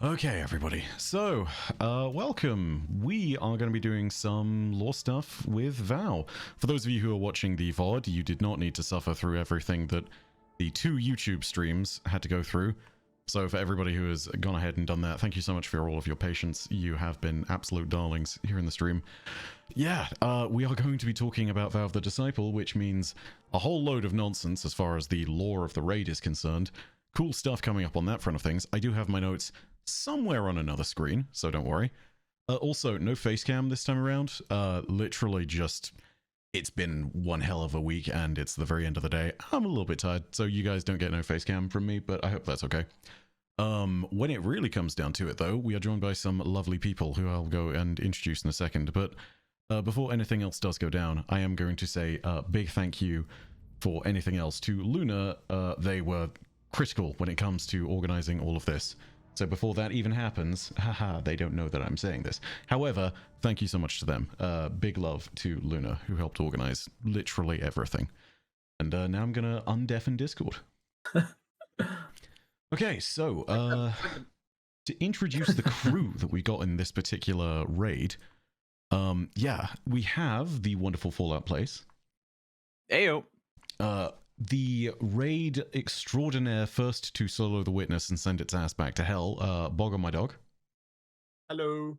Okay, everybody. So, welcome. We are going to be doing some lore stuff with Val. For those of you who are watching the VOD, you did not need to suffer through everything that the 2 YouTube streams had to go through. So for everybody who has gone ahead and done that, thank you so much for all of your patience. You have been absolute darlings here in the stream. Yeah, we are going to be talking about Valve the Disciple, which means a whole load of nonsense as far as the lore of the raid is concerned. Cool stuff coming up on that front of things. I do have my notes somewhere on another screen, so don't worry. Also, no face cam this time around. Literally just, it's been one hell of a week and it's the very end of the day. I'm a little bit tired, so you guys don't get no face cam from me, but I hope that's okay. When it really comes down to it, though, we are joined by some lovely people who I'll go and introduce in a second. But before anything else does go down, I am going to say a big thank you for anything else to Luna. They were critical when it comes to organizing all of this. So before that even happens, haha, they don't know that I'm saying this. However, thank you so much to them. Big love to Luna, who helped organize literally everything. And now I'm going to undeafen Discord. Okay, so to introduce the crew that we got in this particular raid, yeah, we have the wonderful Fallout Place. Ayo. The raid extraordinaire first to solo the witness and send its ass back to hell, Bog on my dog. Hello.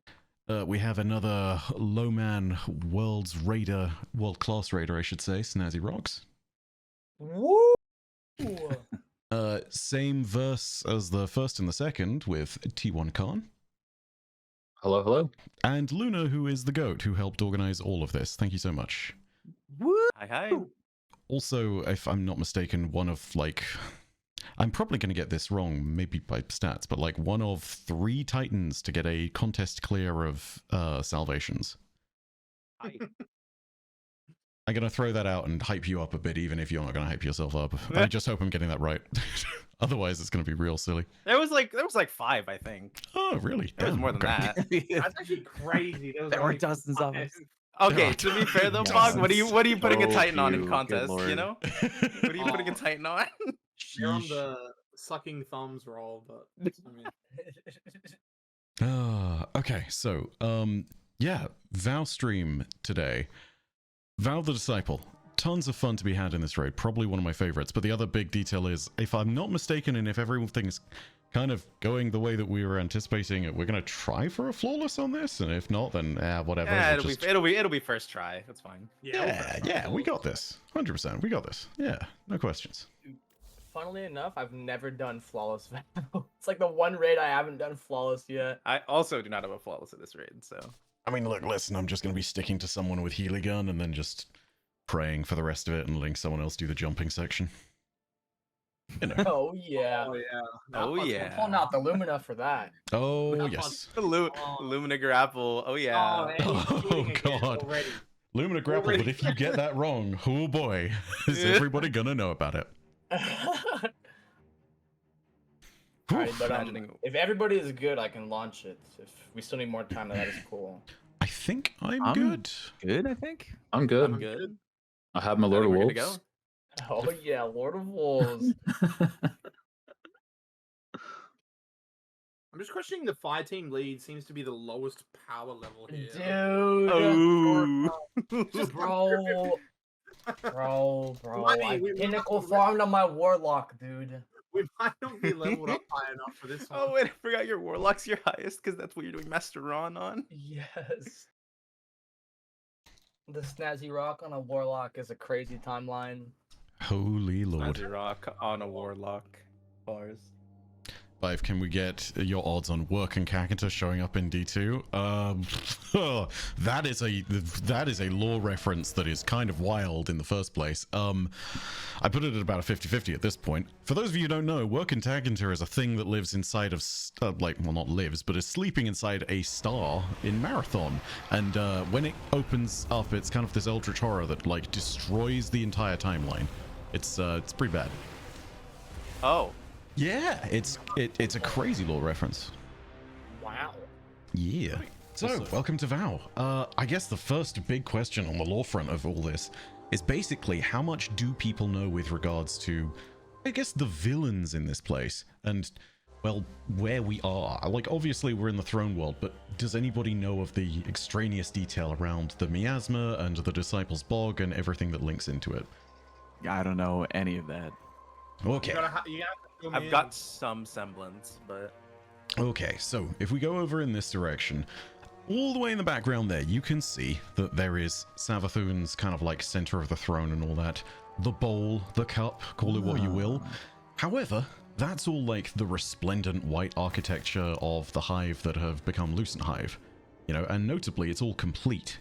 We have another low man world's raider, world-class raider, I should say, Snazzy Rocks. Woo! Same verse as the first and the second with T1 Khan. Hello, hello. And Luna, who is the goat, who helped organize all of this. Thank you so much. Woo! Hi, hi. Also, if I'm not mistaken, one of, like, I'm probably going to get this wrong, maybe by stats, but like one of 3 Titans to get a contest clear of salvations. Hi. I'm going to throw that out and hype you up a bit, even if you're not going to hype yourself up. I just hope I'm getting that right. Otherwise, it's going to be real silly. There was like 5, I think. Oh, really? There was more than that. That's actually crazy. There were dozens of us. Okay, to be fair though, Bog, what are you putting a Oh, Titan on in you, good contest? You lord. know, what are you putting a Titan on? You're on the sucking thumbs roll, but I mean, Okay, so, yeah, Val stream today. Val the Disciple. Tons of fun to be had in this raid. Probably one of my favorites. But the other big detail is, if I'm not mistaken, and if everything's kind of going the way that we were anticipating, we're going to try for a flawless on this. And if not, then whatever. Yeah, we'll it'll be first try. That's fine. Yeah, we got this. 100%. We got this. Yeah, no questions. Funnily enough, I've never done flawless Val. It's like the one raid I haven't done flawless yet. I also do not have a flawless at this raid, so. I mean, look, listen, I'm just going to be sticking to someone with Healy Gun and then just praying for the rest of it and letting someone else do the jumping section. You know. Oh yeah. oh yeah. Oh, Not much yeah. I'm pulling out the Lumina for that. Oh, Not yes. The Lumina grapple. Oh fun. yeah. and he's Oh, cheating again God. already. Lumina grapple, but if you get that wrong, oh boy, is everybody gonna know about it? Alright, but Imagining- if everybody is good, I can launch it. If we still need more time, that is cool. I think I'm I'm good. Good, I think. I'm good. I'm good. I have my I Lord of think we're Wolves. good to Oh yeah, Lord of Wolves. I'm just questioning the fire team lead seems to be the lowest power level here. Dude. Oh. Bro. I mean, I we- pinnacle farmed on my warlock, dude. We might not be leveled up high enough for this one. Oh wait, I forgot your Warlock's your highest because that's what you're doing Master Ron on. Yes. The Snazzy Rock on a warlock is a crazy timeline. Holy Lord. Snazzy Rock on a Warlock. Bars. 5, can we get your odds on Work and Kakita showing up in D2? That is a lore reference that is kind of wild in the first place. I put it at about a 50-50 at this point. For those of you who don't know, Work and Kakita is a thing that lives inside of, well, not lives, but is sleeping inside a star in Marathon. And when it opens up, it's kind of this eldritch horror that, like, destroys the entire timeline. It's pretty bad. Oh. Yeah, it's a crazy lore reference. Wow. Yeah. So, welcome to Val. I guess the first big question on the lore front of all this is basically how much do people know with regards to, I guess, the villains in this place? And well, where we are. Like, obviously we're in the throne world, but does anybody know of the extraneous detail around the miasma and the Disciples' Bog and everything that links into it? I don't know any of that. Okay. You have to fill me I've in. got some semblance, but Okay, so if we go over in this direction, all the way in the background there, you can see that there is Savathun's kind of like center of the throne and all that. The bowl, the cup, call it what you will. However, that's all like the resplendent white architecture of the hive that have become Lucent Hive. You know, and notably, it's all complete.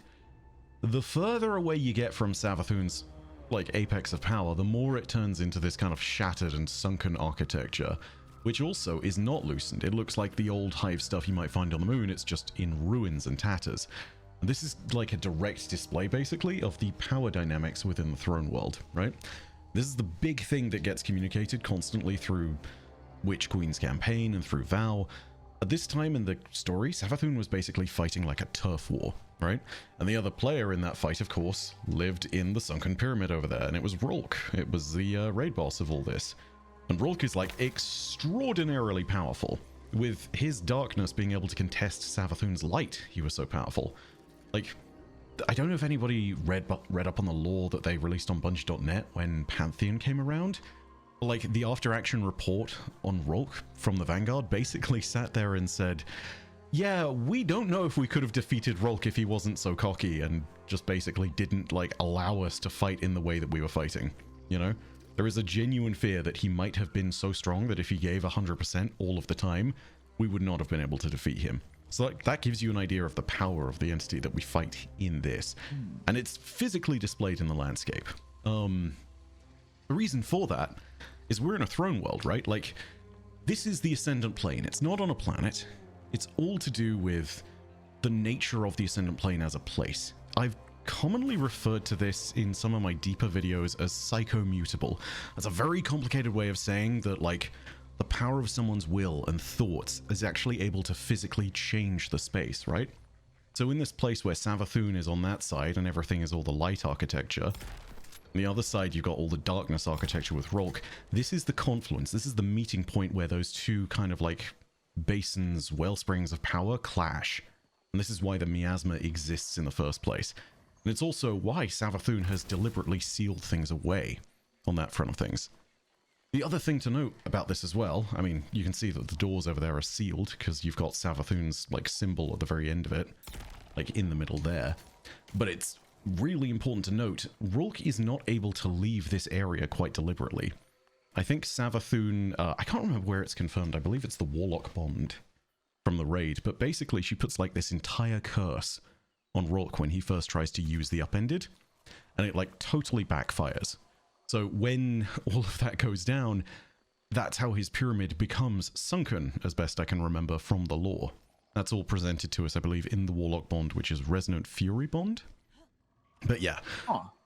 The further away you get from Savathun's like apex of power, the more it turns into this kind of shattered and sunken architecture, which also is not Lucent. It looks like the old hive stuff you might find on the moon. It's just in ruins and tatters. And this is like a direct display, basically, of the power dynamics within the throne world, right? This is the big thing that gets communicated constantly through Witch Queen's campaign and through Val. At this time in the story, Savathun was basically fighting like a turf war, right? And the other player in that fight, of course, lived in the sunken pyramid over there, and it was Rolk. It was the raid boss of all this. And Rolk is like extraordinarily powerful. With his darkness being able to contest Savathun's light, he was so powerful. Like, I don't know if anybody read up on the lore that they released on Bungie.net when Pantheon came around. Like, the after-action report on Rolk from the Vanguard basically sat there and said, yeah, we don't know if we could have defeated Rolk if he wasn't so cocky and just basically didn't, like, allow us to fight in the way that we were fighting, you know? There is a genuine fear that he might have been so strong that if he gave 100% all of the time, we would not have been able to defeat him. So that gives you an idea of the power of the entity that we fight in this. And it's physically displayed in the landscape. The reason for that is we're in a throne world, right? Like, this is the Ascendant Plane. It's not on a planet. It's all to do with the nature of the Ascendant Plane as a place. I've commonly referred to this in some of my deeper videos as psychomutable. That's a very complicated way of saying that, like, the power of someone's will and thoughts is actually able to physically change the space, right? So in this place where Savathun is on that side and everything is all the light architecture, on the other side you've got all the darkness architecture with Rolk. This is the confluence. This is the meeting point where those two kind of like basins, wellsprings of power clash. And this is why the miasma exists in the first place. And it's also why Savathun has deliberately sealed things away on that front of things. The other thing to note about this as well, I mean, you can see that the doors over there are sealed because you've got Savathun's like symbol at the very end of it, like in the middle there. But it's really important to note, Rolk is not able to leave this area quite deliberately. I think Savathun, I can't remember where it's confirmed, I believe it's the Warlock Bond from the raid, but basically she puts like this entire curse on Rolk when he first tries to use the upended, and it like totally backfires. So when all of that goes down, that's how his pyramid becomes sunken, as best I can remember from the lore. That's all presented to us, I believe, in the Warlock Bond, which is Resonant Fury Bond. But yeah,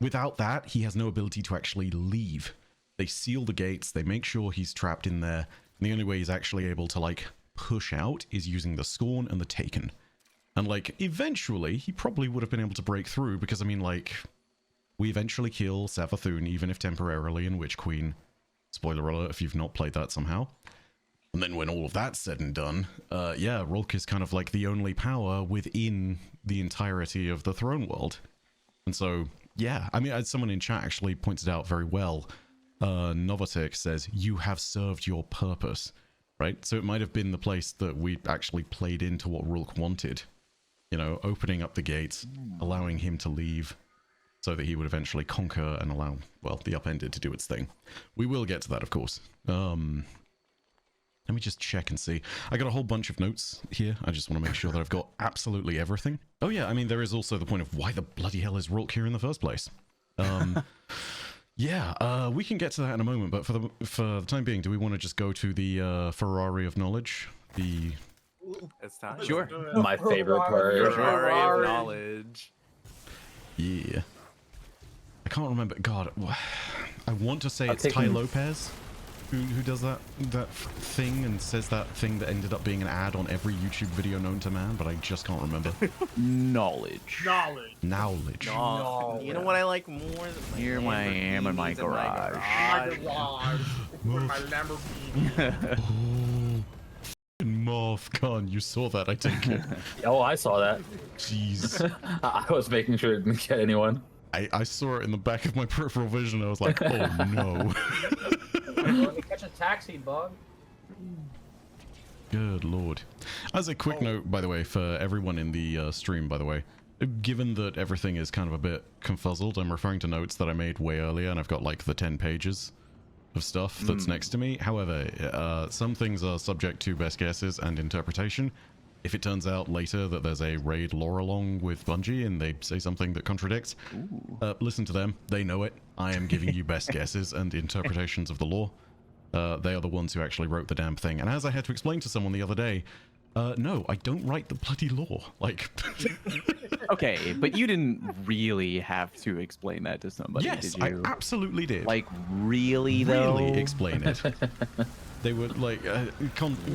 without that, he has no ability to actually leave. They seal the gates, they make sure he's trapped in there, and the only way he's actually able to, like, push out is using the Scorn and the Taken. And, like, eventually, he probably would have been able to break through, because, I mean, like, we eventually kill Savathun, even if temporarily, in Witch Queen. Spoiler alert if you've not played that somehow. And then when all of that's said and done, yeah, Rolk is kind of like the only power within the entirety of the throne world. And so, yeah, I mean, as someone in chat actually pointed out very well, Novotek says, you have served your purpose, right? So it might have been the place that we actually played into what Rolk wanted. You know, opening up the gates, allowing him to leave, so that he would eventually conquer and allow, well, the upended to do its thing. We will get to that, of course. Let me just check and see. I got a whole bunch of notes here. I just want to make sure that I've got absolutely everything. Oh yeah, I mean, there is also the point of why the bloody hell is Rolk here in the first place? Yeah, we can get to that in a moment, but for the time being, do we want to just go to the Ferrari of knowledge? it's time. Sure. My favorite part. Ferrari of knowledge. Yeah. I can't remember. God, I want to say I'll it's take Ty him. Lopez who does that thing and says that thing that ended up being an ad on every YouTube video known to man, but I just can't remember. Knowledge. Knowledge. Knowledge. No, you know what I like more than my Here I am in my Lamborghinis and garage. My garage. With my Lamborghini. Moth Khan, you saw that, I take it. Oh, I saw that. Jeez. I was making sure it didn't get anyone. I saw it in the back of my peripheral vision. I was like, oh no. Let me catch a taxi, bug. Good lord. As a quick note, by the way, for everyone in the stream, by the way, given that everything is kind of a bit confuzzled, I'm referring to notes that I made way earlier, and I've got like the 10 pages of stuff that's next to me. However, some things are subject to best guesses and interpretation. If it turns out later that there's a raid lore along with Bungie and they say something that contradicts, listen to them. They know it. I am giving you best guesses and interpretations of the lore. They are the ones who actually wrote the damn thing. And as I had to explain to someone the other day, no, I don't write the bloody lore. Like, Okay, but you didn't really have to explain that to somebody, yes, did I you? absolutely did. Like, really, though? Really explain it. They were like,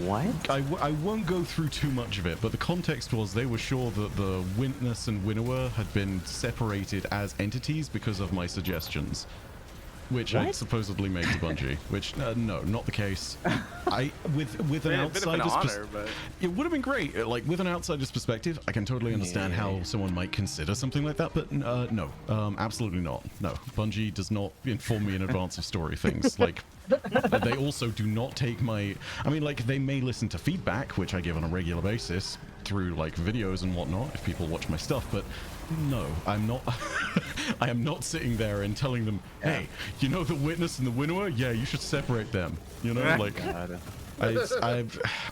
What? I won't go through too much of it, but the context was they were sure that the Witness and Winnower had been separated as entities because of my suggestions, which I What? supposedly made to Bungie. Which no, not the case. With an Yeah, a bit of an outsider's honor, but it would have been great. Like with an outsider's perspective, I can totally understand how someone might consider something like that, but no, absolutely not. No, Bungie does not inform me in advance of story things. Like, they also do not take my. I mean, like they may listen to feedback, which I give on a regular basis through like videos and whatnot if people watch my stuff, but no, I'm not. I am not sitting there and telling them, hey, you know the Witness and the Winnower? Yeah, you should separate them. You know, like. God.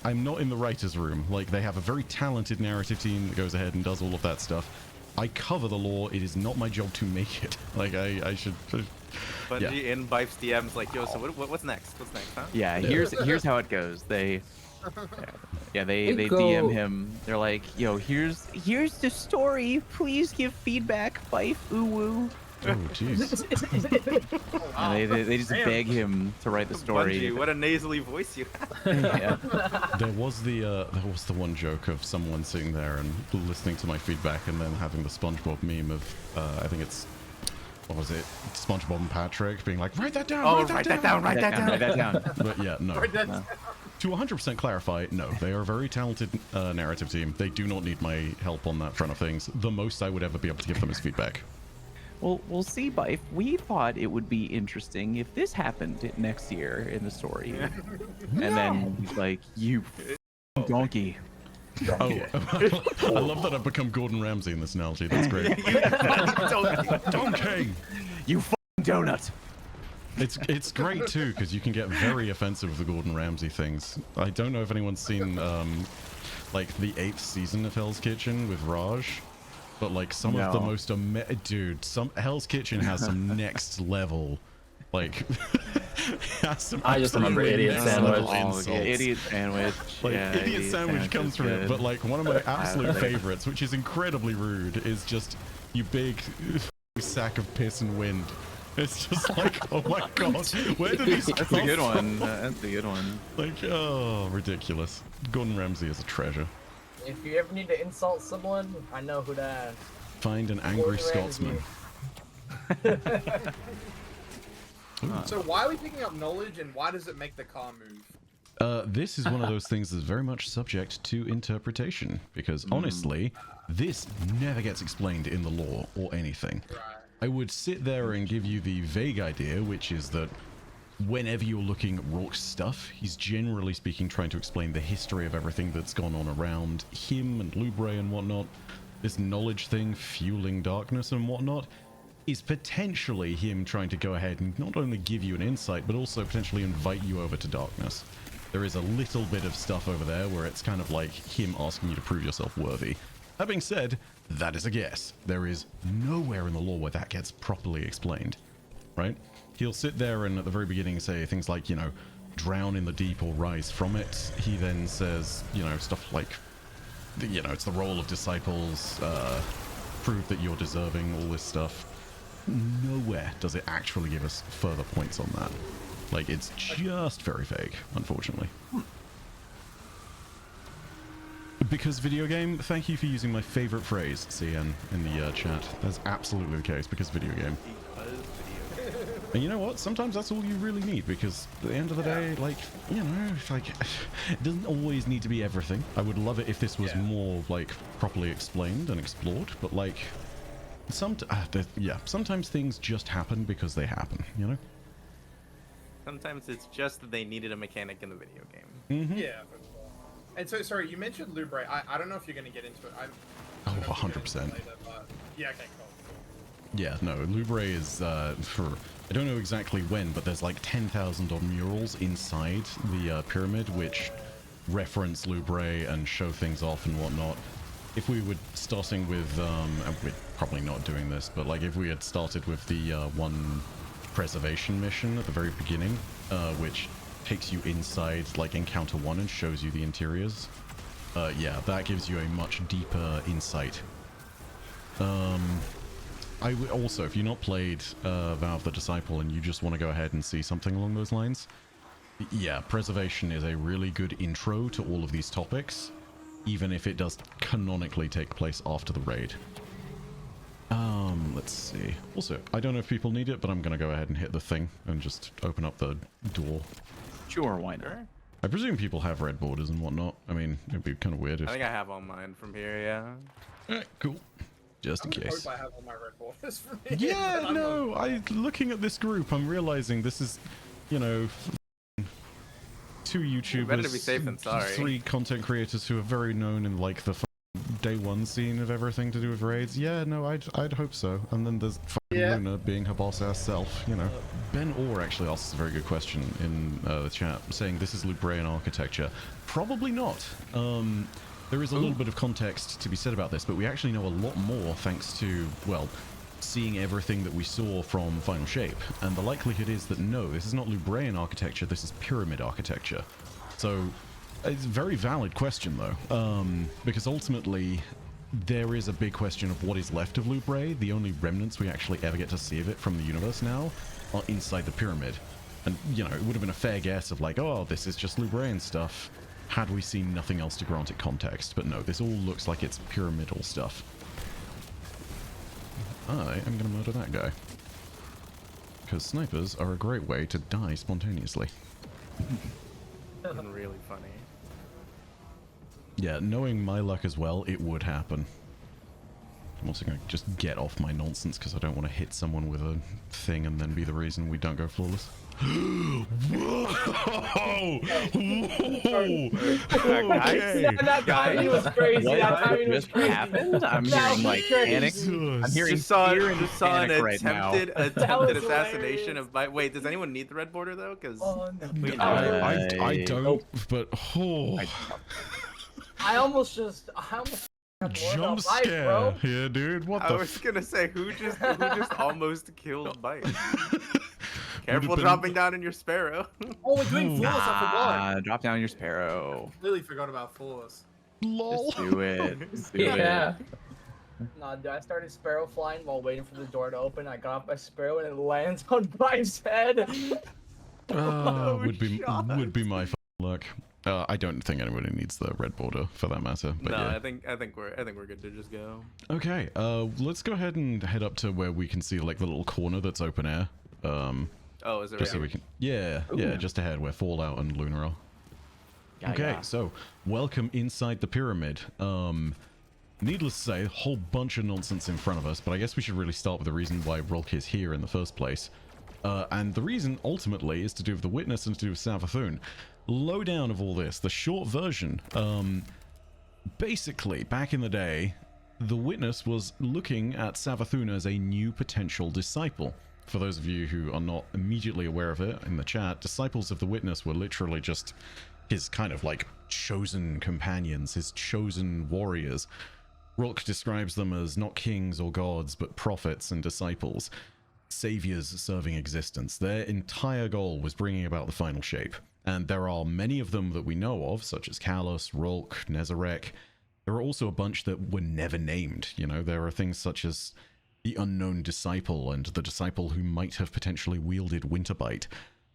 I'm not in the writer's room. Like, they have a very talented narrative team that goes ahead and does all of that stuff. I cover the lore. It is not my job to make it. Like, I should... Bungie in Bife's DMs like, yo, so what's next? What's next, huh? Yeah, here's how it goes. They They go- DM him. They're like, yo, here's the story. Please give feedback. Bife uwu. Oh, jeez. And they just Damn. beg him to write the story. Bungie, what a nasally voice you have. Yeah. There was the one joke of someone sitting there and listening to my feedback and then having the SpongeBob meme of, I think it's... What was it? SpongeBob and Patrick being like, write that down, Oh, write that down. Write that down. But yeah, no. Right, that's- No. To 100% clarify, no, they are a very talented narrative team. They do not need my help on that front of things. The most I would ever be able to give them is feedback. Well, we'll see, Bife. We thought it would be interesting if this happened next year in the story. And then he's like, you donkey. Oh, I love that I've become Gordon Ramsay in this analogy. That's great. Donkey! You donut. It's great too because you can get very offensive with the Gordon Ramsay things. I don't know if anyone's seen like the 8th season of Hell's Kitchen with Raj, but like some of the No. most some Hell's Kitchen has some next level like has some I just remember absolutely Idiot next Sandwich. level Oh, insults. yeah, idiot sandwich. Like yeah, idiot sandwich comes is from it, good. but like one of my absolute like- favorites, which is incredibly rude, is just you big sack of piss and wind. It's just like, oh my god, where did these That's come a good from? one. That's a good one. Like, oh, ridiculous. Gordon Ramsay is a treasure. If you ever need to insult someone, I know who to ask. Find an angry Gordon Scotsman. So why are we picking up knowledge, and why does it make the car move? This is one of those things that's very much subject to interpretation, because honestly, this never gets explained in the lore or anything. Right. I would sit there and give you the vague idea, which is that whenever you're looking at Rourke's stuff, he's generally speaking trying to explain the history of everything that's gone on around him and Lubre and whatnot. This knowledge thing, fueling darkness and whatnot, is potentially him trying to go ahead and not only give you an insight, but also potentially invite you over to darkness. There is a little bit of stuff over there where it's kind of like him asking you to prove yourself worthy. That being said, that is a guess. There is nowhere in the lore where that gets properly explained, right? He'll sit there and at the very beginning say things like, you know, drown in the deep or rise from it. He then says, you know, stuff like, you know, it's the role of disciples, prove that you're deserving, all this stuff. Nowhere does it actually give us further points on that. Like, it's just very vague, unfortunately. Because video game, thank you for using my favorite phrase, CN, in the chat. That's absolutely the case, because video game. And you know what? Sometimes that's all you really need, because at the end of the day, like, you know, like, it doesn't always need to be everything. I would love it if this was more, like, properly explained and explored, but, like, sometimes things just happen because they happen, you know? Sometimes it's just that they needed a mechanic in the video game. Mm-hmm. Yeah. For sure. And so, sorry, you mentioned Lubre. I don't know if you're going to get into it. Oh, 100%. Yeah, okay, cool. Yeah, no, Lubre is, I don't know exactly when, but there's like 10,000 odd murals inside the pyramid which reference Lubre and show things off and whatnot. If we were starting with, and we're probably not doing this, but like if we had started with the one preservation mission at the very beginning, which takes you inside like Encounter 1 and shows you the interiors, yeah, that gives you a much deeper insight. Also, if you've not played Valve the Disciple and you just want to go ahead and see something along those lines, yeah, Preservation is a really good intro to all of these topics, even if it does canonically take place after the raid. Let's see. Also, I don't know if people need it, but I'm going to go ahead and hit the thing and just open up the door. Sure, why not? I presume people have red borders and whatnot. I mean, it'd be kind of weird if... I think I have all mine from here, yeah. Alright, cool. Just in case. I hope I have all my red borders from here. Yeah, no, looking at this group, I'm realizing this is, you know, 2 YouTubers, better to be safe than sorry. 3 content creators who are very known in like the day 1 scene of everything to do with raids. Yeah, no, I'd hope so. And then there's Luna being her boss ass self, you know. Ben Orr actually asks a very good question in the chat, saying this is Lubrian architecture. Probably not. There is a little bit of context to be said about this, but we actually know a lot more thanks to, well, seeing everything that we saw from Final Shape. And the likelihood is that no, this is not Lubrian architecture, this is pyramid architecture. So, it's a very valid question though, because ultimately there is a big question of what is left of Lubre. The only remnants we actually ever get to see of it from the universe now are inside the pyramid. And, you know, it would have been a fair guess of like, oh, this is just Lubrian stuff, had we seen nothing else to grant it context. But no, this all looks like it's pyramidal stuff. I am going to murder that guy. Because snipers are a great way to die spontaneously. Really funny. Yeah, knowing my luck as well, it would happen. I'm also going to just get off my nonsense because I don't want to hit someone with a thing and then be the reason we don't go flawless. Whoa! Whoa! Okay. That timing was crazy. That timing was just crazy. happened? I'm That hearing like was crazy. panic. I'm hearing Just saw fear and an panic right now. attempted was assassination hilarious. of Wait, does anyone need the red border though? Because Oh, no. I don't, but oh, I almost jump scare bro. here, dude. What I the? was gonna say who just almost killed Bite. Careful been- dropping down in your Sparrow. Oh, we're doing flawless. I forgot. Drop down your sparrow. Completely forgot about flawless. Lol. Just do it. Just do Yeah. Nah, dude, I started sparrow flying while waiting for the door to open. I got off my sparrow and it lands on Bite's head. Would be my f***ing luck. I don't think anybody needs the red border for that matter. But No, yeah. I think we're good to just go. Okay. Let's go ahead and head up to where we can see like the little corner that's open air. Oh, is it Just so right? we can. Yeah, just ahead where Fallout and Luna are. Yeah, Okay, yeah. so welcome inside the pyramid. Needless to say, a whole bunch of nonsense in front of us, but I guess we should really start with the reason why Rolk is here in the first place. And the reason, ultimately, is to do with the Witness and to do with Savathun. Lowdown of all this, the short version. Basically, back in the day, the Witness was looking at Savathun as a new potential disciple. For those of you who are not immediately aware of it in the chat, disciples of the Witness were literally just his kind of like chosen companions, his chosen warriors. Rolk describes them as not kings or gods, but prophets and disciples, saviors serving existence. Their entire goal was bringing about the final shape. And there are many of them that we know of, such as Kalos, Rolk, Nezarek. There are also a bunch that were never named. You know, there are things such as the unknown disciple and the disciple who might have potentially wielded Winterbite.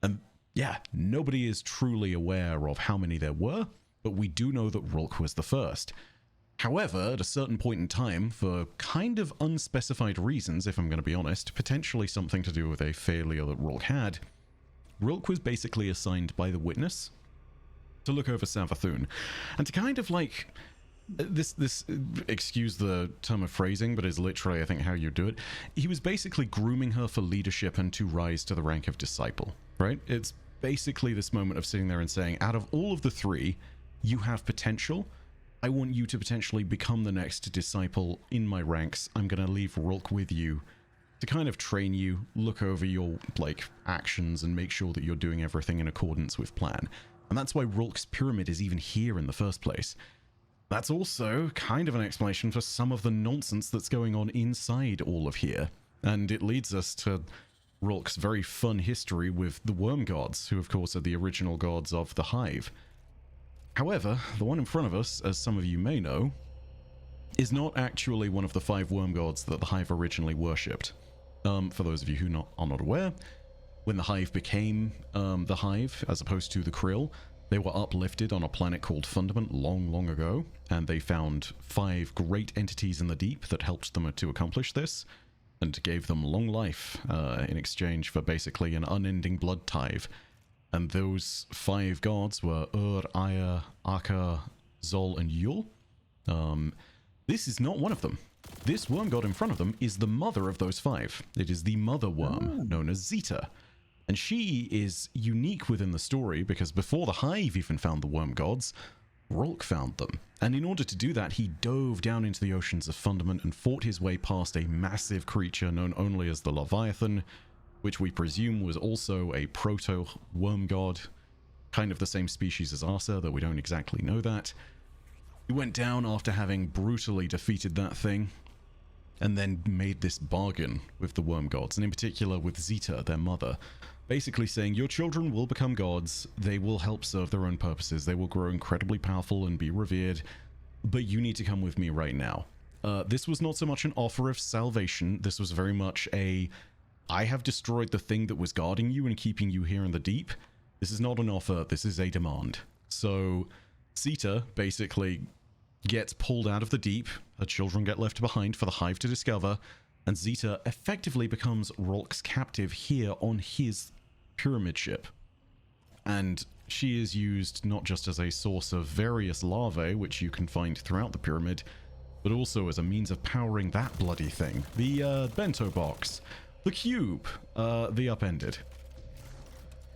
And yeah, nobody is truly aware of how many there were, but we do know that Rolk was the first. However, at a certain point in time, for kind of unspecified reasons, if I'm going to be honest, potentially something to do with a failure that Rulk had, Rulk was basically assigned by the witness to look over Savathun and to kind of like this excuse the term of phrasing, but is literally I think how you do it. He was basically grooming her for leadership and to rise to the rank of disciple, right? It's basically this moment of sitting there and saying, out of all of the three, you have potential. I want you to potentially become the next disciple in my ranks. I'm going to leave Rulk with you to kind of train you, look over your like actions and make sure that you're doing everything in accordance with plan. And that's why Rulk's pyramid is even here in the first place. That's also kind of an explanation for some of the nonsense that's going on inside all of here. And it leads us to Rulk's very fun history with the worm gods, who of course are the original gods of the Hive. However, the one in front of us, as some of you may know, is not actually one of the 5 worm gods that the Hive originally worshipped. For those of you who are not aware, when the Hive became the Hive, as opposed to the Krill, they were uplifted on a planet called Fundament long ago, and they found 5 great entities in the deep that helped them to accomplish this, and gave them long life in exchange for basically an unending blood tithe. And those 5 gods were Ur, Aya, Aka, Zol, and Yul. This is not one of them. This worm god in front of them is the mother of those 5. It is the mother worm, known as Zeta. And she is unique within the story because before the Hive even found the worm gods, Rulk found them. And in order to do that, he dove down into the oceans of Fundament and fought his way past a massive creature known only as the Leviathan, which we presume was also a proto-worm god, kind of the same species as Arsa, though we don't exactly know that. He went down after having brutally defeated that thing, and then made this bargain with the worm gods, and in particular with Zeta, their mother, basically saying, your children will become gods, they will help serve their own purposes, they will grow incredibly powerful and be revered, but you need to come with me right now. This was not so much an offer of salvation, this was very much a, I have destroyed the thing that was guarding you and keeping you here in the deep. This is not an offer, this is a demand. So Zeta basically gets pulled out of the deep, her children get left behind for the Hive to discover, and Zeta effectively becomes Rulk's captive here on his pyramid ship. And she is used not just as a source of various larvae, which you can find throughout the pyramid, but also as a means of powering that bloody thing. The bento box, the cube, the upended.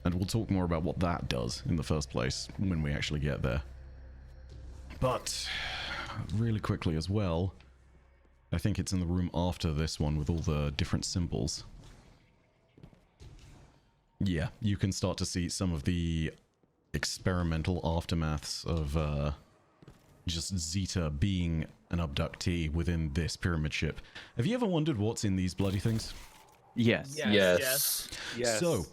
And we'll talk more about what that does in the first place when we actually get there. But really quickly as well, I think it's in the room after this one with all the different symbols. Yeah, you can start to see some of the experimental aftermaths of just Zeta being an abductee within this pyramid ship. Have you ever wondered what's in these bloody things? Yes. Yes. So,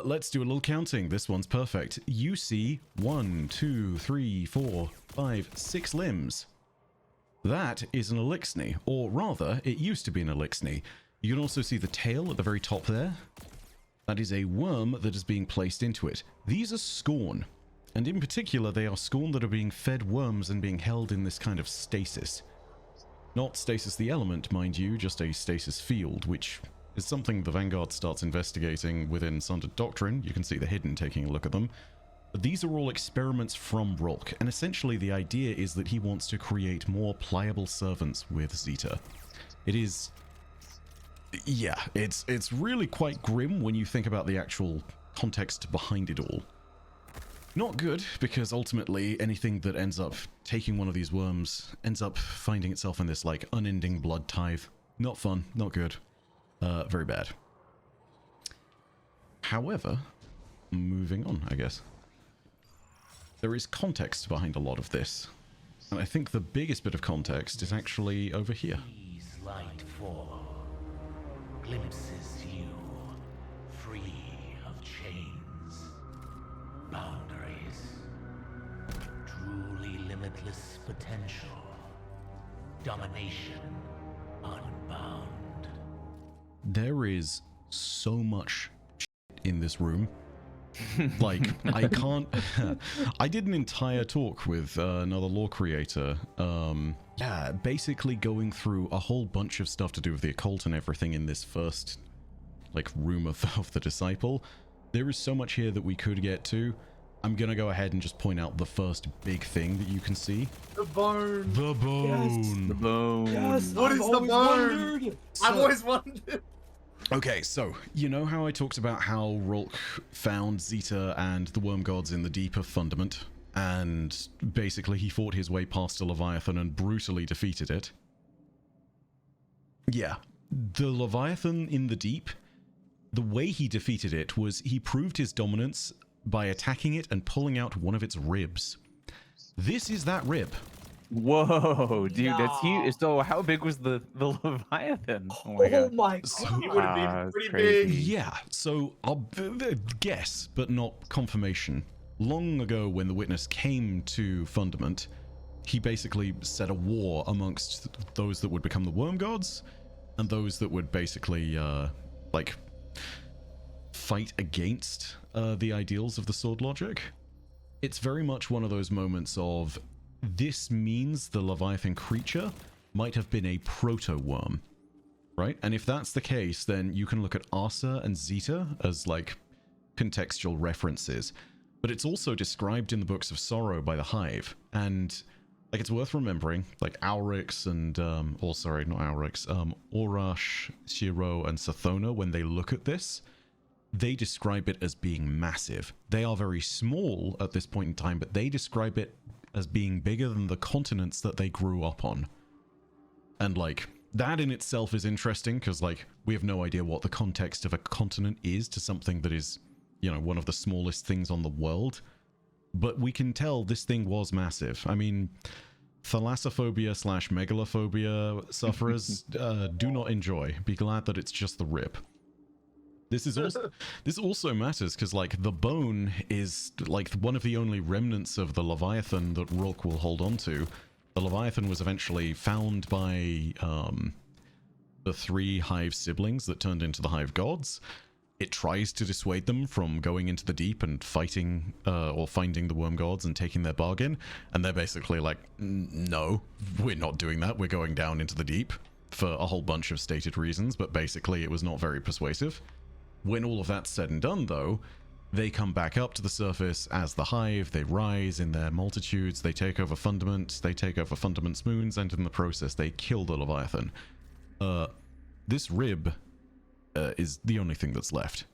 let's do a little counting. This one's perfect. You see 1, 2, 3, 4, 5, 6 limbs. That is an Elixni, or rather, it used to be an Elixni. You can also see the tail at the very top there. That is a worm that is being placed into it. These are Scorn, and in particular, they are Scorn that are being fed worms and being held in this kind of stasis. Not stasis the element, mind you, just a stasis field, which is something the Vanguard starts investigating within Sundered Doctrine. You can see the Hidden taking a look at them. But these are all experiments from Rulk, and essentially the idea is that he wants to create more pliable servants with Zeta. It is... yeah, it's really quite grim when you think about the actual context behind it all. Not good, because ultimately anything that ends up taking one of these worms ends up finding itself in this, like, unending blood tithe. Not fun, not good. Very bad. However, moving on, I guess. There is context behind a lot of this. And I think the biggest bit of context is actually over here. Light fall, glimpses you, free of chains, boundaries, truly limitless potential, domination unbound. There is so much shit in this room. Like, I can't. I did an entire talk with another lore creator. Yeah, basically going through a whole bunch of stuff to do with the occult and everything in this first, like, room of the disciple. There is so much here that we could get to. I'm gonna go ahead and just point out the first big thing that you can see. The bone. The bone. The bone. Yes. What is the bone? I've So- always wondered. Okay, so, you know how I talked about how Rolk found Zeta and the Worm Gods in the Deep of Fundament? And basically he fought his way past a Leviathan and brutally defeated it? Yeah. The Leviathan in the Deep, the way he defeated it was he proved his dominance by attacking it and pulling out one of its ribs. This is that rib. Whoa, dude, that's No. huge. So how big was the Leviathan? Oh my Oh god. my So- god. He would have Ah, been that's pretty crazy. big. Yeah, so I'll guess, but not confirmation. Long ago, when the Witness came to Fundament, he basically set a war amongst those that would become the Worm Gods and those that would basically, like, fight against the ideals of the Sword Logic. It's very much one of those moments of, this means the Leviathan creature might have been a proto-worm. Right? And if that's the case, then you can look at Arsa and Zeta as, like, contextual references. But it's also described in the Books of Sorrow by the Hive. And, like, it's worth remembering, like, Aurix and, or sorry, not Aurix, Orash, Shiro, and Sathona, when they look at this, they describe it as being massive. They are very small at this point in time, but they describe it as being bigger than the continents that they grew up on. And, like, that in itself is interesting because, like, we have no idea what the context of a continent is to something that is, you know, one of the smallest things on the world. But we can tell this thing was massive. I mean, thalassophobia / megalophobia sufferers do not enjoy. Be glad that it's just the rib. This also matters because, like, the bone is, like, one of the only remnants of the Leviathan that Rolk will hold on to. The Leviathan was eventually found by the 3 Hive siblings that turned into the Hive Gods. It tries to dissuade them from going into the deep and fighting or finding the Worm Gods and taking their bargain. And they're basically like, no, we're not doing that. We're going down into the deep for a whole bunch of stated reasons. But basically it was not very persuasive. When all of that's said and done, though, they come back up to the surface as the Hive. They rise in their multitudes. They take over Fundament. They take over Fundament's moons. And in the process, they kill the Leviathan. This rib is the only thing that's left.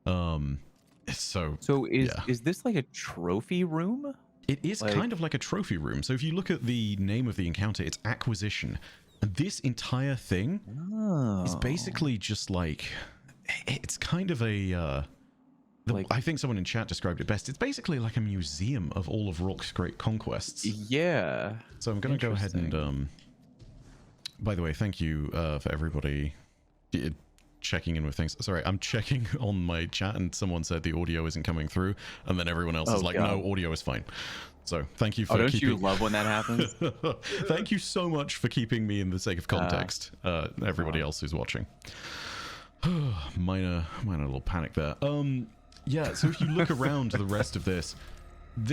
So is this like a trophy room? it is like- kind of like a trophy room. So if you look at the name of the encounter, it's Acquisition. And this entire thing is Oh. basically just like, it's kind of a Like- I think someone in chat described it best. It's basically like a museum of all of Rolk's great conquests. Yeah. So I'm going to go ahead and Interesting. by the way, thank you for everybody checking in with things. Sorry, I'm checking on my chat and someone said the audio isn't coming through, and then everyone else is Oh, like, God. no, audio is fine. So thank you for Oh, don't keeping... you love when that happens? Thank you so much for keeping me in the sake of context. Everybody else who's watching. minor little panic there. Yeah, so if you look around the rest of this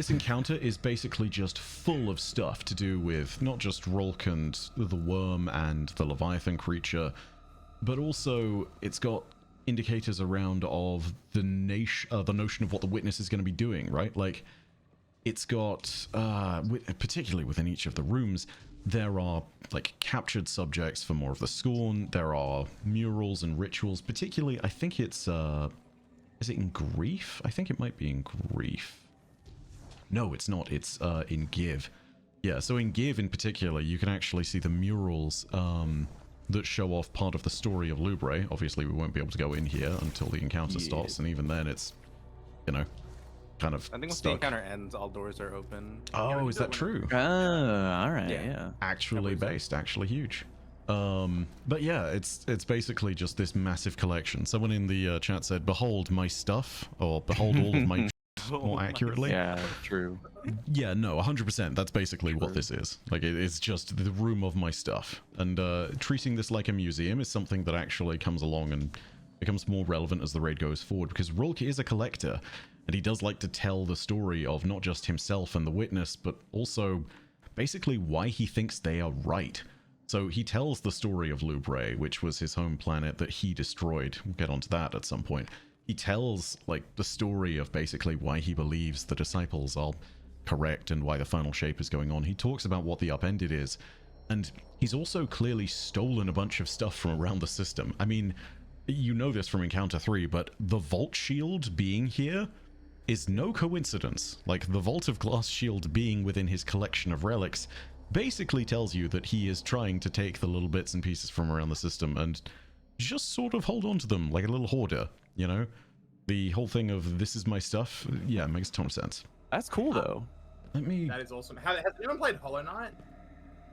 encounter is basically just full of stuff to do with not just Rolk and the worm and the Leviathan creature, but also it's got indicators around of the notion of what the Witness is going to be doing, right? Like, it's got, particularly within each of the rooms, there are, like, captured subjects for more of the Scorn. There are murals and rituals, particularly, I think it's, is it in Grief? I think it might be in Grief. No, it's not. It's in Give. Yeah, so in Give in particular, you can actually see the murals that show off part of the story of Lubre. Obviously, we won't be able to go in here until the encounter starts, and even then it's, you know, kind of I think once stuck. the encounter ends, all doors are open. Oh, is that true? Oh, all right, Yeah. yeah. Actually based, actually huge. But yeah, it's basically just this massive collection. Someone in the chat said, behold my stuff, or behold all of my more accurately. Yeah, true. Yeah, no, 100%. That's basically what this is. Like, it's just the room of my stuff. And treating this like a museum is something that actually comes along and becomes more relevant as the raid goes forward, because Rolk is a collector. And he does like to tell the story of not just himself and the witness, but also basically why he thinks they are right. So he tells the story of Lubrae, which was his home planet that he destroyed. We'll get onto that at some point. He tells, like, the story of basically why he believes the disciples are correct and why the final shape is going on. He talks about what the upended is, and he's also clearly stolen a bunch of stuff from around the system. I mean, you know this from Encounter 3, but the Vault Shield being here is no coincidence. Like, the Vault of Glass Shield being within his collection of relics basically tells you that he is trying to take the little bits and pieces from around the system and just sort of hold on to them like a little hoarder, you know? The whole thing of this is my stuff, yeah, it makes a ton of sense. That's cool though. Let me... That is awesome. Has anyone played Hollow Knight?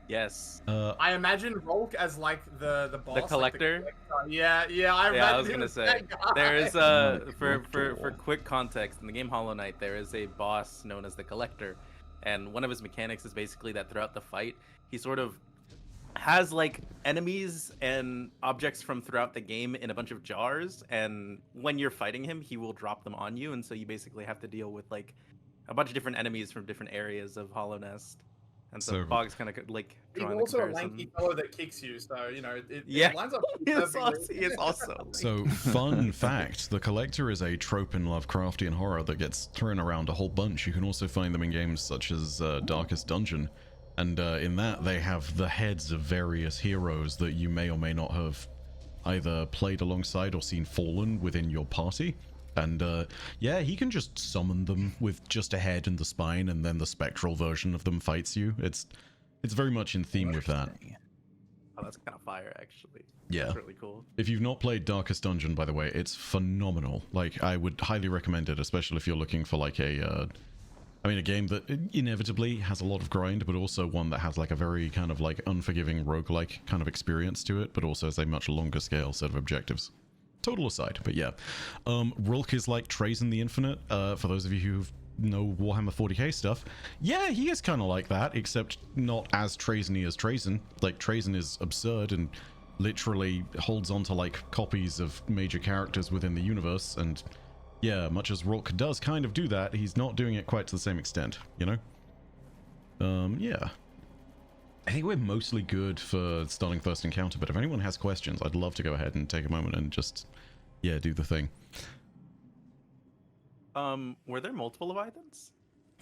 Yes. I imagine Rolk as like the boss, The collector? Like yeah, I was gonna as say that guy. there is for quick context in the game Hollow Knight there is a boss known as the Collector, and one of his mechanics is basically that throughout the fight he sort of has like enemies and objects from throughout the game in a bunch of jars, and when you're fighting him he will drop them on you, and so you basically have to deal with like a bunch of different enemies from different areas of Hollow Nest. And so Bog's kind of like He's drawing also the a comparison. lanky fellow that kicks you, so you know it Yeah, lines up. he is perfectly. also. So, fun fact, the Collector is a trope in Lovecraftian horror that gets thrown around a whole bunch. You can also find them in games such as Darkest Dungeon, and in that they have the heads of various heroes that you may or may not have either played alongside or seen fallen within your party. And yeah, he can just summon them with just a head and the spine, and then the spectral version of them fights you. It's very much in theme with that. Oh, that's kind of fire, actually. Yeah. That's really cool. If you've not played Darkest Dungeon, by the way, it's phenomenal. Like, I would highly recommend it, especially if you're looking for like a game that inevitably has a lot of grind, but also one that has like a very kind of like unforgiving roguelike kind of experience to it, but also has a much longer scale set of objectives. Total aside, but yeah. Rulk is like Trazen the Infinite, for those of you who know Warhammer 40k stuff. Yeah, he is kind of like that, except not as Trazen-y as Trazen. Like, Trazen is absurd and literally holds on to like copies of major characters within the universe, and yeah, much as Rulk does kind of do that, he's not doing it quite to the same extent, you know? Yeah. I think we're mostly good for starting first encounter, but if anyone has questions, I'd love to go ahead and take a moment and just, yeah, do the thing. Were there multiple Leviathans?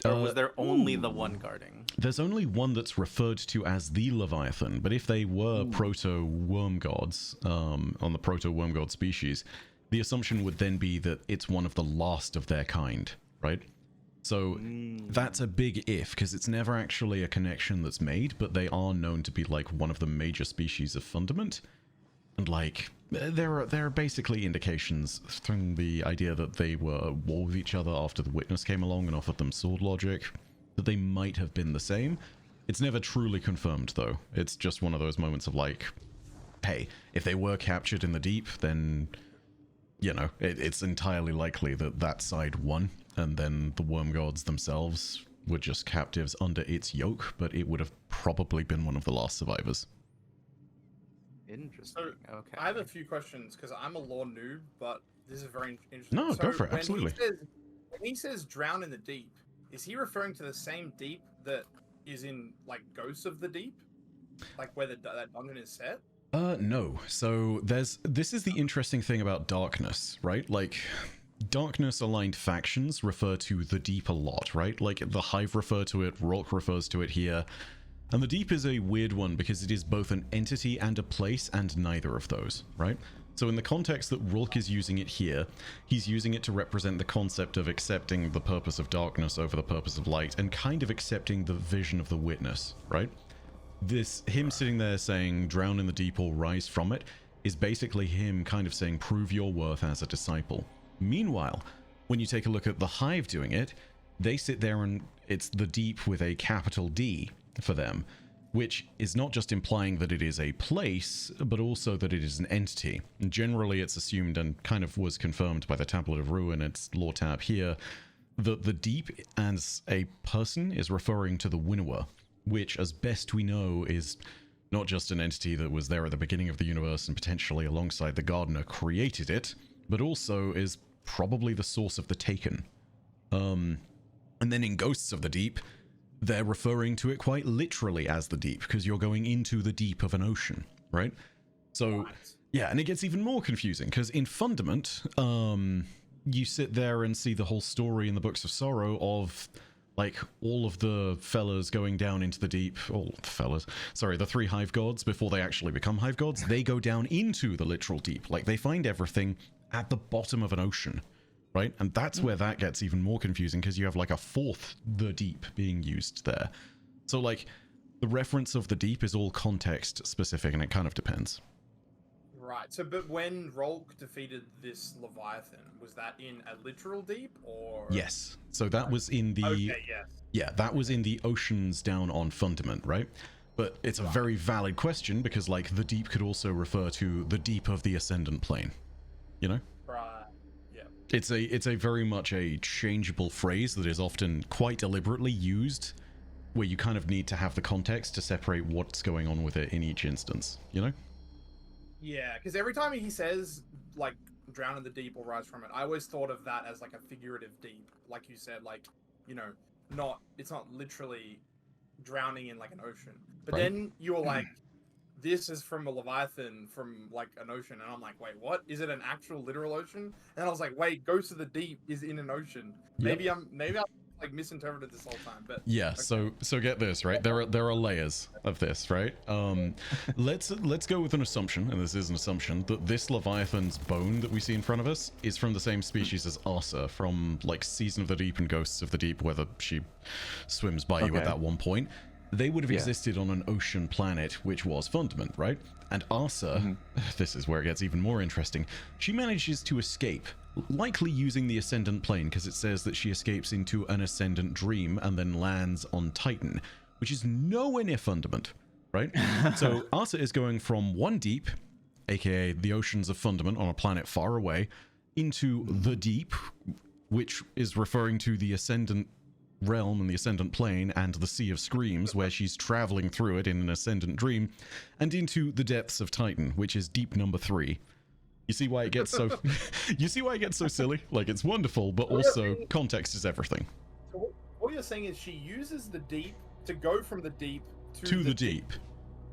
Or was there only the one guarding? There's only one that's referred to as the Leviathan, but if they were proto-worm gods, on the proto-worm god species, the assumption would then be that it's one of the last of their kind, right? So that's a big if, because it's never actually a connection that's made, but they are known to be like one of the major species of Fundament. And like, there are basically indications from the idea that they were at war with each other after the Witness came along and offered them sword logic, that they might have been the same. It's never truly confirmed though. It's just one of those moments of like, hey, if they were captured in the deep, then, you know, it's entirely likely that that side won. And then the worm gods themselves were just captives under its yoke, but it would have probably been one of the last survivors. Interesting. So, Okay. I have a few questions because I'm a lore noob, but this is very interesting. No, go for it, when absolutely. When he says drown in the deep, is he referring to the same deep that is in like Ghosts of the Deep? Like where that dungeon is set? No. So this is the interesting thing about Darkness, right? Like, Darkness-aligned factions refer to the Deep a lot, right? Like, the Hive refer to it, Rorke refers to it here. And the Deep is a weird one because it is both an entity and a place, and neither of those, right? So in the context that Rorke is using it here, he's using it to represent the concept of accepting the purpose of darkness over the purpose of light, and kind of accepting the vision of the Witness, right? Him sitting there saying, drown in the deep or rise from it, is basically him kind of saying, prove your worth as a disciple. Meanwhile, when you take a look at the Hive doing it, they sit there and it's the deep with a capital D for them, which is not just implying that it is a place, but also that it is an entity. And generally, it's assumed and kind of was confirmed by the Tablet of Ruin, its lore tab here, that the deep as a person is referring to the Winnower, which, as best we know, is not just an entity that was there at the beginning of the universe and potentially alongside the Gardener created it, but also is probably the source of the Taken. And then in Ghosts of the Deep, they're referring to it quite literally as the deep, because you're going into the deep of an ocean, right? So, Right. yeah, and it gets even more confusing, because in Fundament, you sit there and see the whole story in the Books of Sorrow of, like, all of the fellas going down into the deep, all the fellas, sorry, the 3 hive gods, before they actually become hive gods, they go down into the literal deep. Like, they find everything at the bottom of an ocean, right? And that's where that gets even more confusing, because you have, like, a 4th the deep being used there. So, like, the reference of the deep is all context specific, and it kind of depends. Right. So, but when Rolk defeated this Leviathan, was that in a literal deep or? Yes. So that was in the... Okay. Yes. Yeah, that was in the oceans down on Fundament, right? But it's a very valid question, because, like, the deep could also refer to the deep of the Ascendant Plane. You know? Right. Yeah. It's a very much a changeable phrase that is often quite deliberately used, where you kind of need to have the context to separate what's going on with it in each instance, you know? Yeah, because every time he says like drown in the deep or rise from it, I always thought of that as like a figurative deep, like you said, like, you know, it's not literally drowning in like an ocean. But Right. then you were like, this is from a Leviathan from like an ocean, and I'm like, wait, what? Is it an actual literal ocean? And I was like, wait, Ghost of the Deep is in an ocean. Yep. Maybe I like misinterpreted this whole time, but Yeah, okay. so get this, right? There are layers of this, right? Let's go with an assumption, and this is an assumption, that this Leviathan's bone that we see in front of us is from the same species as Arsa from, like, Season of the Deep and Ghosts of the Deep, whether she swims by you at Okay. that one point. They would have Yeah. existed on an ocean planet, which was Fundament, right? And Arsa, this is where it gets even more interesting, she manages to escape, likely using the Ascendant Plane, because it says that she escapes into an Ascendant Dream and then lands on Titan, which is nowhere near Fundament, right? So Arsa is going from one deep, aka the oceans of Fundament on a planet far away, into the deep, which is referring to the Ascendant realm and the Ascendant Plane and the Sea of Screams, where she's traveling through it in an Ascendant Dream, and into the depths of Titan, which is deep number 3. You see why it gets so you see why it gets so silly? Like, it's wonderful, but also context is everything. So what you're saying is she uses the deep to go from the deep To the deep.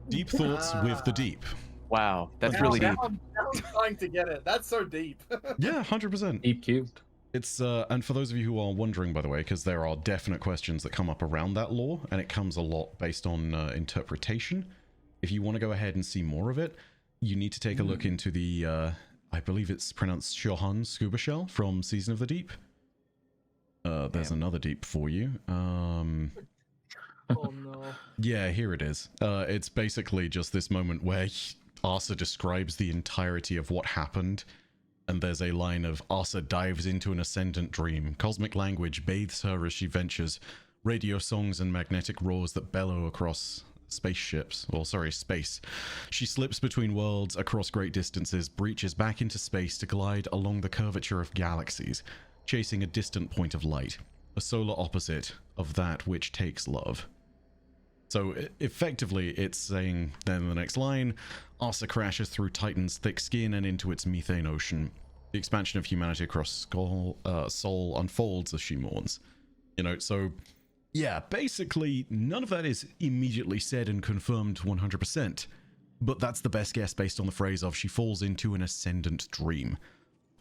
Deep thoughts with the deep. Wow, that's Now- really now deep. now I'm trying to get it. That's so deep. Yeah, 100%. Deep cubed. It's and for those of you who are wondering, by the way, because there are definite questions that come up around that lore, and it comes a lot based on interpretation. If you want to go ahead and see more of it, you need to take a look into the, I believe it's pronounced Shohan Scuba Shell from Season of the Deep. There's another deep for you. Oh no. Yeah, here it is. It's basically just this moment where Arsa describes the entirety of what happened, and there's a line of Arsa dives into an ascendant dream. Cosmic language bathes her as she ventures. Radio songs and magnetic roars that bellow across spaceships. Or sorry, space. She slips between worlds across great distances, breaches back into space to glide along the curvature of galaxies, chasing a distant point of light. A solar opposite of that which takes love. So effectively, it's saying then in the next line, Arsa crashes through Titan's thick skin and into its methane ocean. The expansion of humanity across Sol unfolds as she mourns. You know, so yeah, basically none of that is immediately said and confirmed 100%, but that's the best guess based on the phrase of she falls into an ascendant dream.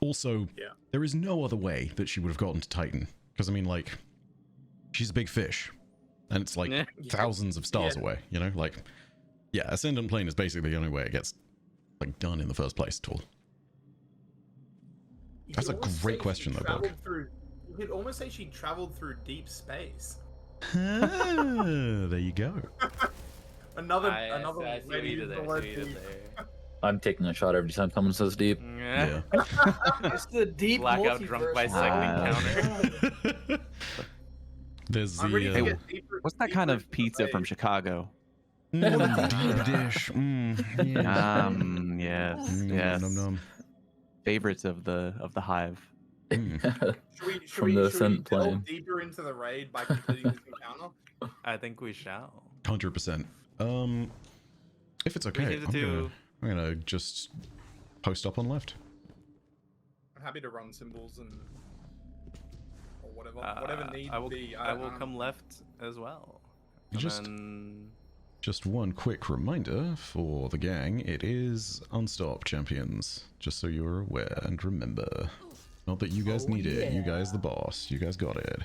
Also, Yeah. there is no other way that she would have gotten to Titan, because I mean, like, she's a big fish. And it's like Yeah. thousands of stars Yeah. away, you know? Like, yeah, Ascendant Plane is basically the only way it gets, like, done in the first place at all. You That's could a almost great say she question, though, Bug. traveled through- You could almost say she traveled through deep space. There you go. Another I see way what to you use did the there. I word see what you deep. did there. I'm taking a shot every time someone says deep. Yeah. It's the deep Blackout multiverse. drunk by Wow. second Yeah. There's I'm ready to the get deeper. What's that deeper kind of into the pizza from space. Chicago? deep dish. Yeah. Yes, Nom, yes. nom, nom. Favorites of the hive. Mm. Should From we the delve ascent plane. deeper into the raid by completing this encounter? I think we shall. 100%. If it's okay, leave it I'm gonna just post up on left. I'm happy to run symbols and. Or whatever need I will, be. I will come left as well. Just- Then... Just one quick reminder for the gang, it is Unstop Champions, just so you're aware and remember. Not that you guys need it, you guys the boss, you guys got it.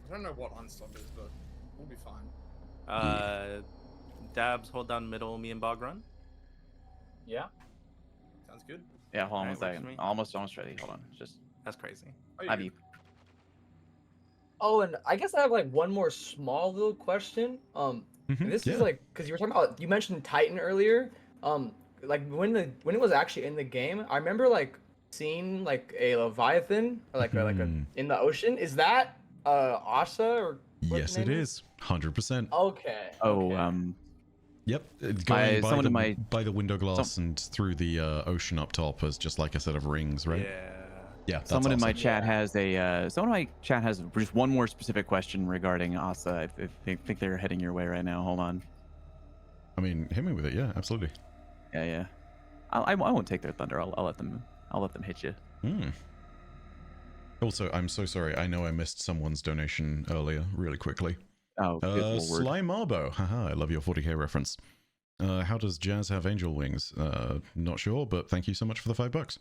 I don't know what unstop is, but we'll be fine. Dabs, hold down middle, me and Bog run. Yeah. Sounds good. Yeah, hold on Alright, one works for second. me. Almost ready. Hold on. Just That's crazy. Oh, you have good? you. Oh, and I guess I have like one more small little question. This yeah. is like because you were talking about you mentioned Titan earlier. Like when it was actually in the game, I remember like seeing like a Leviathan or like a in the ocean. Is that Asa or what Yes, the it name is. 100%. Okay. Oh, okay. Yep, going By- by, someone the, in my- by the window glass and through the ocean up top as just like a set of rings, right? Yeah. Yeah, that's someone in my awesome. chat has a just one more specific question regarding Asa. I think they're heading your way right now. Hold on. I mean, hit me with it, yeah, absolutely. Yeah. I won't take their thunder. I'll let them hit you. Also, I'm so sorry. I know I missed someone's donation earlier, really quickly. Oh, good lord. Sly Marbo. Haha, I love your 40k reference. How does Jazz have angel wings? Not sure, but thank you so much for the $5.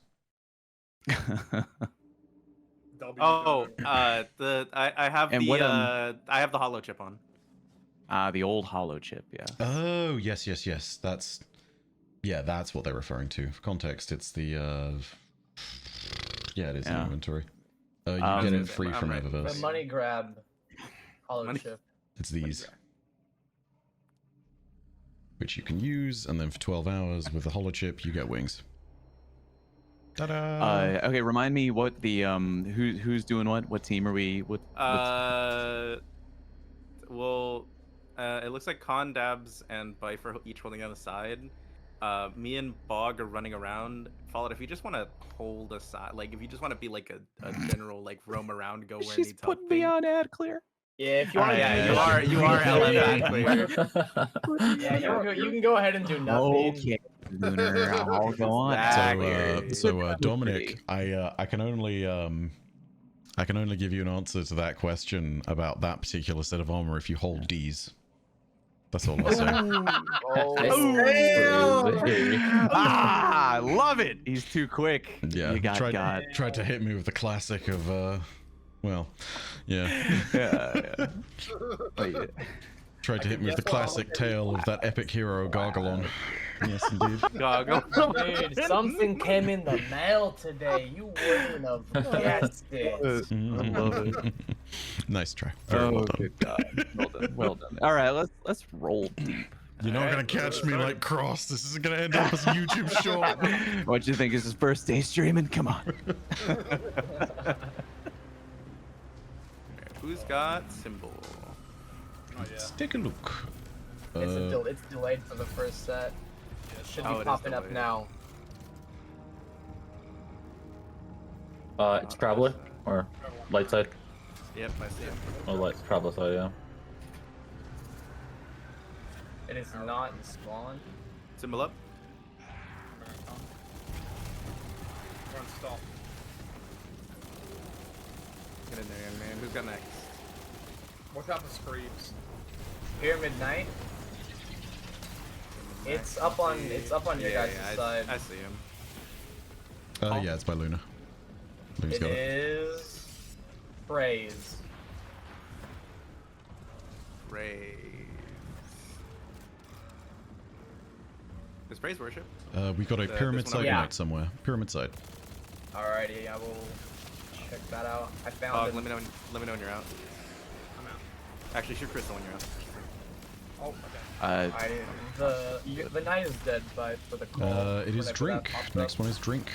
Oh, I have And the what, I have the hollow chip on. The old hollow chip. Yeah. Oh, yes. That's what they're referring to. For context, it's the yeah, it is in Yeah. inventory. You get Um, it free from I'm right. The Eververse. money grab. Hollow Money- chip. It's these, which you can use, and then for 12 hours with the hollow chip, you get wings. Ta-da! Okay, remind me what the who's doing what team are we? What? Well, it looks like Con, Dabs, and Bife are each holding on a side. Me and Bog are running around. Followed. If you just want to hold a side, like if you just want to be like a general like roam around, go where She's needs putting help me thing. on ad clear. Yeah, if you want. Yeah, you are LF ad clear. Yeah, you can go ahead and do nothing. Okay, Lunar. I'll go on. Exactly. So Dominic, I can only give you an answer to that question about that particular set of armor if you hold D's. That's all I'll say. I love it. He's too quick. Yeah, You got. tried to hit me with the classic of well, yeah. Yeah. Wait. Tried to hit me with the classic tale of that epic hero Gargalon. Yes, indeed. Goggle. Dude, something came in the mail today. You wouldn't have guessed it. I love it. Nice try. Very well done. Good God. Well done. All right, let's roll deep. You're not gonna catch me like Cross. This is gonna end up as a YouTube short. What do you think is his first day streaming? Come on. Who's got symbol? Oh, yeah. Let's take a look. It's delayed for the first set. Should Oh, it be is popping up delayed. now. It's Traveler or Light Side. Yep, I see him. Oh, Traveler side, yeah. It is not in spawn. Symbol up. Run stop. Get in there, young man. Who's got next? Watch out for screams. Pyramid Knight. It's up on your guys' I- side. I see him. Yeah, it's by Luna. Luna's It got it. is Praise. Praise. Is praise worship? We got a This pyramid one side over here? knight somewhere. Pyramid side. Alrighty, I will check that out. I found Bog, it. let me know when you're out. I'm out. Actually, shoot Crystal when you're out. Oh, okay. The knight is dead, but for the call. It is whenever that drink. pops Next up. one is drink.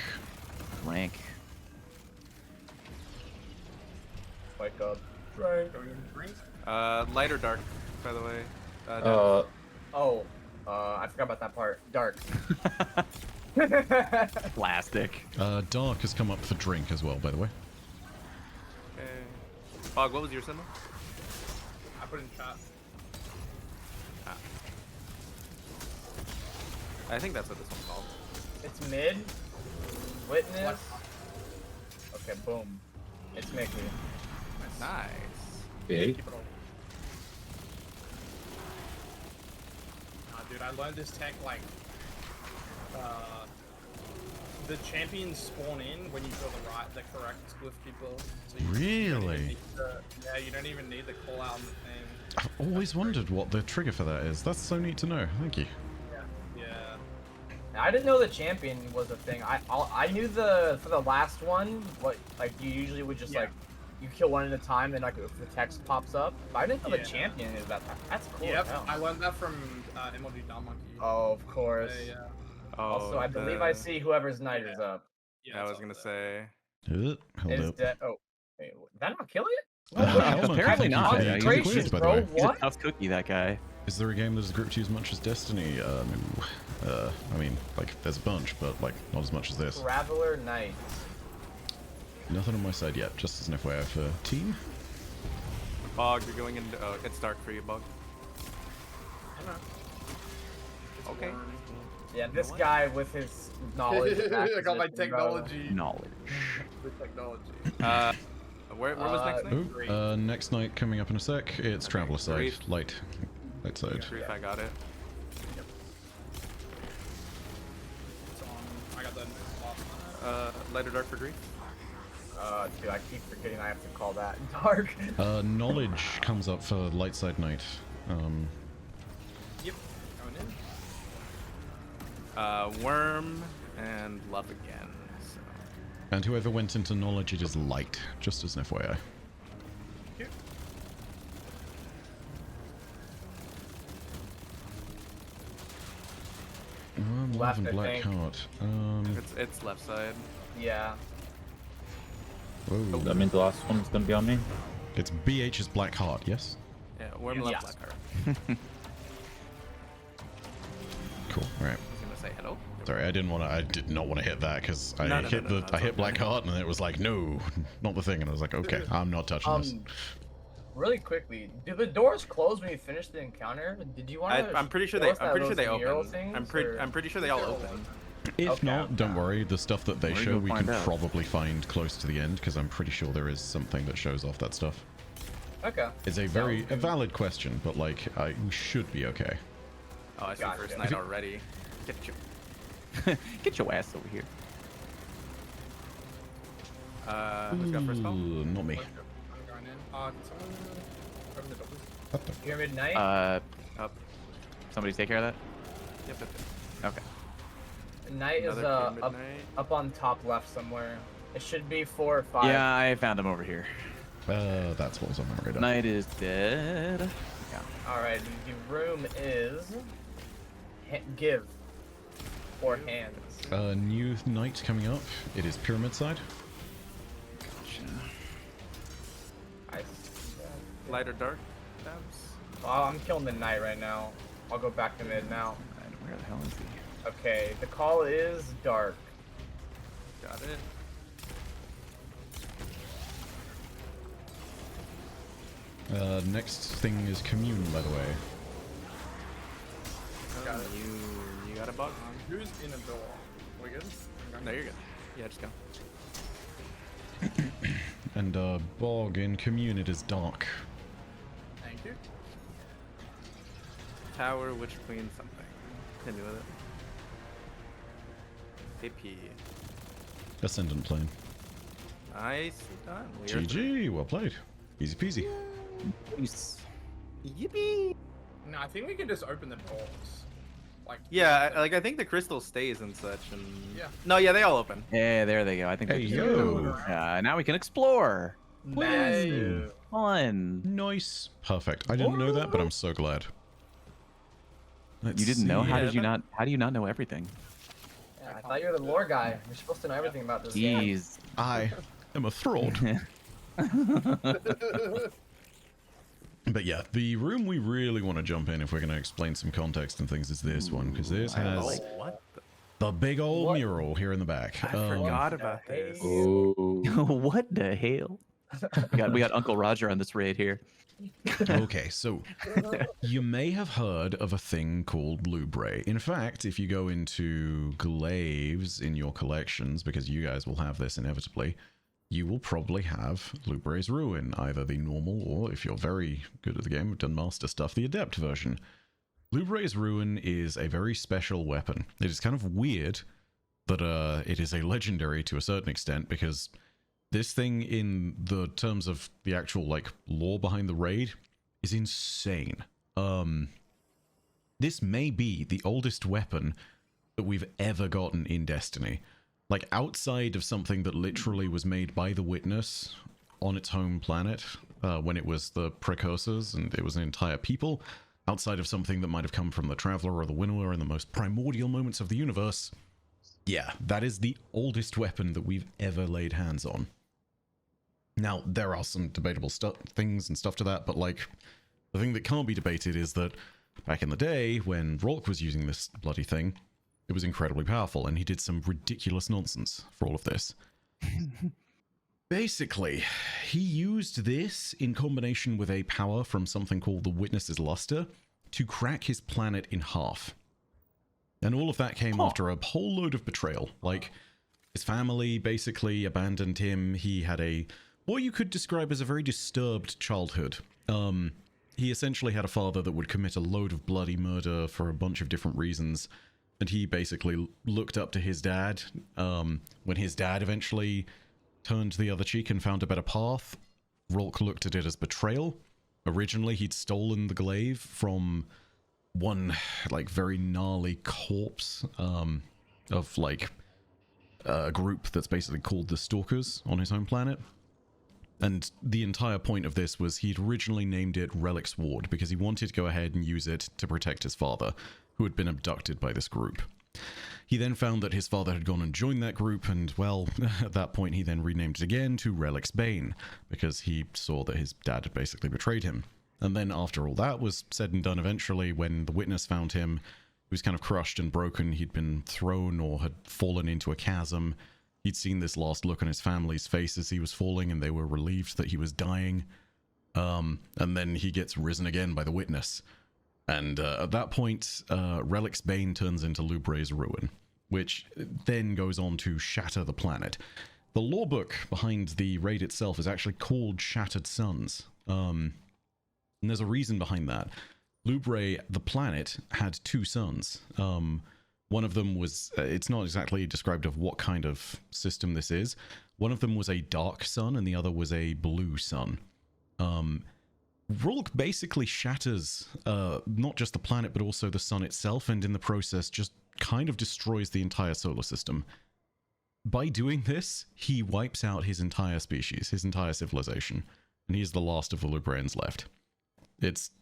Rank. Wake up. Drink. Are we gonna drink? Light or dark, by the way. Oh, I forgot about that part. Dark. Plastic. Dark has come up for drink as well, by the way. Okay. Bog, what was your symbol? I put in chat. I think that's what this one's called. It's mid. Witness. Okay, boom. It's Mickey. Nice. Nice. BH. Keep it all. Nah, dude, I learned this tech like the champions spawn in when you draw the correct glyph people. So Really? Yeah, you don't even need the call out on the thing. I've always wondered what the trigger for that is. That's so neat to know. Thank you. Yeah. I didn't know the champion was a thing. I knew for the last one, what like you usually would just Yeah. like you kill one at a time and like if the text pops up. But I didn't know Yeah. the champion is that. That's cool. Yep, as hell. I learned that from MLG Dumb Monkey. Oh, of course. Yeah. Also, I believe I see whoever's knight is up. Yeah, I was gonna say. Hold Is up. dead. Oh, wait, did that not kill it? Helmet, Apparently thank you not. for the Yeah, he's quiz, gracious, by the bro. way. He's a What? tough cookie, that guy. Is there a game that has gripped you as much as Destiny? No. I mean, like, there's a bunch, but like, not as much as this. Traveler Knight. Nothing on my side yet, just as an FYI for team. Bog, you're going into. Oh, it's dark for you, Bog. Okay. Yeah, this guy with his knowledge. of I got my acquisition, bro. technology. Knowledge. The technology. Where was next night? Oh, next night coming up in a sec. It's Traveler side, Grief. light side. Grief, I got it. It's on. I got the last one. Light or dark for grief? Dude, I keep forgetting I have to call that dark. Knowledge comes up for light side night. Yep. Going in. Worm and love again. So. And whoever went into knowledge, it is light, just as an FYI. Here. Love Left, and I Black think. Heart. It's left side. Yeah. Whoa. That means the last one's gonna be on me. It's BH's Black Heart, yes? Yeah, worm left Yes. black heart. Cool. All right. I was gonna say hello. Sorry, I did not want to hit that because I No, no, hit no, no, I it's hit okay. Black Heart and it was like, no, not the thing, and I was like, okay, I'm not touching this. Really quickly, do the doors close when you finish the encounter? Did you want to? I'm pretty sure they. I'm pretty sure they open. I'm pretty sure they all open. If okay. not, don't worry. The stuff that they We're show, gonna we find can out. probably find close to the end because I'm pretty sure there is something that shows off that stuff. Okay. It's a valid question, but like, we should be okay. Oh, I see Gotcha. first night already. Get you. Get your ass over here. Who's got first call? Ooh, not me. I'm going in. Can someone open the door, please? What the? Here midnight. Up. Somebody take care of that? Yep. Okay. Knight is Another up midnight. up on top left somewhere. It should be 4 or 5. Yeah, I found him over here. That's what was on my radar. Knight is dead. Yeah. All right. The room is give or hands. New night coming up. It is pyramid side. I. Light or dark? Tabs. Oh, I'm killing the knight right now. I'll go back to mid now. And where the hell is he? Okay. The call is dark. Got it. Next thing is commune, by the way. Got it. You got a bug? Who's in the door? We good? No, you're good. Yeah, just go. And bog in commune, it is dark. Thank you. Tower, Witch Queen, something. Hit me with it. AP. Ascendant plane. Nice. Done. We are through. GG, well played. Easy peasy. Nice. Yippee! No, I think we can just open the doors. Like. Yeah, I think the crystal stays and such, and Yeah. No, yeah, they all open. Yeah, there they go. I think. Hey, they yo. Now we can explore. Massive. Fun. Nice. Perfect. I didn't know that, but I'm so glad. Let's You didn't know? see. How Yeah, did you that- not? How do you not know everything? Yeah, I thought you were the lore guy. You're supposed to know everything about this game. Jeez. I am a thralled. But yeah, the room we really want to jump in if we're going to explain some context and things is this one, because this has what? the big old What? mural here in the back. I forgot about this. Ooh. What the hell? We got Uncle Roger on this raid here. Okay, so you may have heard of a thing called Bluebrae. In fact, if you go into glaives in your collections, because you guys will have this inevitably, you will probably have Lubray's Ruin, either the normal or, if you're very good at the game, done master stuff, the adept version. Lubray's Ruin is a very special weapon. It is kind of weird that it is a legendary to a certain extent, because this thing, in the terms of the actual like lore behind the raid, is insane. This may be the oldest weapon that we've ever gotten in Destiny. Like, outside of something that literally was made by the Witness on its home planet, when it was the Precursors and it was an entire people, outside of something that might have come from the Traveler or the Winnower in the most primordial moments of the universe, yeah, that is the oldest weapon that we've ever laid hands on. Now, there are some debatable things and stuff to that, but like, the thing that can't be debated is that back in the day, when Rolk was using this bloody thing, it was incredibly powerful, and he did some ridiculous nonsense for all of this. Basically, he used this in combination with a power from something called the Witness's Luster to crack his planet in half. And all of that came after a whole load of betrayal. Like, his family basically abandoned him. He had what you could describe as a very disturbed childhood. He essentially had a father that would commit a load of bloody murder for a bunch of different reasons. And he basically looked up to his dad. When his dad eventually turned the other cheek and found a better path, Rolk looked at it as betrayal. Originally, he'd stolen the glaive from one, like, very gnarly corpse of, like, a group that's basically called the Stalkers on his home planet. And the entire point of this was he'd originally named it Relic's Ward because he wanted to go ahead and use it to protect his father, who had been abducted by this group. He then found that his father had gone and joined that group, and, well, at that point he then renamed it again to Relic's Bane, because he saw that his dad had basically betrayed him. And then after all that was said and done, eventually, when the Witness found him, he was kind of crushed and broken. He'd been thrown or had fallen into a chasm. He'd seen this last look on his family's face as he was falling, and they were relieved that he was dying. And then he gets risen again by the Witness. And at that point, Relic's Bane turns into Lubray's Ruin, which then goes on to shatter the planet. The lore book behind the raid itself is actually called Shattered Suns. And there's a reason behind that. Lubray, the planet, had two suns. One of them was, it's not exactly described of what kind of system this is. One of them was a dark sun and the other was a blue sun. Rolk basically shatters not just the planet but also the sun itself, and in the process just kind of destroys the entire solar system. By doing this, he wipes out his entire species, his entire civilization, and he is the last of the Lubrayans left. It's,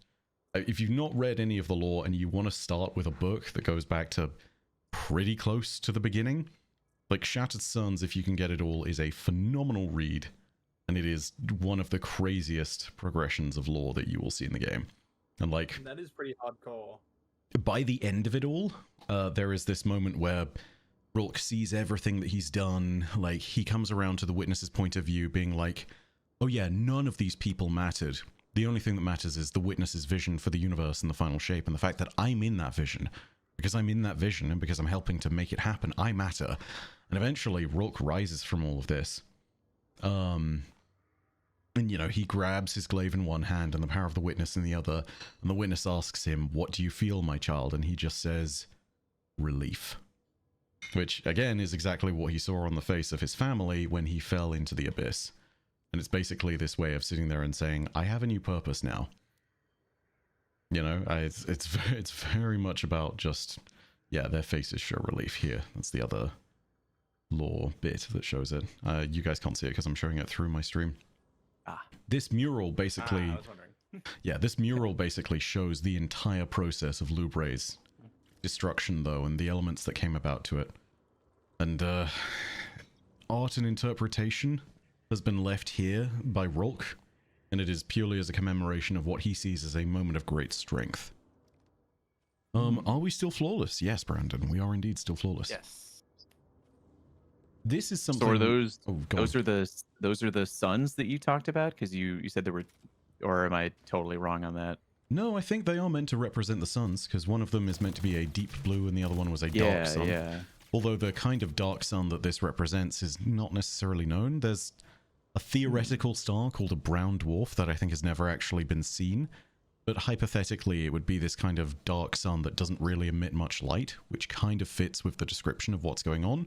if you've not read any of the lore and you want to start with a book that goes back to pretty close to the beginning, like Shattered Suns, if you can get it all, is a phenomenal read. And it is one of the craziest progressions of lore that you will see in the game. And like, that is pretty hardcore. By the end of it all, there is this moment where Rolk sees everything that he's done. Like, he comes around to the Witness's point of view, being like, oh yeah, none of these people mattered. The only thing that matters is the Witness's vision for the universe and the final shape, and the fact that I'm in that vision. Because I'm in that vision, and because I'm helping to make it happen, I matter. And eventually, Rolk rises from all of this. And, you know, he grabs his glaive in one hand and the power of the Witness in the other. And the Witness asks him, what do you feel, my child? And he just says, relief. Which, again, is exactly what he saw on the face of his family when he fell into the abyss. And it's basically this way of sitting there and saying, I have a new purpose now. You know, it's very much about just, yeah, their faces show relief here. That's the other lore bit that shows it. You guys can't see it because I'm showing it through my stream. This mural basically, I was wondering. yeah, this mural basically shows the entire process of Lubray's destruction, though, and the elements that came about to it. And art and interpretation has been left here by Rolk, and it is purely as a commemoration of what he sees as a moment of great strength. Are we still flawless? Yes, Brandon, we are indeed still flawless. Yes. This is something. So are those go on. those are the suns that you talked about? Because you said there were, or am I totally wrong on that? No, I think they are meant to represent the suns, because one of them is meant to be a deep blue and the other one was a dark sun. Yeah. Although the kind of dark sun that this represents is not necessarily known. There's a theoretical star called a brown dwarf that I think has never actually been seen. But hypothetically, it would be this kind of dark sun that doesn't really emit much light, which kind of fits with the description of what's going on.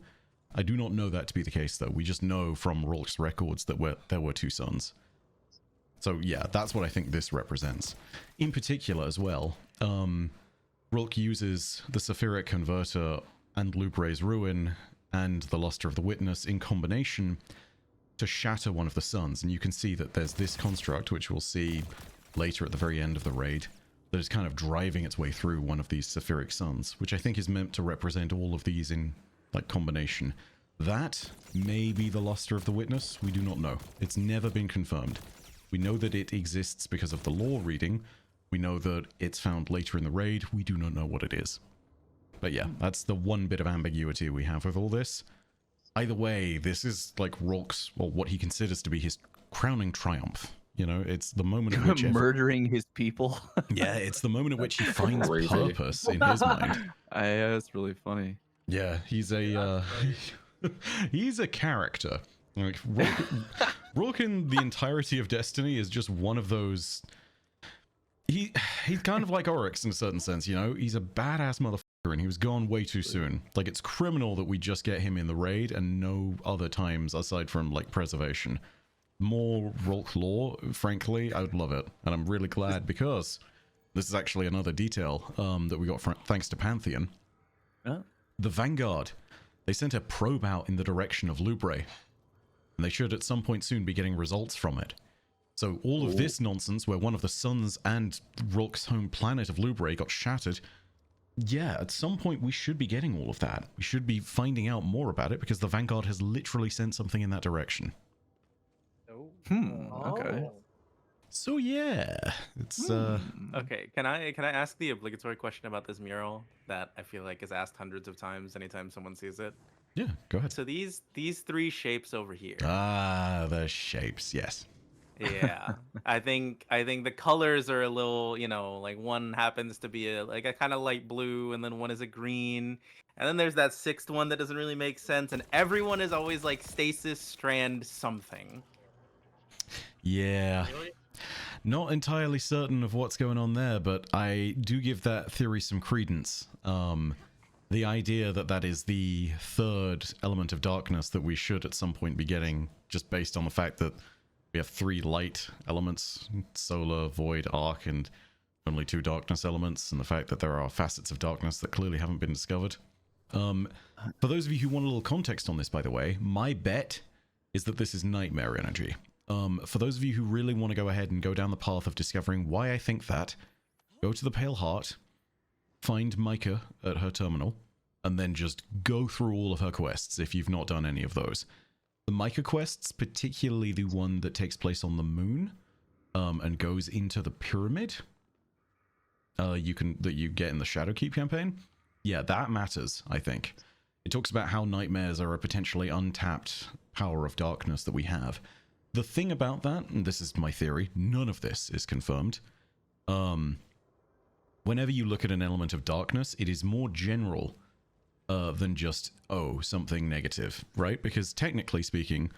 I do not know that to be the case, though. We just know from Rolk's records that there were 2 suns. So yeah, that's what I think this represents. In particular as well, Rolk uses the Saphiric Converter and Lubre's Ruin and the Luster of the Witness in combination to shatter one of the suns. And you can see that there's this construct, which we'll see later at the very end of the raid, that is kind of driving its way through one of these Saphiric suns, which I think is meant to represent all of these in like combination. That may be the Luster of the Witness. We do not know. It's never been confirmed. We know that it exists because of the lore reading. We know that it's found later in the raid. We do not know what it is. But yeah, that's the one bit of ambiguity we have with all this. Either way, this is like Rolk's, well, what he considers to be his crowning triumph. You know, it's the moment at which murdering his people. Yeah, it's the moment at which he finds Crazy. purpose in his mind. Yeah, that's really funny. Yeah, he's a he's a character. Like Rourke in the entirety of Destiny is just one of those. He's kind of like Oryx in a certain sense, you know. He's a badass motherfucker, and he was gone way too soon. Like, it's criminal that we just get him in the raid and no other times aside from like preservation. More Rolk lore, frankly, I would love it, and I'm really glad because this is actually another detail that we got thanks to Pantheon. Oh. The Vanguard, they sent a probe out in the direction of Lubre, and they should at some point soon be getting results from it. So all of this nonsense where one of the suns and Rolk's home planet of Lubre got shattered, yeah, at some point we should be getting all of that. We should be finding out more about it because the Vanguard has literally sent something in that direction. Okay. So yeah, it's Okay, can I ask the obligatory question about this mural that I feel like is asked hundreds of times anytime someone sees it? yeah, go ahead. So these 3 shapes over here. Ah, the shapes, yes. Yeah, I think the colors are a little, you know, like one happens to be a kind of light blue, and then one is a green, and then there's that 6th one that doesn't really make sense, and everyone is always like stasis strand something. Yeah. Not entirely certain of what's going on there, but I do give that theory some credence. The idea that that is the 3rd element of darkness that we should at some point be getting, just based on the fact that we have 3 light elements, solar, void, arc, and only 2 darkness elements, and the fact that there are facets of darkness that clearly haven't been discovered. For those of you who want a little context on this, by the way, my bet is that this is nightmare energy. For those of you who really want to go ahead and go down the path of discovering why I think that, go to the Pale Heart, find Micah at her terminal, and then just go through all of her quests if you've not done any of those. The Micah quests, particularly the one that takes place on the moon, and goes into the pyramid, that you get in the Shadowkeep campaign. Yeah, that matters, I think. It talks about how nightmares are a potentially untapped power of darkness that we have. The thing about that, and this is my theory, none of this is confirmed. Whenever you look at an element of darkness, it is more general than just, oh, something negative, right? Because technically speaking,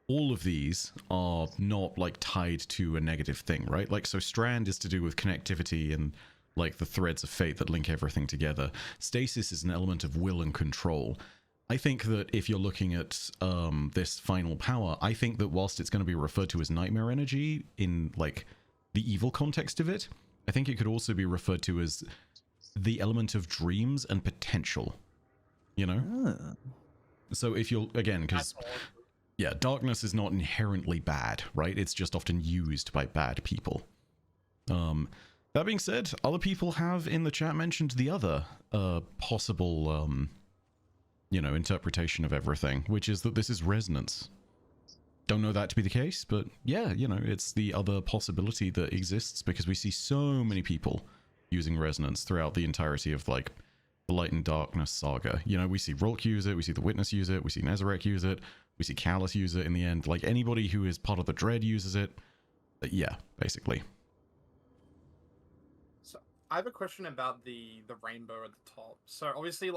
all of these are not like tied to a negative thing, right? Like, so Strand is to do with connectivity and like the threads of fate that link everything together. Stasis is an element of will and control. I think that if you're looking at this final power, I think that whilst it's going to be referred to as nightmare energy in like the evil context of it, I think it could also be referred to as the element of dreams and potential, you know? So if you're, again, because, yeah, darkness is not inherently bad, right? It's just often used by bad people. That being said, other people have in the chat mentioned the other possible, you know, interpretation of everything, which is that this is resonance. Don't know that to be the case, but yeah, you know, it's the other possibility that exists because we see so many people using resonance throughout the entirety of like the Light and Darkness saga. You know, we see Rolk use it, we see the Witness use it, we see Nezarec use it, we see Callus use it in the end. Like anybody who is part of the Dread uses it. Yeah, basically. So I have a question about the rainbow at the top. So obviously,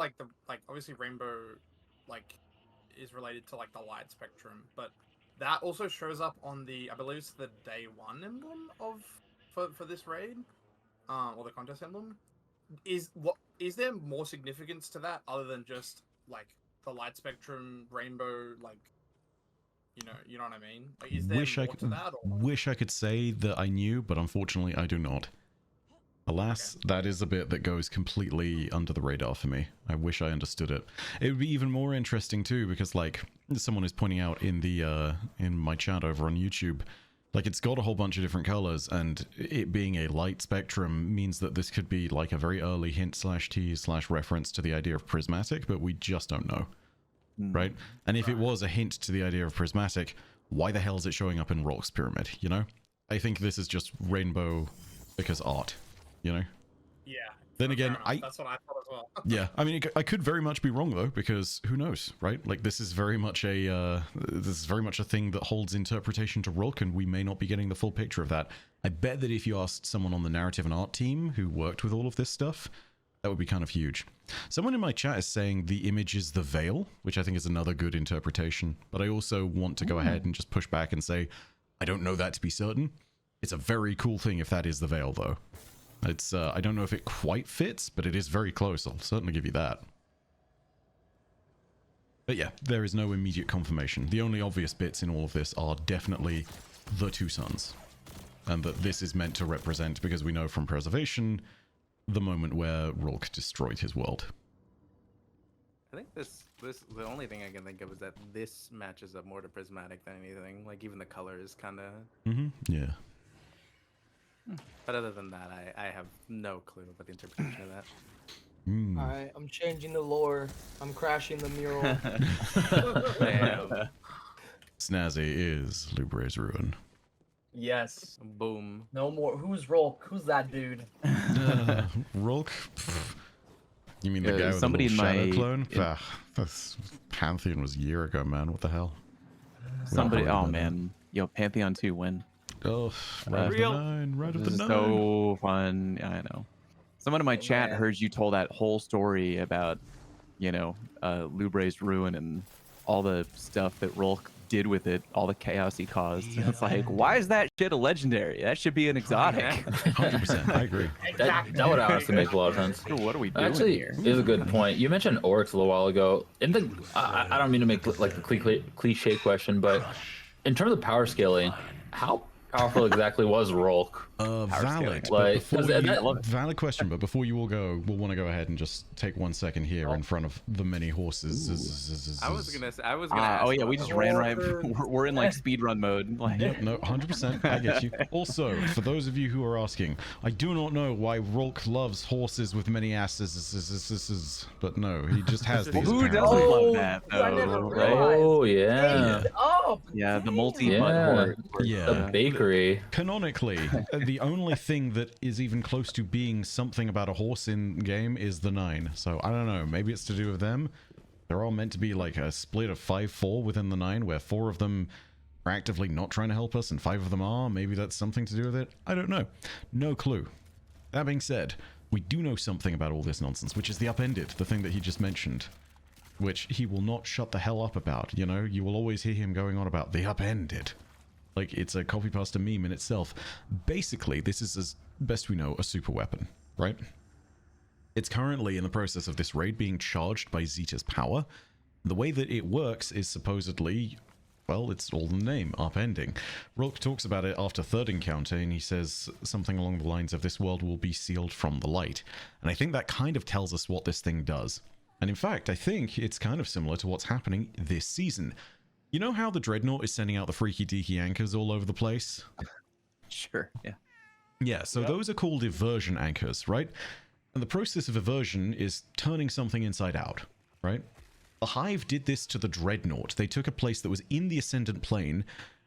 obviously rainbow, like, is related to like the light spectrum, but that also shows up on the, I believe it's the day one emblem for this raid, or the contest emblem. Is there more significance to that other than just like the light spectrum rainbow, like you know what I mean? Like, is there more to that? Or? Wish I could say that I knew, but unfortunately I do not. Alas, that is a bit that goes completely under the radar for me. I wish I understood it. It would be even more interesting too, because like someone is pointing out in the in my chat over on YouTube, like it's got a whole bunch of different colors, and it being a light spectrum means that this could be like a very early hint / tease / reference to the idea of prismatic, but we just don't know, right? And if it was a hint to the idea of prismatic, why the hell is it showing up in Rolk's pyramid? You know, I think this is just rainbow because art. You know? Yeah. Then again, that's what I thought as well. Yeah, I mean, I could very much be wrong though, because who knows, right? Like this is very much a thing that holds interpretation to Rolk, and we may not be getting the full picture of that. I bet that if you asked someone on the narrative and art team who worked with all of this stuff, that would be kind of huge. Someone in my chat is saying the image is the veil, which I think is another good interpretation. But I also want to go ahead and just push back and say, I don't know that to be certain. It's a very cool thing if that is the veil though. It's, I don't know if it quite fits, but it is very close. I'll certainly give you that. But yeah, there is no immediate confirmation. The only obvious bits in all of this are definitely the two suns. And that this is meant to represent, because we know from Preservation, the moment where Rolk destroyed his world. I think the only thing I can think of is that this matches up more to prismatic than anything. Like even the color is kind of. Yeah. But other than that, I have no clue about the interpretation of that. Alright, I'm changing the lore. I'm crashing the mural. Damn. Snazzy is Lubre's Ruin. Yes. Boom. No more. Who's Rolk? Who's that dude? Rolk? Pff. You mean the guy with somebody the little in shadow my- clone? This Pantheon was a year ago, man. What the hell? Somebody, Not worried oh about man, yo, Pantheon 2 win. Oh, right of the Real. nine, right of This the is nine. so fun. I know. Someone in my chat man. heard you told that whole story about, Lubre's Ruin and all the stuff that Rolk did with it, all the chaos he caused. And it's like, why is that shit a legendary? That should be an exotic. 100%, I agree. That would honestly make a lot of sense. What are we doing Actually, here? is a good point. You mentioned Oryx a little while ago. I don't mean to make like the cliche question, but in terms of power scaling, how powerful exactly was Rolk? Valid. scaling. But Like, before 'cause you, that- valid question, but before you all go, we'll want to go ahead and just take 1 second here in front of the many horses. I was gonna ask Oh yeah, about we just the ran whole- right. We're in like speedrun mode. Like, Yep, no, 100%, I get you. Also, for those of you who are asking, I do not know why Rolk loves horses with many asses, but no, he just has these. who apparently. doesn't Oh, love that I never though, realized. right? Oh yeah, Oh, Yeah, the multi Yeah. butt Yeah. the bakery. Canonically, the only thing that is even close to being something about a horse in game is the 9. So I don't know. Maybe it's to do with them. They're all meant to be like a split of 5-4 within the 9, where 4 of them are actively not trying to help us and 5 of them are. Maybe that's something to do with it. I don't know. No clue. That being said, we do know something about all this nonsense, which is the upended, the thing that he just mentioned, which he will not shut the hell up about. You know, you will always hear him going on about the upended. Like, it's a copy-pasta meme in itself. Basically, this is, as best we know, a super weapon, right? It's currently in the process of this raid being charged by Zeta's power. The way that it works is supposedly, well, it's all in the name, upending. Rolk talks about it after 3rd encounter, and he says something along the lines of, this world will be sealed from the light. And I think that kind of tells us what this thing does. And in fact, I think it's kind of similar to what's happening this season. You know how the Dreadnought is sending out the freaky deaky anchors all over the place? Sure. Yeah. Yeah, so those are called eversion anchors, right? And the process of eversion is turning something inside out, right? The Hive did this to the Dreadnought. They took a place that was in the Ascendant Plane,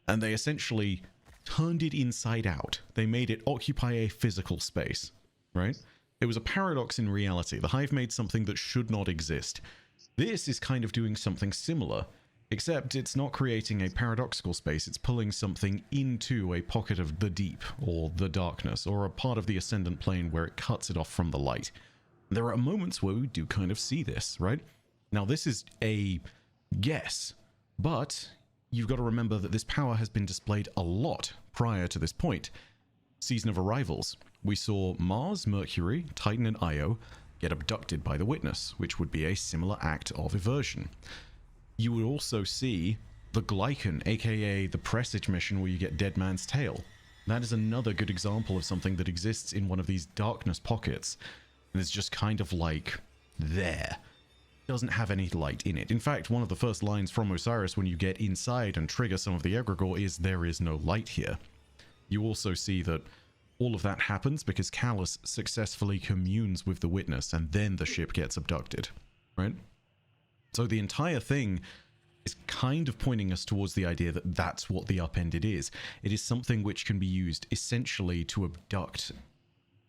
and they essentially turned it inside out. They made it occupy a physical space, right? It was a paradox in reality. The Hive made something that should not exist. This is kind of doing something similar. Except it's not creating a paradoxical space, it's pulling something into a pocket of the deep, or the darkness, or a part of the Ascendant Plane where it cuts it off from the light. There are moments where we do kind of see this, right? Now this is a guess, but you've got to remember that this power has been displayed a lot prior to this point. Season of Arrivals, we saw Mars, Mercury, Titan, and Io get abducted by the Witness, which would be a similar act of eversion. You would also see the Glycan, aka the Presage mission where you get Dead Man's Tail. That is another good example of something that exists in one of these darkness pockets, and is just kind of like there. Doesn't have any light in it. In fact, one of the first lines from Osiris when you get inside and trigger some of the egregore is, "There is no light here." You also see that all of that happens because Callus successfully communes with the Witness, and then the ship gets abducted, right? So the entire thing is kind of pointing us towards the idea that that's what the Upended is. It is something which can be used essentially to abduct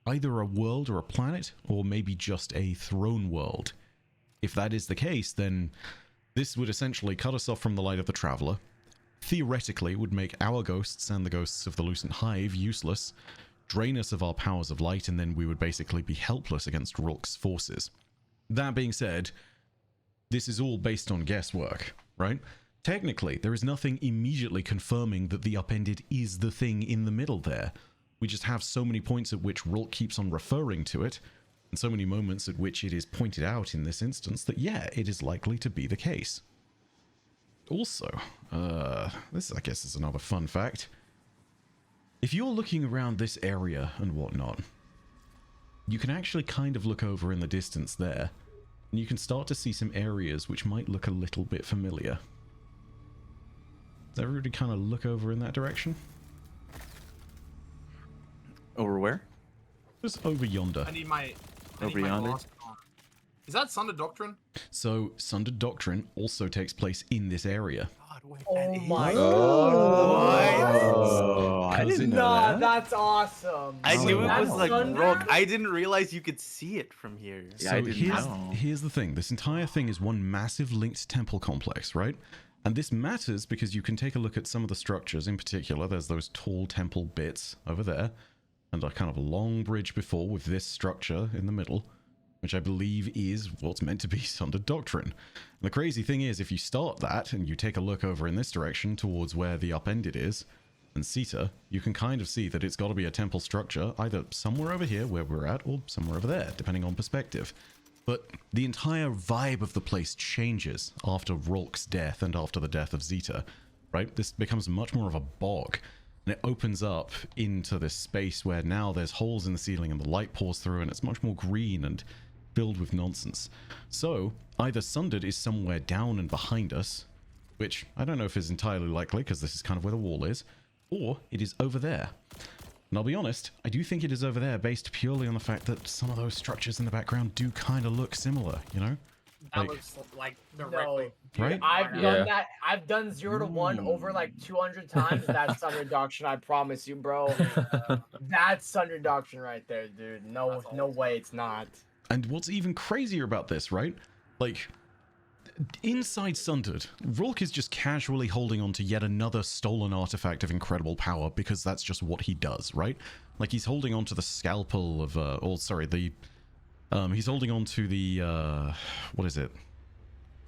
either a world or a planet, or maybe just a throne world. If that is the case, then this would essentially cut us off from the light of the Traveler. Theoretically, it would make our ghosts and the ghosts of the Lucent Hive useless, drain us of our powers of light, and then we would basically be helpless against Rulk's forces. That being said, this is all based on guesswork, right? Technically, there is nothing immediately confirming that the Upended is the thing in the middle there. We just have so many points at which Rulk keeps on referring to it, and so many moments at which it is pointed out in this instance that, yeah, it is likely to be the case. Also, this I guess is another fun fact. If you're looking around this area and whatnot, you can actually kind of look over in the distance there, and you can start to see some areas which might look a little bit familiar. Does everybody kind of look over in that direction? Over where? Just over yonder. I need my Over yonder? glasses on. Is that Sundered Doctrine? So, Sundered Doctrine also takes place in this area. God, wait, Oh my Oh, I didn't know Nah, that. that's awesome. I Oh, knew it wow. was like Thunder? Rogue. I didn't realize you could see it from here. Yeah, I didn't here's, know. here's the thing. This entire thing is one massive linked temple complex, right? And this matters because you can take a look at some of the structures. In particular, there's those tall temple bits over there, and a kind of long bridge before with this structure in the middle, which I believe is what's meant to be Sundered Doctrine. And the crazy thing is, if you start that and you take a look over in this direction towards where the Upended is, and Sita, you can kind of see that it's got to be a temple structure, either somewhere over here where we're at, or somewhere over there, depending on perspective. But the entire vibe of the place changes after Rulk's death and after the death of Zeta, right? This becomes much more of a bog, and it opens up into this space where now there's holes in the ceiling and the light pours through, and it's much more green and filled with nonsense. So, either Sundered is somewhere down and behind us, which I don't know if is entirely likely because this is kind of where the wall is, or it is over there. And I'll be honest, I do think it is over there based purely on the fact that some of those structures in the background do kind of look similar, you know? That Like- looks like No, directly. dude, Right? I've Yeah. done that. I've done 0 to 1 over like 200 times. That's Sundered Doctrine. I promise you, bro. That's Sundered Doctrine right there, dude. No, That's no awesome. way, it's not. And what's even crazier about this, right? Like, inside Sundered, Rulk is just casually holding on to yet another stolen artifact of incredible power because that's just what he does, right? Like, he's holding on to the scalpel of, he's holding on to the, what is it?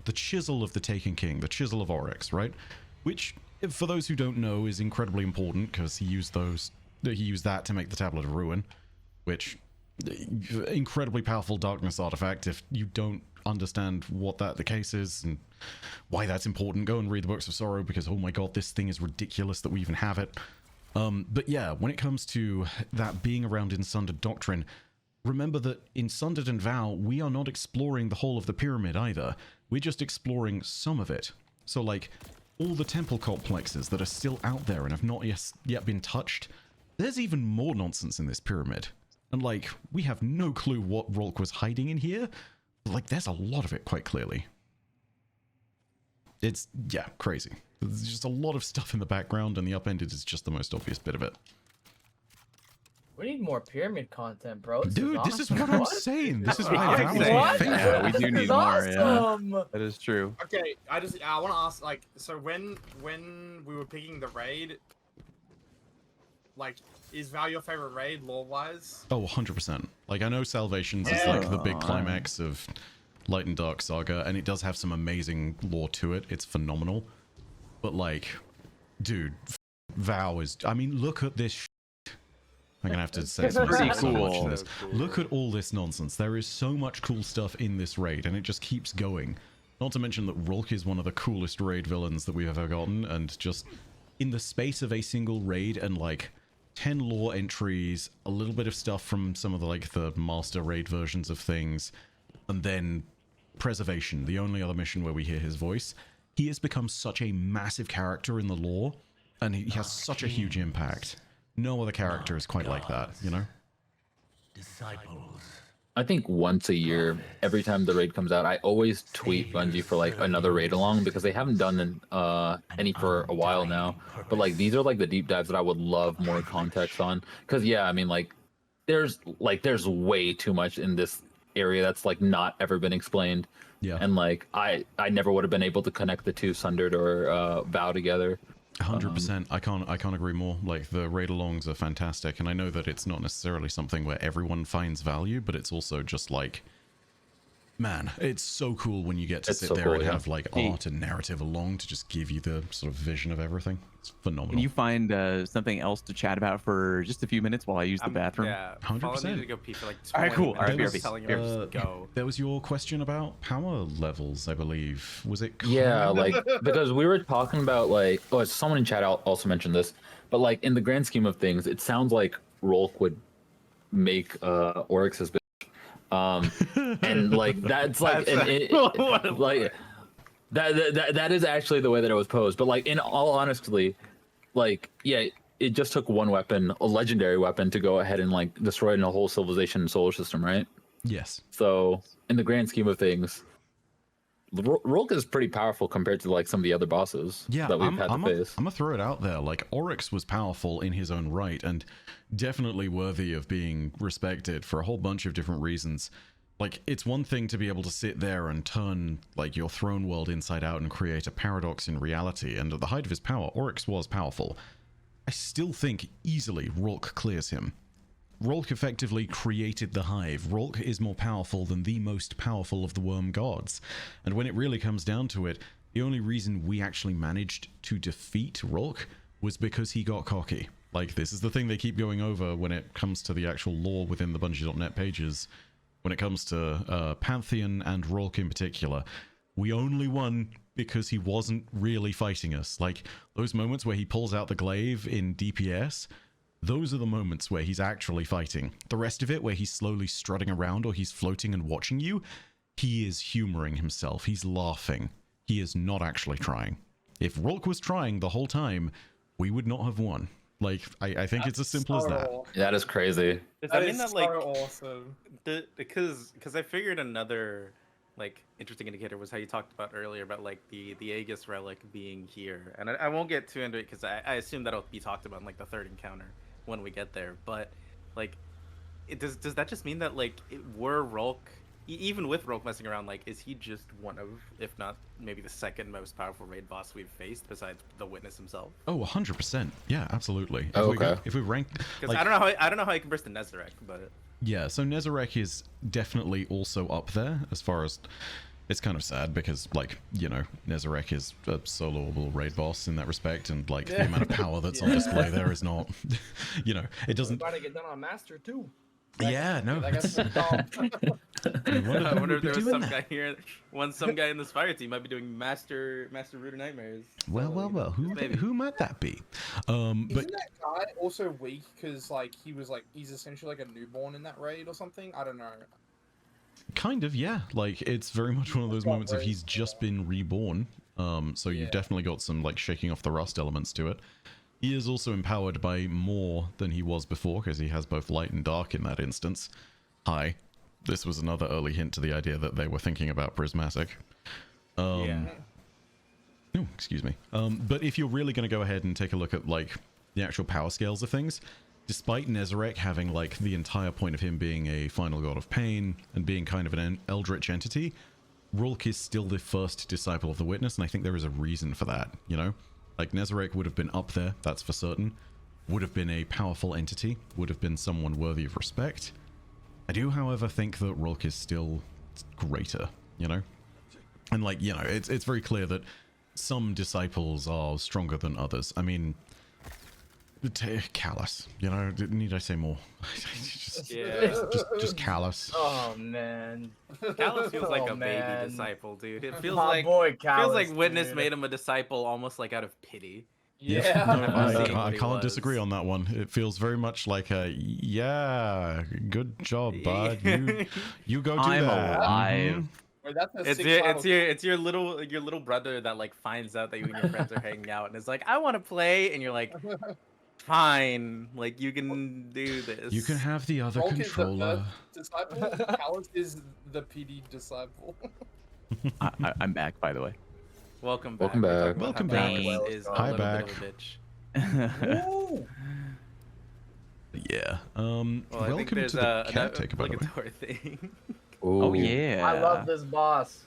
The chisel of the Taken King, the chisel of Oryx, right? Which, for those who don't know, is incredibly important because he used that to make the Tablet of Ruin, which incredibly powerful darkness artifact. If you don't understand what the case is and why that's important, go and read the Books of Sorrow, because oh my god, this thing is ridiculous that we even have it. But yeah, when it comes to that being around in Sundered Doctrine, remember that in Sundered and Vow, we are not exploring the whole of the pyramid either. We're just exploring some of it. So like, all the temple complexes that are still out there and have not yet been touched, there's even more nonsense in this pyramid. And like, we have no clue what Rulk was hiding in here, but like, there's a lot of it quite clearly. It's, yeah, crazy. There's just a lot of stuff in the background, and the Upended is just the most obvious bit of it. We need more pyramid content, bro. Dude, this is awesome. what I'm saying. This is why What? Vow was my What? favorite. Yeah, we do This need is more, awesome. That is true. Okay, I want to ask, like, so when we were picking the raid, like, is Val your favorite raid lore-wise? Oh, 100%. Like, I know Salvations is like the big climax of Light and Dark Saga, and it does have some amazing lore to it. It's phenomenal. but like, dude, Vow is. I mean, look at this. I'm gonna have to say Pretty so much cool. in this. Look at all this nonsense. There is so much cool stuff in this raid, and it just keeps going. Not to mention that Rulk is one of the coolest raid villains that we've ever gotten, and just in the space of a single raid and like 10 lore entries, a little bit of stuff from some of the like the master raid versions of things, and then Preservation, the only other mission where we hear his voice. He has become such a massive character in the lore, and he has such a huge impact. No other character is quite like that, you know? Disciples. I think once a year, every time the raid comes out, I always tweet Bungie for like another raid along because they haven't done any for a while now. But like these are like the deep dives that I would love more context on. Because yeah, I mean like there's way too much in this area that's like not ever been explained. Yeah. And like I never would have been able to connect the two Sundered or Vow together. 100%. I can't agree more. Like the raid alongs are fantastic, and I know that it's not necessarily something where everyone finds value, but it's also just like, man, it's so cool when you get to It's sit so there cool, and yeah. have like art and narrative along to just give you the sort of vision of everything. It's phenomenal. Can you find something else to chat about for just a few minutes while I use the bathroom? Yeah, 100%. Fallen needed to go pee for like 20 All right, cool. All right, minutes. BRB. Telling him to just go. There was your question about power levels, I believe. Was it? Yeah, like because we were talking about like someone in chat also mentioned this, but like in the grand scheme of things, it sounds like Rolk would make Oryx his bitch. And like that's like like that is actually the way that it was posed. But like in all honesty, like yeah, it just took one weapon, a legendary weapon, to go ahead and like destroy a whole civilization and solar system, right? Yes. So in the grand scheme of things, Rolk is pretty powerful compared to like some of the other bosses Yeah, that we've I'm had to face. gonna throw it out there. Like Oryx was powerful in his own right, and definitely worthy of being respected for a whole bunch of different reasons. Like, it's one thing to be able to sit there and turn like your throne world inside out and create a paradox in reality, and at the height of his power, Oryx was powerful. I still think easily Rolk clears him. Rolk effectively created the Hive. Rolk is more powerful than the most powerful of the Worm Gods. And when it really comes down to it, the only reason we actually managed to defeat Rolk was because he got cocky. Like, this is the thing they keep going over when it comes to the actual lore within the Bungie.net pages. When it comes to Pantheon and Rolk in particular, we only won because he wasn't really fighting us. Like, those moments where he pulls out the glaive in DPS, those are the moments where he's actually fighting. The rest of it, where he's slowly strutting around or he's floating and watching you, he is humoring himself. He's laughing. He is not actually trying. If Rolk was trying the whole time, we would not have won. Like, I think it's as simple as that. That is crazy. Does That that mean is that so like awesome. because I figured another like interesting indicator was how you talked about earlier about like the Aegis relic being here, and I won't get too into it because I assume that'll be talked about in like the third encounter when we get there. But like, does that just mean that like were Rolk, even with Rolk messing around, like is he just one of, if not maybe the second most powerful raid boss we've faced besides the Witness himself? Oh, 100%. Yeah, absolutely. Oh, If okay. if we rank, Because like, I don't know how he compares to Nezarec, but yeah, so Nezarec is definitely also up there as far as... It's kind of sad because, like, you know, Nezarec is a soloable raid boss in that respect, and, like, the amount of power that's on display there is not... You know, it doesn't... About to get done on Master too. Yeah, no. Like I said, I wonder if there was some guy here, some guy in this fire team might be doing Master Root of Nightmares. Well, Maybe. who might that be? But Isn't that guy also weak because like he's essentially like a newborn in that raid or something? I don't know. kind of, yeah. Like, it's very much one of those moments of he's just been reborn. So you've Yeah. definitely got some, like, shaking off the rust elements to it. He is also empowered by more than he was before, because he has both light and dark in that instance. Hi. This was another early hint to the idea that they were thinking about Prismatic. Yeah. Oh, excuse me. But if you're really going to go ahead and take a look at, like, the actual power scales of things, despite Nezarec having, like, the entire point of him being a final god of pain and being kind of an eldritch entity, Rolk is still the first disciple of the Witness, and I think there is a reason for that, you know? Like, Nezarec would have been up there, that's for certain. Would have been a powerful entity, would have been someone worthy of respect. I do, however, think that Rolk is still greater, you know? And, like, you know, it's very clear that some disciples are stronger than others. I mean, Callus, you know, need I say more? just Callus. Oh man. Callus feels like Oh, a man. baby disciple, dude. It feels My like boy feels like Callus, Witness dude. made him a disciple almost like out of pity. Yeah. No, I've seen I what he can't was. disagree on that one. It feels very much like a good job, bud. You go do I'm that. alive. Mhm. Wait, that's a It's sick your title. it's your little brother that like finds out that you and your friends are hanging out and is like, I want to play, and you're like, fine, like you can do this. You can have the other Rolk is the controller. first disciple. Callus is the PD disciple. I'm back, by the way. Welcome back. Welcome We're back. talking Welcome about how back. Callus is a Hi, little back. bit of a bitch. Ooh. Yeah. Well, I think Welcome there's to the an caretaker, by the way. obligatory thing. Oh Ooh. yeah. I love this boss.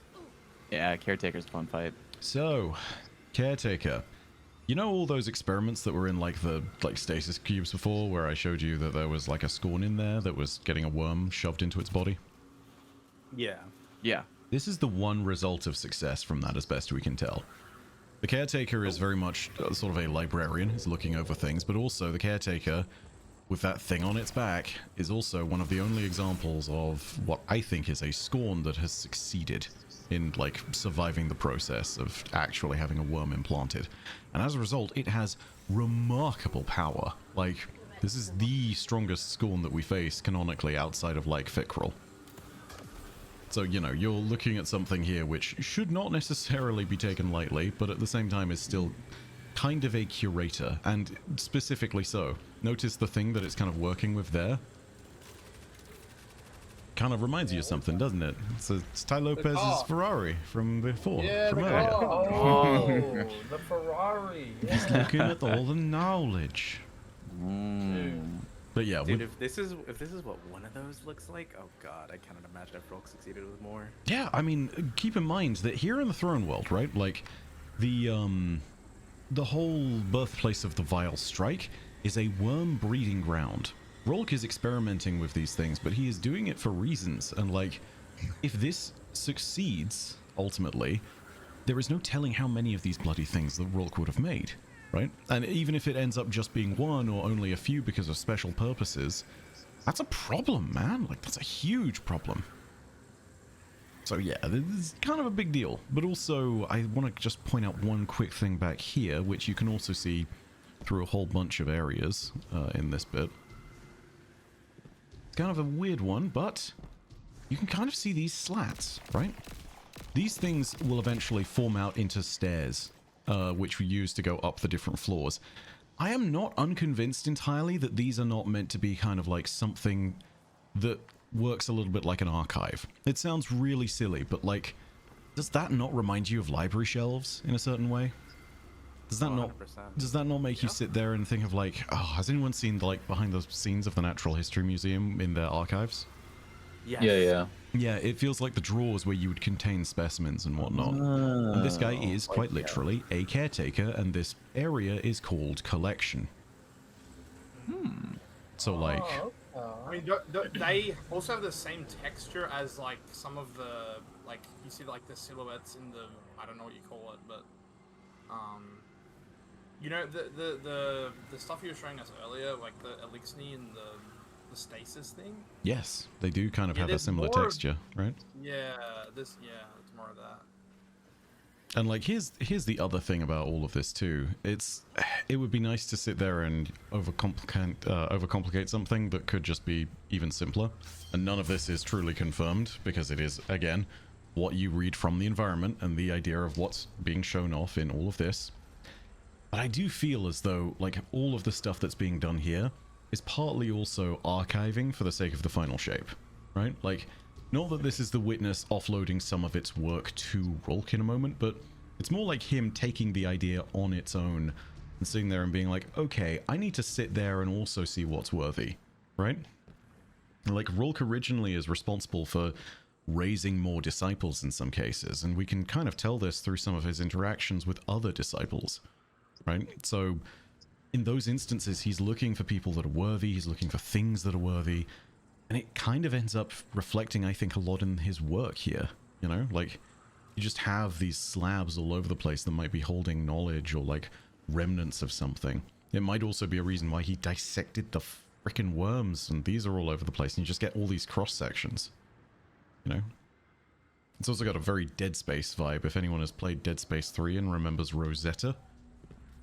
Yeah, Caretaker's a fun fight. So, caretaker. You know all those experiments that were in like the stasis cubes before, where I showed you that there was like a Scorn in there that was getting a worm shoved into its body? Yeah. Yeah. This is the one result of success from that, as best we can tell. The caretaker is very much sort of a librarian, is looking over things, but also the caretaker, with that thing on its back, is also one of the only examples of what I think is a Scorn that has succeeded in, like, surviving the process of actually having a worm implanted. And as a result, it has remarkable power. Like, this is the strongest Scorn that we face canonically outside of, like, Fikrul. So, you know, you're looking at something here which should not necessarily be taken lightly, but at the same time is still kind of a curator, and specifically so. Notice the thing that it's kind of working with there? Kind of reminds you of something, doesn't it? It's Ty Lopez's car. Ferrari from before, Yeah, from the earlier. car. Oh, the Ferrari. He's looking at all the knowledge. But yeah, Dude, with, if this is what one of those looks like, oh god, I cannot imagine if Rolk succeeded with more. yeah, I mean, keep in mind that here in the Throne World, right, like, the whole birthplace of the Vile Strike is a worm breeding ground. Rolk is experimenting with these things, but he is doing it for reasons, and like, if this succeeds, ultimately, there is no telling how many of these bloody things that Rolk would have made, right? And even if it ends up just being one or only a few because of special purposes, that's a problem, man. Like, that's a huge problem. So yeah, this is kind of a big deal. But also, I want to just point out one quick thing back here, which you can also see through a whole bunch of areas in this bit. It's kind of a weird one, but you can kind of see these slats, right? These things will eventually form out into stairs, which we use to go up the different floors. I am not unconvinced entirely that these are not meant to be kind of like something that works a little bit like an archive. It sounds really silly, but like, does that not remind you of library shelves in a certain way? Does that not 100%. does that not make you sit there and think of like, oh, has anyone seen like behind the scenes of the Natural History Museum in their archives? Yes. Yeah. Yeah, it feels like the drawers where you would contain specimens and whatnot. And this guy is quite literally a caretaker, and this area is called Collection. So like, I mean, don't they also have the same texture as like some of the like you see like the silhouettes in the I don't know what you call it, but you know the stuff you were showing us earlier, like the Elixir and the stasis thing. yes, they do kind of Yeah, have a there's similar more of- texture, right? Yeah, it's more of that. And like, here's the other thing about all of this too. It would be nice to sit there and overcomplicate something that could just be even simpler. And none of this is truly confirmed because it is, again, what you read from the environment and the idea of what's being shown off in all of this. But I do feel as though like all of the stuff that's being done here is partly also archiving for the sake of the final shape, right? Like, not that this is the Witness offloading some of its work to Rolk in a moment, but it's more like him taking the idea on its own and sitting there and being like, okay, I need to sit there and also see what's worthy, right? Like, Rolk originally is responsible for raising more disciples in some cases, and we can kind of tell this through some of his interactions with other disciples, right? So, in those instances, he's looking for people that are worthy, he's looking for things that are worthy, and it kind of ends up reflecting, I think, a lot in his work here, you know? Like, you just have these slabs all over the place that might be holding knowledge or like remnants of something. It might also be a reason why he dissected the freaking worms, and these are all over the place, and you just get all these cross sections. You know? It's also got a very Dead Space vibe. If anyone has played Dead Space 3 and remembers Rosetta,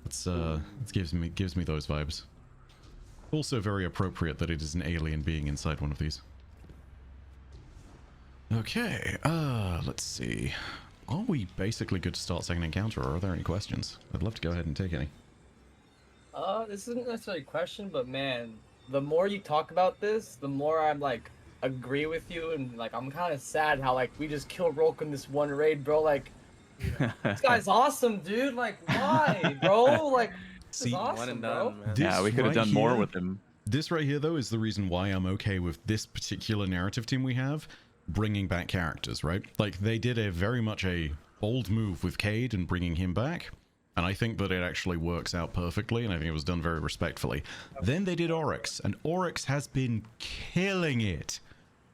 it gives me those vibes. Also very appropriate that it is an alien being inside one of these. Okay, let's see. Are we basically good to start second encounter, or are there any questions? I'd love to go ahead and take any. This isn't necessarily a question, but man, the more you talk about this, the more I'm like agree with you, and like I'm kind of sad how like we just killed Rolk in this one raid, bro. Like, this guy's awesome, dude. Like, why, bro? Like, this is awesome, One and bro. done, man. Yeah, we could have right done more here- with him. This right here, though, is the reason why I'm okay with this particular narrative team we have bringing back characters, right? Like, they did very much a bold move with Cade and bringing him back, and I think that it actually works out perfectly, and I think it was done very respectfully. Then they did Oryx, and Oryx has been killing it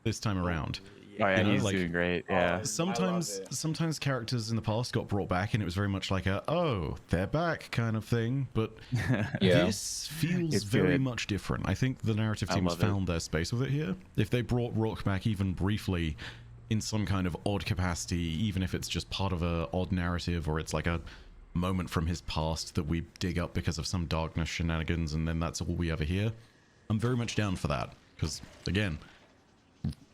this time around. Oh yeah, You know, he's like- doing great. Yeah. Sometimes characters in the past got brought back, and it was very much like a, oh, they're back kind of thing, but Yeah. this feels It's very good. much different. I think the narrative I team's love it. found their space with it here. If they brought Rourke back even briefly in some kind of odd capacity, even if it's just part of a odd narrative, or it's like a moment from his past that we dig up because of some darkness shenanigans, and then that's all we ever hear, I'm very much down for that. Because, again,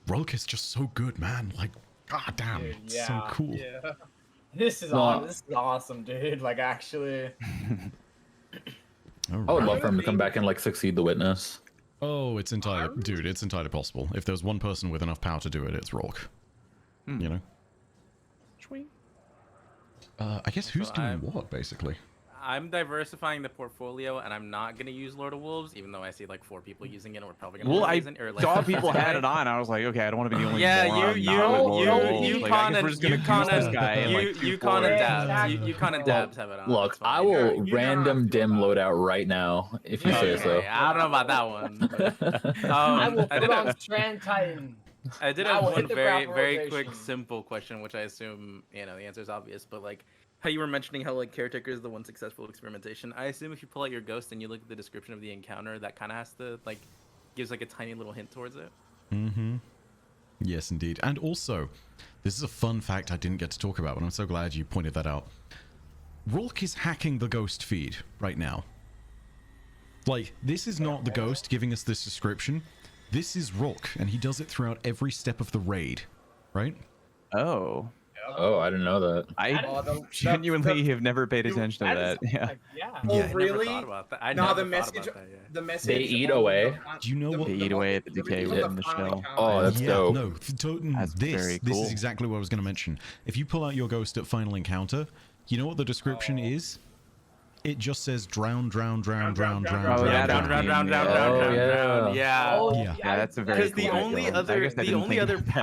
Rourke is just so good, man. Like, god damn, Dude, it's yeah, so cool. Yeah. This is awesome, dude. Like, actually. All I would right. love for him to come back and like succeed the witness. Oh, it's entirely, dude, it's entirely possible. If there's one person with enough power to do it, it's Rourke. You know? Sweet. I guess who's So doing I'm- what, basically? I'm diversifying the portfolio, and I'm not gonna use Lord of Wolves, even though I see like 4 people using it, and we're probably gonna. Well, I use it, or, like, saw people had it on. I was like, okay, I don't want to be the only Yeah, moron you, not with Lord of Wolves. you, Like, I Yukon guess we're and just gonna Yukon use this and guy in, like, Yukon Q4. and Yeah. Dabs. Yukon and Dabs have it on. Look, it's fine. I will You don't have random to dim about it. loadout right now if you say Okay, so. I don't know about that one. but, I will I put did on have, Strand Titan. I did I have will one hit the very, ground very rotation. quick, simple question, which I assume the answer is obvious, but like how you were mentioning how like caretaker is the one successful experimentation. I assume if you pull out your ghost and you look at the description of the encounter, that kind of has to like gives like a tiny little hint towards it. Mm-hmm. Yes, indeed. And also, this is a fun fact I didn't get to talk about, but I'm so glad you pointed that out. Rourke is hacking the ghost feed right now. Like, this is not the ghost giving us this description. This is Rourke, and he does it throughout every step of the raid, right? Oh, Oh, I didn't know that. I Oh, genuinely have never paid attention to that. is, Yeah. like, yeah. Oh, I never really? thought about that. I No, never the thought message. about that, yeah. The message. They eat on away? the- Do you know what- They eat away at the decay on within the final shell. encounter. Oh, that's yeah, dope. no, That's very this cool. is exactly what I was going to mention. If you pull out your ghost at Final Encounter, you know what the description is? It just says drown, drown, drown, drown, drown, Oh, drown, yeah, drown. Round, yeah. Oh, yeah. yeah. Oh, Yeah. Yeah, that's a very Because the cool only idea. I other guess I the didn't only think other about that.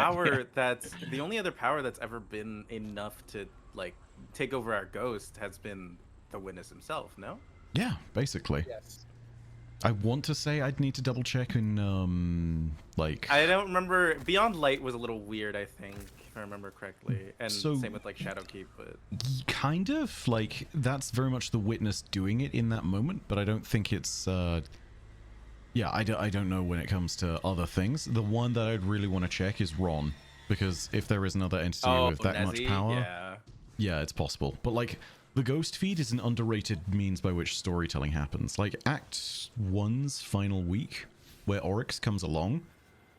power that's ever been enough to like take over our ghost has been the witness himself. No. Yeah, basically. Yes. I want to say I'd need to double check in like I don't remember. Beyond Light was a little weird. I think if I remember correctly, and So- same with like Shadowkeep. But kind of like that's very much the witness doing it in that moment, but I don't think it's yeah, I don't know when it comes to other things. The one that I'd really want to check is Ron, because if there is another entity with that much Nezzy, power, yeah, it's possible. But like the ghost feed is an underrated means by which storytelling happens. Like Act 1's final week, where Oryx comes along,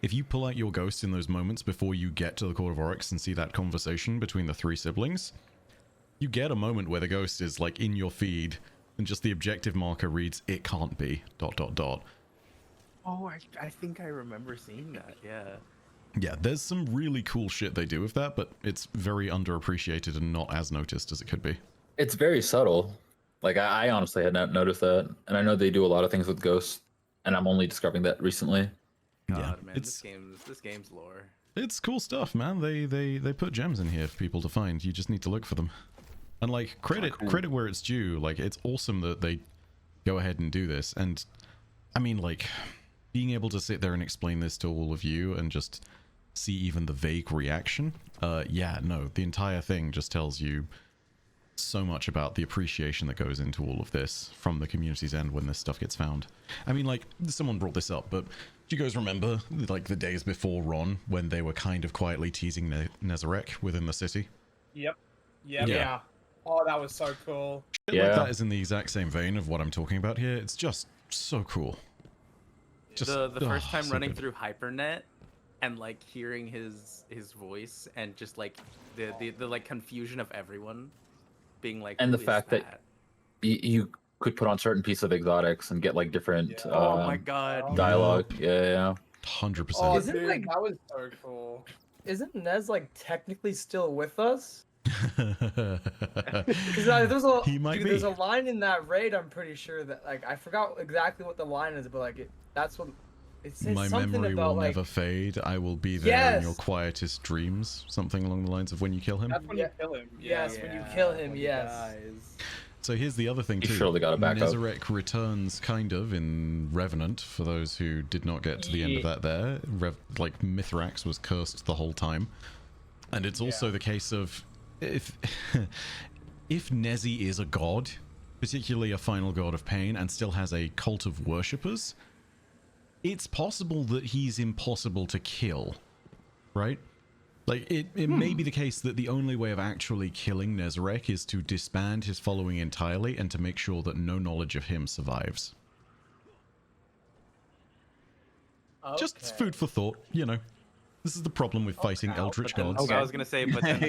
if you pull out your ghost in those moments before you get to the Court of Oryx and see that conversation between the 3 siblings, you get a moment where the ghost is like in your feed and just the objective marker reads, "It can't be, ... Oh, I think I remember seeing that. Yeah. Yeah, there's some really cool shit they do with that, but it's very underappreciated and not as noticed as it could be. It's very subtle. Like I honestly had not noticed that, and I know they do a lot of things with ghosts, and I'm only discovering that recently. God, Yeah, man, it's- this game's lore. It's cool stuff, man. They put gems in here for people to find. You just need to look for them. And like credit where it's due. Like it's awesome that they go ahead and do this. And I mean, like being able to sit there and explain this to all of you and just see even the vague reaction, yeah, no, the entire thing just tells you so much about the appreciation that goes into all of this from the community's end when this stuff gets found. I mean, like, someone brought this up, but do you guys remember, like, the days before Ron, when they were kind of quietly teasing Nezarec within the city? Yep. Yeah. Oh, that was so cool. Shit like that is in the exact same vein of what I'm talking about here. It's just so cool. Just, the first time so running good. through Hypernet and like hearing his voice and just like the like confusion of everyone being like, And "Who the is fact that you could put on certain piece of exotics and get like different oh my god, dialogue. Yeah. 100%. Oh, Isn't dude, like- that was so cool. Isn't Nez like technically still with us? Yeah. Because there's a He might dude, there's be. a line in that raid. I'm pretty sure that like I forgot exactly what the line is, but like that's what it says. My something memory about will like never fade. I will be there in your Yes! quietest dreams. Something along the lines of when you kill him. That's when Yeah. you kill him. Yes, when you kill him, when he yes. dies. So here's the other thing He too. surely got a backup. Nezarec returns kind of in Revenant, for those who did not get to the end of that there. Like Mithrax was cursed the whole time. And it's also the case of if if Nezi is a god, particularly a final god of pain, and still has a cult of worshippers, it's possible that he's impossible to kill. Right? Like, it may be the case that the only way of actually killing Nezarec is to disband his following entirely and to make sure that no knowledge of him survives. Just Okay. food for thought, you know. This is the problem with fighting eldritch But then, gods. I was gonna say, but then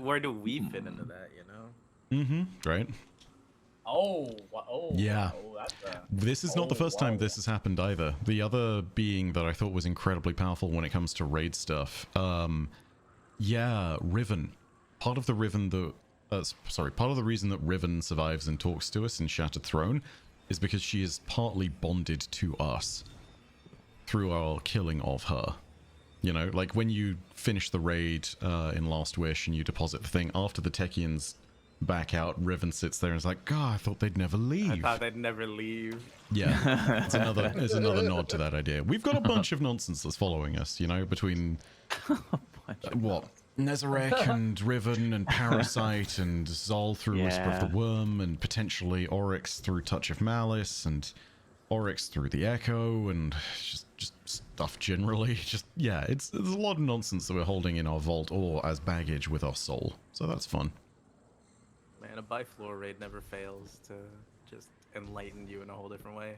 where do we fit into that? You know? Mm-hmm, right? Yeah. This is not the first time this has happened either. The other being that I thought was incredibly powerful when it comes to raid stuff. Yeah, Riven. Part of the Riven that... part of the reason that Riven survives and talks to us in Shattered Throne is because she is partly bonded to us through our killing of her. You know, like when you finish the raid in Last Wish and you deposit the thing, after the Techians back out, Riven sits there and is like, God, I thought they'd never leave. I thought they'd never leave. Yeah, it's another nod to that idea. We've got a bunch of nonsense that's following us, you know, between what Nezarec and Riven and Parasite and Zol through Whisper of the Worm and potentially Oryx through Touch of Malice and Oryx through the Echo and just stuff generally. Just there's a lot of nonsense that we're holding in our vault or as baggage with our soul. So that's fun. Man, a Bifloor raid never fails to just enlighten you in a whole different way.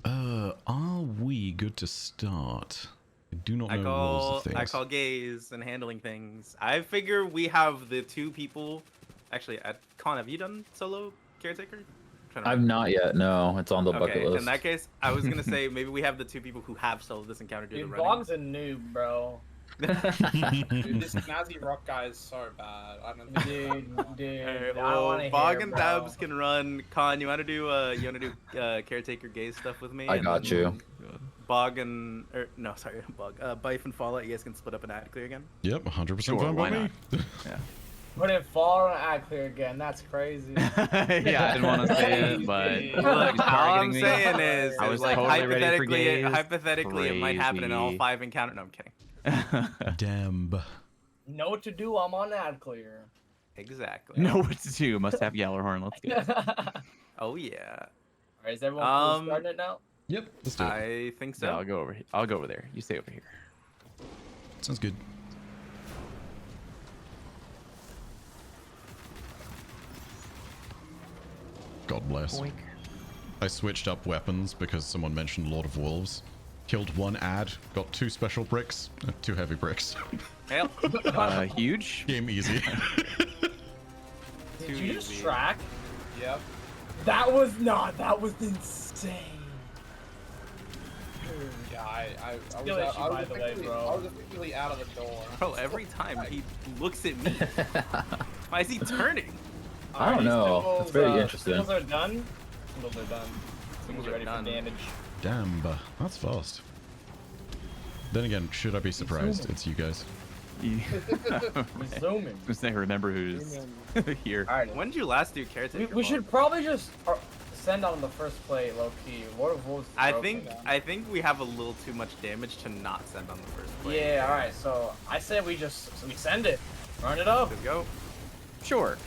Are we good to start? I do not know the rules of things. I call gaze and handling things. I figure we have the two people. Actually, Con, have you done solo caretaker? I've not yet. No, it's on the bucket list. In that case, I was gonna say maybe we have the two people who have soloed this encounter do Dude, the running. Bog's a noob, bro. Dude, this Nazi rock guy is so bad. I don't think. Dude, Alright, I don't well, wanna Bog hear, and bro. Dabs can run. Con, you wanna do caretaker gaze stuff with me? I And got then you. Bog and Bog. Bife and Fallout, you guys can split up and add clear again. Yep, 100% Sure, fine by why me. Put it far on ad clear again. That's crazy. Yeah, I didn't want to say it, but Look, he's all targeting I'm me. saying is, I was like totally ready for hypothetically, gaze. it might happen in all Crazy. 5 encounters. No, I'm kidding. Damn. Know what to do. I'm on ad clear. Exactly. Know what to do. Must have Gallarhorn. Let's go. Oh yeah. Alright, is everyone cool starting it now? Yep, let's do it. I think so. No, I'll go over here. I'll go over there. You stay over here. Sounds good. God bless. I switched up weapons because someone mentioned Lord of Wolves. Killed one ad, got 2 special bricks, 2 heavy bricks. Hail. Huge. Game easy. Did Too you just easy. track? Yep. That was insane. Yeah, I Still was, issue, I by was the way, effectively, bro. I was effectively out of the door. Bro, every time he looks at me, why is he turning? I don't know. It's very interesting. Symbols are done. Symbols are done. Symbols are are ready done. for damage. Damn, that's fast. Then again, should I be surprised? It's you guys. Resuming. Just never remember who's here. Alright. When did you last do caretaker? We Bog? should probably just send on the first play, low key. Lord of Wolves. Is I broken think now. I think we have a little too much damage to not send on the first play. Yeah. All right. So I said we send it. Run it up. Let's go. Sure.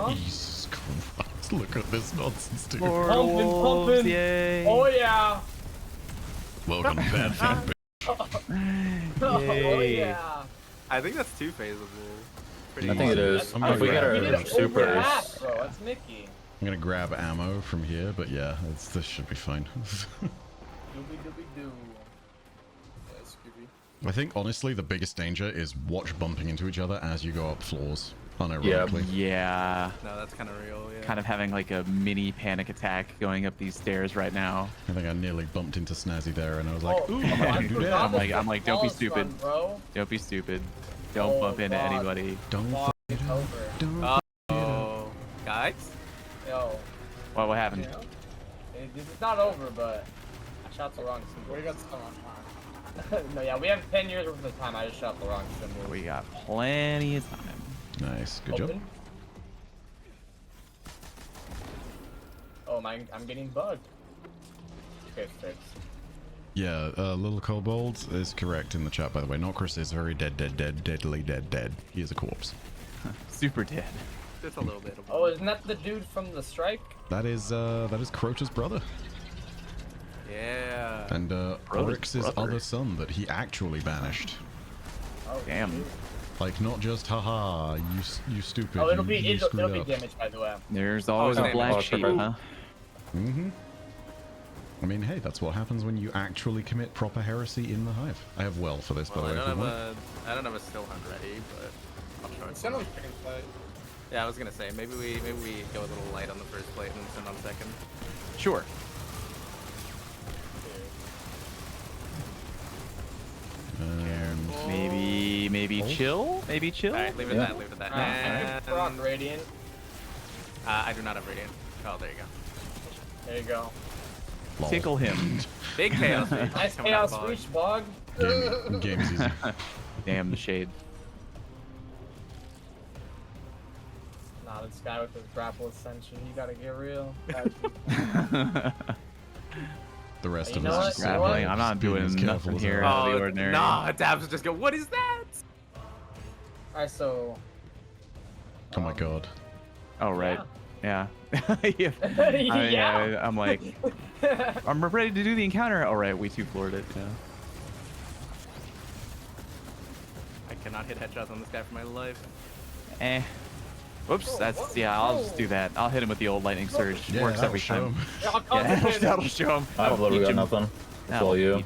Jesus Christ! Look at this nonsense, dude. Pumping. Yay. Oh yeah. Welcome to bad fan. Oh yeah. I think that's too phasable. Pretty I think it much. is. I'm If we get gonna We grab our did it. it over supers. half, bro. That's Mickey. I'm gonna grab ammo from here, but yeah, this should be fine. Doobie doo. Yeah, Scooby. I think honestly, the biggest danger is watch bumping into each other as you go up floors. Unironically. Yeah. No, that's kind of real. Yeah. Kind of having like a mini panic attack going up these stairs right now. I think I nearly bumped into Snazzy there, and I was like, Oh, "Ooh, I I can do forgot that." I'm like, don't be False stupid. run, bro. Don't be stupid. Don't Oh, bump into God. anybody. Don't Fuck, fuck it's it up. over. Don't. Oh, guys. Yo. What happened? It's not over, but I shot the wrong symbol. We got so much time. No, yeah, we have 10 years worth of time. I just shot the wrong symbol. We got plenty of time. Nice, good job. Open. Oh, I'm getting bugged. Okay, fixed. Yeah, Little Kobold is correct in the chat, by the way. Nocris is very deadly dead. He is a corpse. Super dead. Just a little bit. Oh, isn't that the dude from the strike? That is Crota's brother, Yeah. and Oryx's brother. other son that he actually banished. Oh, Damn. shoot. Like, not just haha, you stupid. Oh, it'll you be screwed it'll up. be damaged, by the way. There's always Oh, a damn. black Oh, sheep, perfect. huh? Mm-hmm. I mean, hey, that's what happens when you actually commit proper heresy in the hive. I have well for this, Well, by I the way. don't if you have want. a I don't have a still hunt ready, but I'll try. Send on second play. Yeah, I was gonna say maybe we go a little light on the first plate and then send on second. Sure. Maybe Oh. chill? Maybe chill? All right, leave it Yeah. at that. Leave it at that. I can rock And, Radiant. I do not have radiant. Oh, there you go. There you go. Lol. Tickle him. Big chaos. Reach Nice coming out chaos of the reach, Bog. Game's easy. Damn the shade. Nah, this guy with his grapple ascension, you gotta get real. The rest You of know us what? just You know Grappling. what? I'm not being doing as careful nothing as here I- out of Oh, the ordinary. nah, Dabs just go, what is that? Alright, so. Oh my god. Oh, right. Yeah. Yeah. I'm like, I'm ready to do the encounter. All right, we two floored it. Yeah. I cannot hit headshots on this guy for my life. Eh. Whoops. That's I'll just do that. I'll hit him with the old lightning surge. Yeah, Works that'll every show time. 'em. Yeah, I'll come Yeah, with it. that'll show him. I've literally got nothing. It's all you.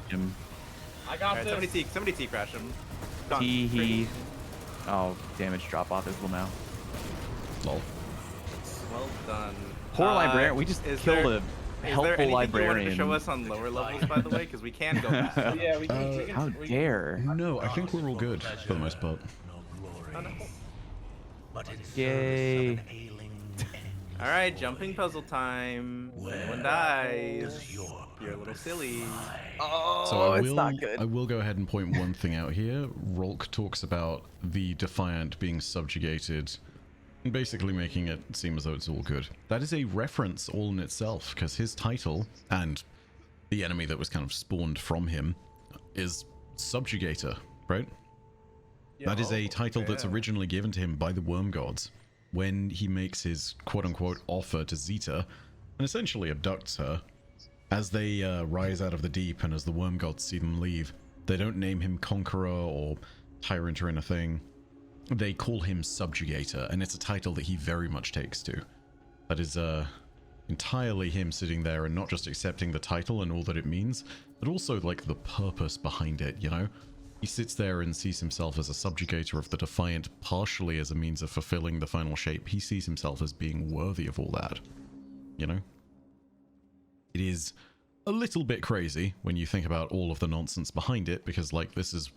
I got Alright, this. somebody T crash him. Done. He. Oh, damage drop off is low now. Lol. Well done. Poor librarian. We just is killed there- a Is there helpful anything you wanted to librarian. show us on lower levels, by the way? Because we can go back. Yeah, we can. we can How we can- dare? No, I think we're all good for the most part. No glory. Oh, nice. But in Yay. service of an ailing enemy. Alright, jumping puzzle time. Anyone dies. You're a little silly. So I will go ahead and point one thing out here. Rolk talks about the Defiant being subjugated and basically making it seem as though it's all good. That is a reference all in itself, because his title and the enemy that was kind of spawned from him is Subjugator, right? That is a title that's originally given to him by the Worm Gods when he makes his quote-unquote offer to Zeta and essentially abducts her. As they rise out of the deep and as the Worm Gods see them leave, they don't name him Conqueror or Tyrant or anything. They call him Subjugator, and it's a title that he very much takes to. That is entirely him sitting there and not just accepting the title and all that it means, but also like the purpose behind it, you know? He sits there and sees himself as a subjugator of the Defiant, partially as a means of fulfilling the final shape. He sees himself as being worthy of all that, you know? It is a little bit crazy when you think about all of the nonsense behind it, because like this is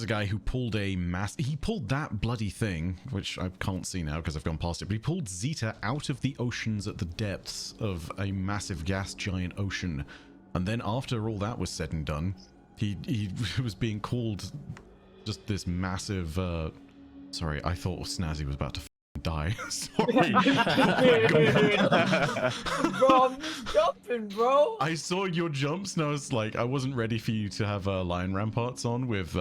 a guy who pulled he pulled that bloody thing, which I can't see now because I've gone past it, but he pulled Zeta out of the oceans at the depths of a massive gas giant ocean. And then after all that was said and done, he was being called just this massive sorry, I thought Snazzy was about to die. Sorry. Bro, I'm just jumping, bro. I saw your jumps and I was like, I wasn't ready for you to have lion ramparts on with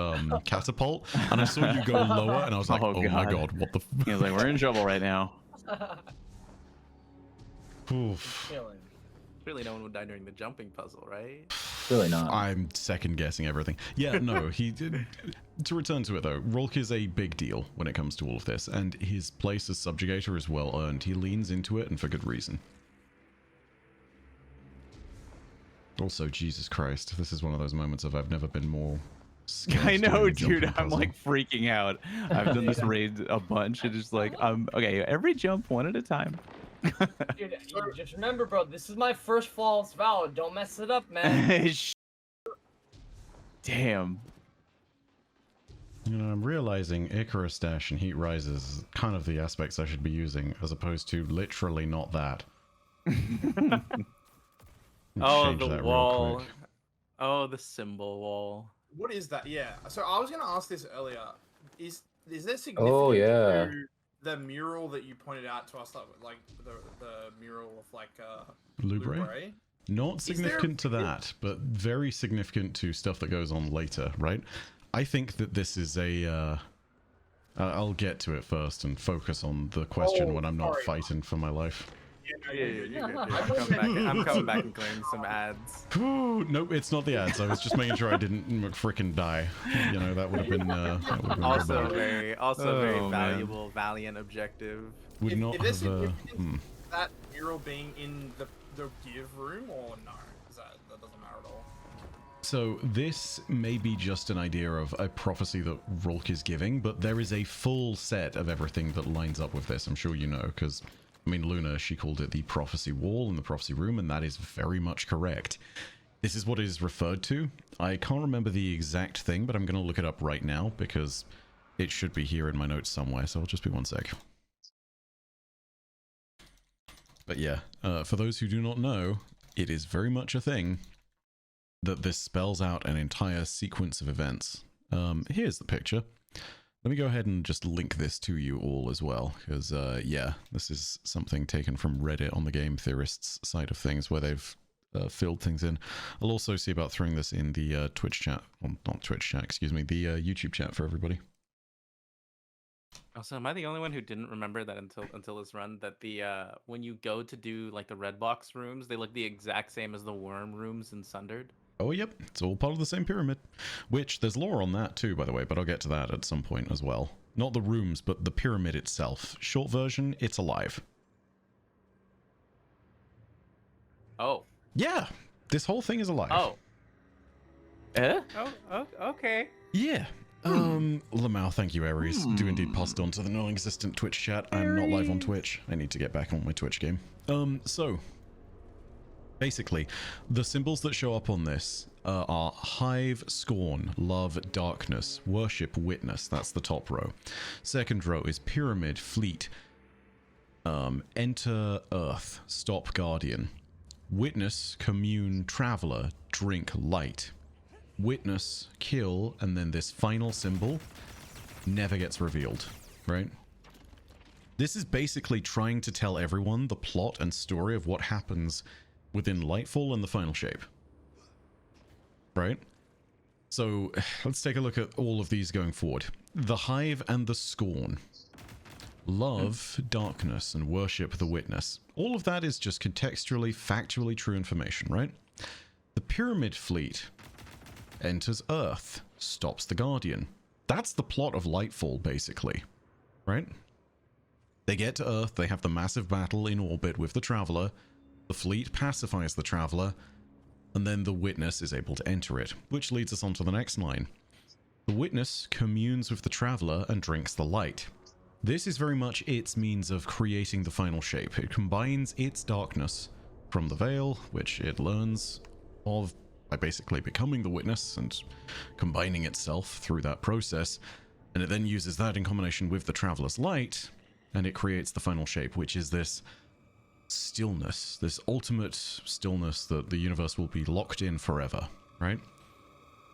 catapult, and I saw you go lower and I was like, Oh, oh my God. god, what the He was like, we're in trouble right now. Oof. Killing. Really, no one would die during the jumping puzzle, right? Really not. I'm second guessing everything. Yeah, no, he did. To return to it though, Rolk is a big deal when it comes to all of this, and his place as subjugator is well earned. He leans into it, and for good reason. Also, Jesus Christ, this is one of those moments of I've never been more scared. I know, doing a jumping dude. I'm puzzle. like freaking out. I've done this raid a bunch. It's just like, okay, every jump one at a time. Dude, you just remember, bro, this is my first false vow. Don't mess it up, man. Damn. You know, I'm realizing Icarus Dash and Heat Rise is kind of the aspects I should be using, as opposed to literally not that. Oh, Change the that real wall. quick. Oh, the symbol wall. What is that? Yeah. So I was gonna ask this earlier. Is there significance Oh, yeah. to the mural that you pointed out to us, like the mural of like Lubre? Lubre? Not Is there- significant to that, but very significant to stuff that goes on later, right? I think that this is a. I'll get to it first and focus on the question Oh, when I'm not sorry. fighting for my life. Yeah, I'm coming back and clearing some ads. Ooh, nope, it's not the ads. I was just making sure I didn't frickin' die. You know, that would have been. That would have been Also real bad. very Oh, man. valuable, valiant objective. Would If- not if there's have. significance- that mural being in the give room or no? Is that doesn't matter at all? So this may be just an idea of a prophecy that Rolk is giving, but there is a full set of everything that lines up with this. I'm sure you know, because I mean, Luna, she called it the prophecy wall and the prophecy room, and that is very much correct. This is what it is referred to. I can't remember the exact thing, but I'm going to look it up right now because it should be here in my notes somewhere. So I'll just be one sec. But yeah, for those who do not know, it is very much a thing that this spells out an entire sequence of events. Here's the picture. Let me go ahead and just link this to you all as well, because yeah, this is something taken from Reddit on the Game Theorists side of things, where they've filled things in. I'll also see about throwing this in the Twitch chat, well, not Twitch chat, excuse me, the YouTube chat for everybody. Also, am I the only one who didn't remember that until this run, that the when you go to do like the red box rooms, they look the exact same as the worm rooms in Sundered? Oh, yep, it's all part of the same pyramid. Which, there's lore on that too, by the way, but I'll get to that at some point as well. Not the rooms, but the pyramid itself. Short version, it's alive. Oh. Yeah, this whole thing is alive. Oh. Eh? Oh, okay. Yeah. Lamau, thank you, Ares. Do indeed pass it on to the non-existent Twitch chat. I'm not live on Twitch. I need to get back on my Twitch game. So basically, the symbols that show up on this are Hive, Scorn, Love, Darkness, Worship, Witness. That's the top row. Second row is Pyramid, Fleet, Enter, Earth, Stop, Guardian. Witness, Commune, Traveler, Drink, Light. Witness, Kill, and then this final symbol never gets revealed, right? This is basically trying to tell everyone the plot and story of what happens within Lightfall and the final shape. Right? So, let's take a look at all of these going forward. The Hive and the Scorn. Love, Darkness, and Worship the Witness. All of that is just contextually, factually true information, right? The Pyramid Fleet enters Earth, stops the Guardian. That's the plot of Lightfall, basically. Right? They get to Earth, they have the massive battle in orbit with the Traveler, the fleet pacifies the Traveler, and then the Witness is able to enter it, which leads us on to the next line. The Witness communes with the Traveler and drinks the light. This is very much its means of creating the final shape. It combines its darkness from the Veil, which it learns of by basically becoming the Witness and combining itself through that process, and it then uses that in combination with the Traveler's light, and it creates the final shape, which is this stillness, this ultimate stillness that the universe will be locked in forever, right?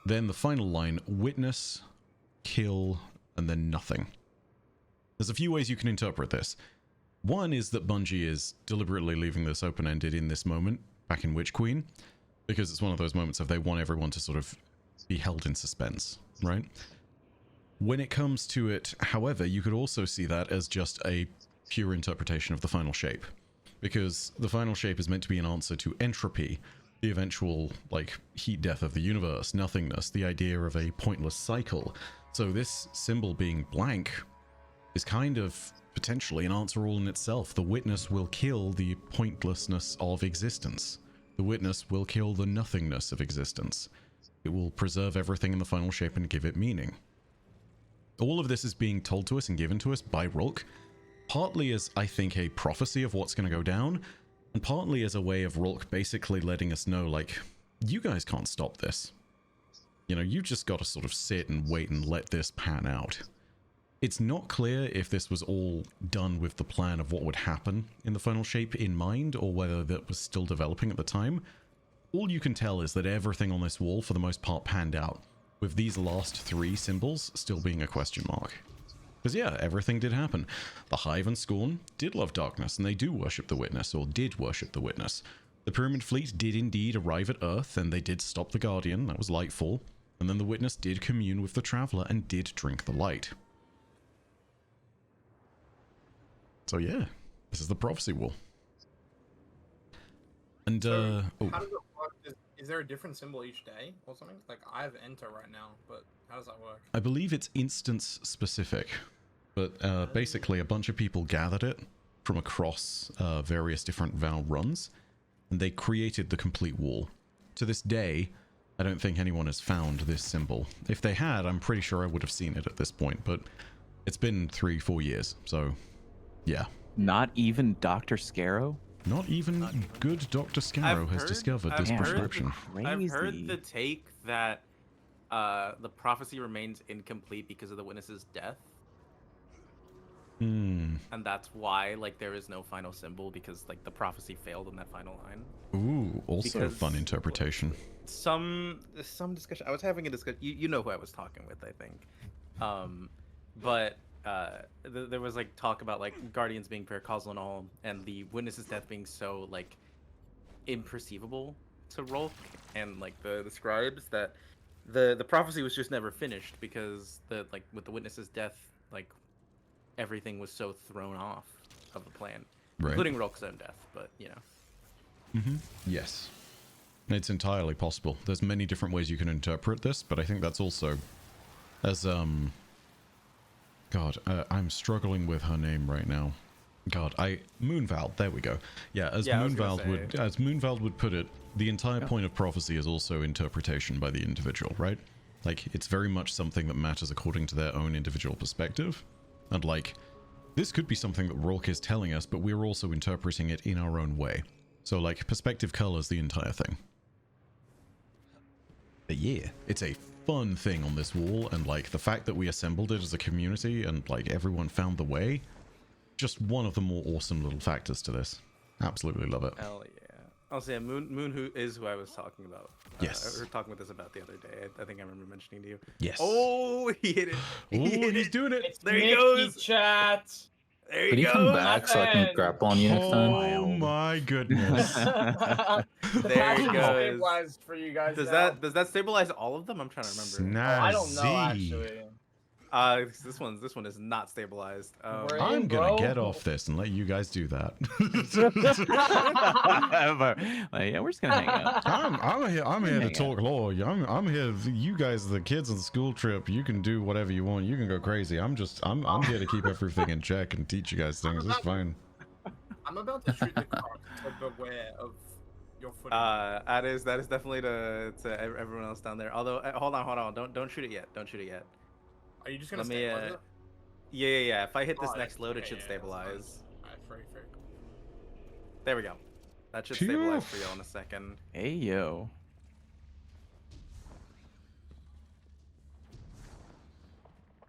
Then the final line, Witness, Kill, and then nothing. There's a few ways you can interpret this. One is that Bungie is deliberately leaving this open-ended in this moment, back in Witch Queen, because it's one of those moments of they want everyone to sort of be held in suspense, right? When it comes to it, however, you could also see that as just a pure interpretation of the final shape, because the final shape is meant to be an answer to entropy, the eventual, like, heat death of the universe, nothingness, the idea of a pointless cycle. So this symbol being blank is kind of potentially an answer all in itself. The witness will kill the pointlessness of existence. The witness will kill the nothingness of existence. It will preserve everything in the final shape and give it meaning. All of this is being told to us and given to us by Rulk, partly as, I think, a prophecy of what's going to go down, and partly as a way of Rulk basically letting us know, like, you guys can't stop this. You know, you just got to sort of sit and wait and let this pan out. It's not clear if this was all done with the plan of what would happen in the final shape in mind, or whether that was still developing at the time. All you can tell is that everything on this wall, for the most part, panned out, with these last 3 symbols still being a question mark. Because yeah, everything did happen. The Hive and Scorn did love darkness, and they do worship the Witness, or did worship the Witness. The Pyramid Fleet did indeed arrive at Earth, and they did stop the Guardian, that was Lightfall, and then the Witness did commune with the Traveler and did drink the light. So yeah, this is the prophecy wall. And So how does it work? Is there a different symbol each day or something? Like I have enter right now, but how does that work? I believe it's instance specific, but basically a bunch of people gathered it from across various different Vow runs, and they created the complete wall. To this day, I don't think anyone has found this symbol. If they had, I'm pretty sure I would have seen it at this point, but it's been 3-4 years, so yeah. Not even Dr. Scarrow? Not even good Dr. Scarrow has discovered this prescription. I've heard the take that the prophecy remains incomplete because of the witness's death. And that's why, like, there is no final symbol, because, like, the prophecy failed in that final line. Ooh, also Because fun interpretation. Some discussion. I was having a discussion. You know who I was talking with, I think. But there was like talk about like Guardians being paracausal and all, and the witness's death being so like imperceivable to Rulk and like the scribes that the prophecy was just never finished because with the witness's death, like everything was so thrown off of the plan, Right. including Rulk's own death. But you know. Yes. It's entirely possible. There's many different ways you can interpret this, but I think that's also as God, I'm struggling with her name right now. God, Moonvald, there we go. Yeah, as Moonvald would put it, the entire point of prophecy is also interpretation by the individual, right? Like, it's very much something that matters according to their own individual perspective. And like, this could be something that Rulk is telling us, but we're also interpreting it in our own way. So like, perspective colors the entire thing. But yeah, it's a fun thing on this wall, and like the fact that we assembled it as a community and like everyone found the way, just one of the more awesome little factors to this. Absolutely love it. Hell yeah. I'll say Moon who is who I was talking about. Yes. We were talking about this about the other day. I think I remember mentioning to you. Yes. Oh, he hit it. Ooh, he's doing it. It's There he Mickey, goes. chat. There Could he you come goes. back so I can grapple on you next time? Oh my goodness. There he goes. Stabilized for you guys. Does now. that stabilize all of them? I'm trying to remember. Snazzy. I don't know actually. This one is not stabilized. We're I'm in, gonna bro. get off this and let you guys do that. Like, yeah, we're just gonna hang out. I'm here to Hang talk law. I'm here. You guys, the kids on the school trip, you can do whatever you want. You can go crazy. I'm here to keep everything in check and teach you guys things. It's fine. I'm about to shoot the croc, so beware of your foot. that is definitely to everyone else down there. Although, hold on, don't shoot it yet. Don't shoot it yet. Are you just gonna Let me. stabilize it? Yeah. If I hit this Oh, next load, it okay, should yeah, that's fine. stabilize. Alright, very cool. There we go. That should Phew. stabilize for y'all in a second. Hey yo.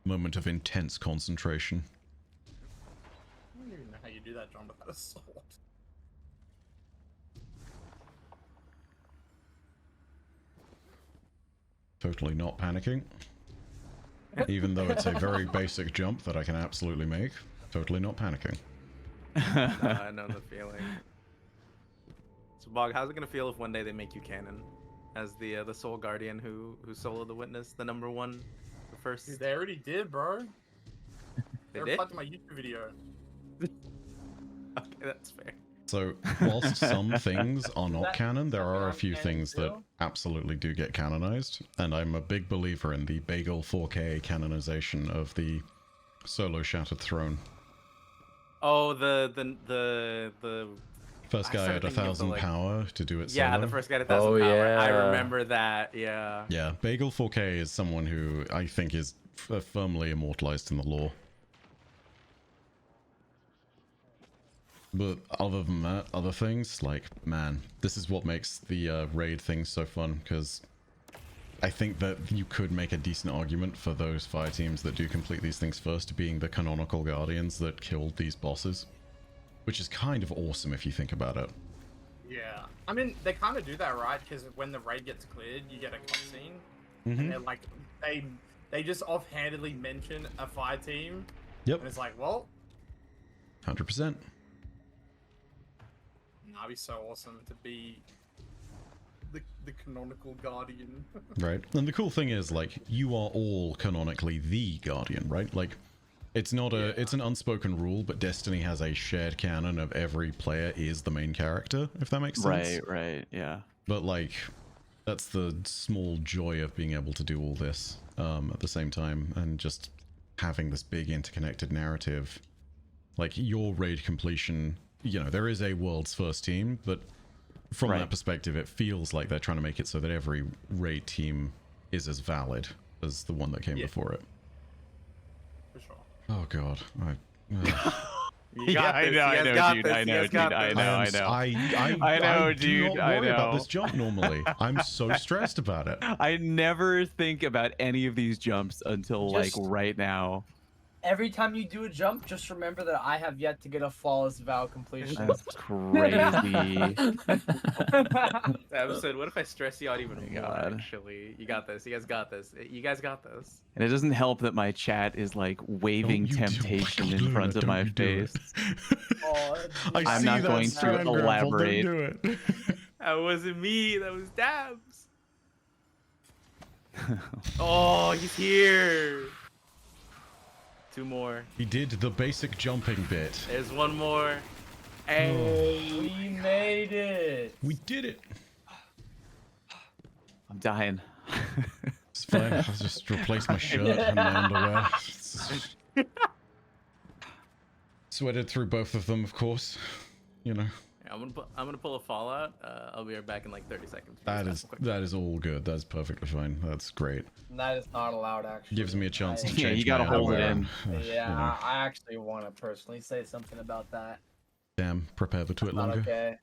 Moment of intense concentration. I don't even know how you do that, John, without a sword. Totally not panicking. Even though it's a very basic jump that I can absolutely make, totally not panicking. I know the feeling. So Bog, how's it gonna feel if one day they make you canon as the sole guardian who soloed the witness, the number one, the first? Dude, they already did, bro. They They did? replied to my YouTube video. Okay, that's fair. So, whilst some things are not that- canon, there are a that few canon things that still? absolutely do get canonized, and I'm a big believer in the Bagel 4K canonization of the solo Shattered Throne. Oh, the First I guy started at thinking of the, 1,000 like- power to do it solo. yeah, the first guy to 1,000 Oh, power. I yeah. remember that. Yeah. Yeah, Bagel 4K is someone who I think is firmly immortalized in the lore. But other than that, other things, like, man, this is what makes the raid thing so fun, because I think that you could make a decent argument for those fire teams that do complete these things first being the canonical guardians that killed these bosses. Which is kind of awesome if you think about it. Yeah. I mean, they kind of do that, right? Because when the raid gets cleared, you get a cutscene. Mm-hmm. And they're like, they just offhandedly mention a fire team. Yep, And it's like, well, 100%. that'd be so awesome to be the canonical guardian. Right. And the cool thing is, like, you are all canonically the guardian, right? Like, it's not a, it's an unspoken rule, but Destiny has a shared canon of every player is the main character, if that makes sense. Right, yeah. But, like, that's the small joy of being able to do all this at the same time, and just having this big interconnected narrative. Like, your raid completion, you know, there is a world's first team, but from Right. that perspective, it feels like they're trying to make it so that every raid team is as valid as the one that came before it. For sure. Oh god, You got I this. know, You I guys know, got dude, this. I You know, guys got dude, I this. know. I know, do dude, not I worry about know. this jump normally. I'm so stressed about it. I never think about any of these jumps until Just- like right now. Every time you do a jump, just remember that I have yet to get a flawless vow completion. That's crazy. Episode. What if I stress you out even My more? God. Actually, you got this. You guys got this. You guys got this. And it doesn't help that my chat is like waving Don't you do- temptation in Luna, front of don't my you do it. face. Oh, I I'm see not that going to strand grapple, don't elaborate. do it. That wasn't me. That was Dabs. Oh, he's here. Two more. He did the basic jumping bit. There's one more. Hey. we made it. We did it. I'm dying. It's fine. I'll just replace my shirt and my underwear. Sweated through both of them, of course. You know, Yeah, I'm gonna pull a Fallout. I'll be right back in like 30 seconds. that is all good. That's perfectly fine. That's great. That is not allowed, actually. Gives me a chance to I- change Yeah, you gotta my hold it underwear in. and, Yeah, you know, I actually want to personally say something about that. damn, prepare the twit Not longer. okay.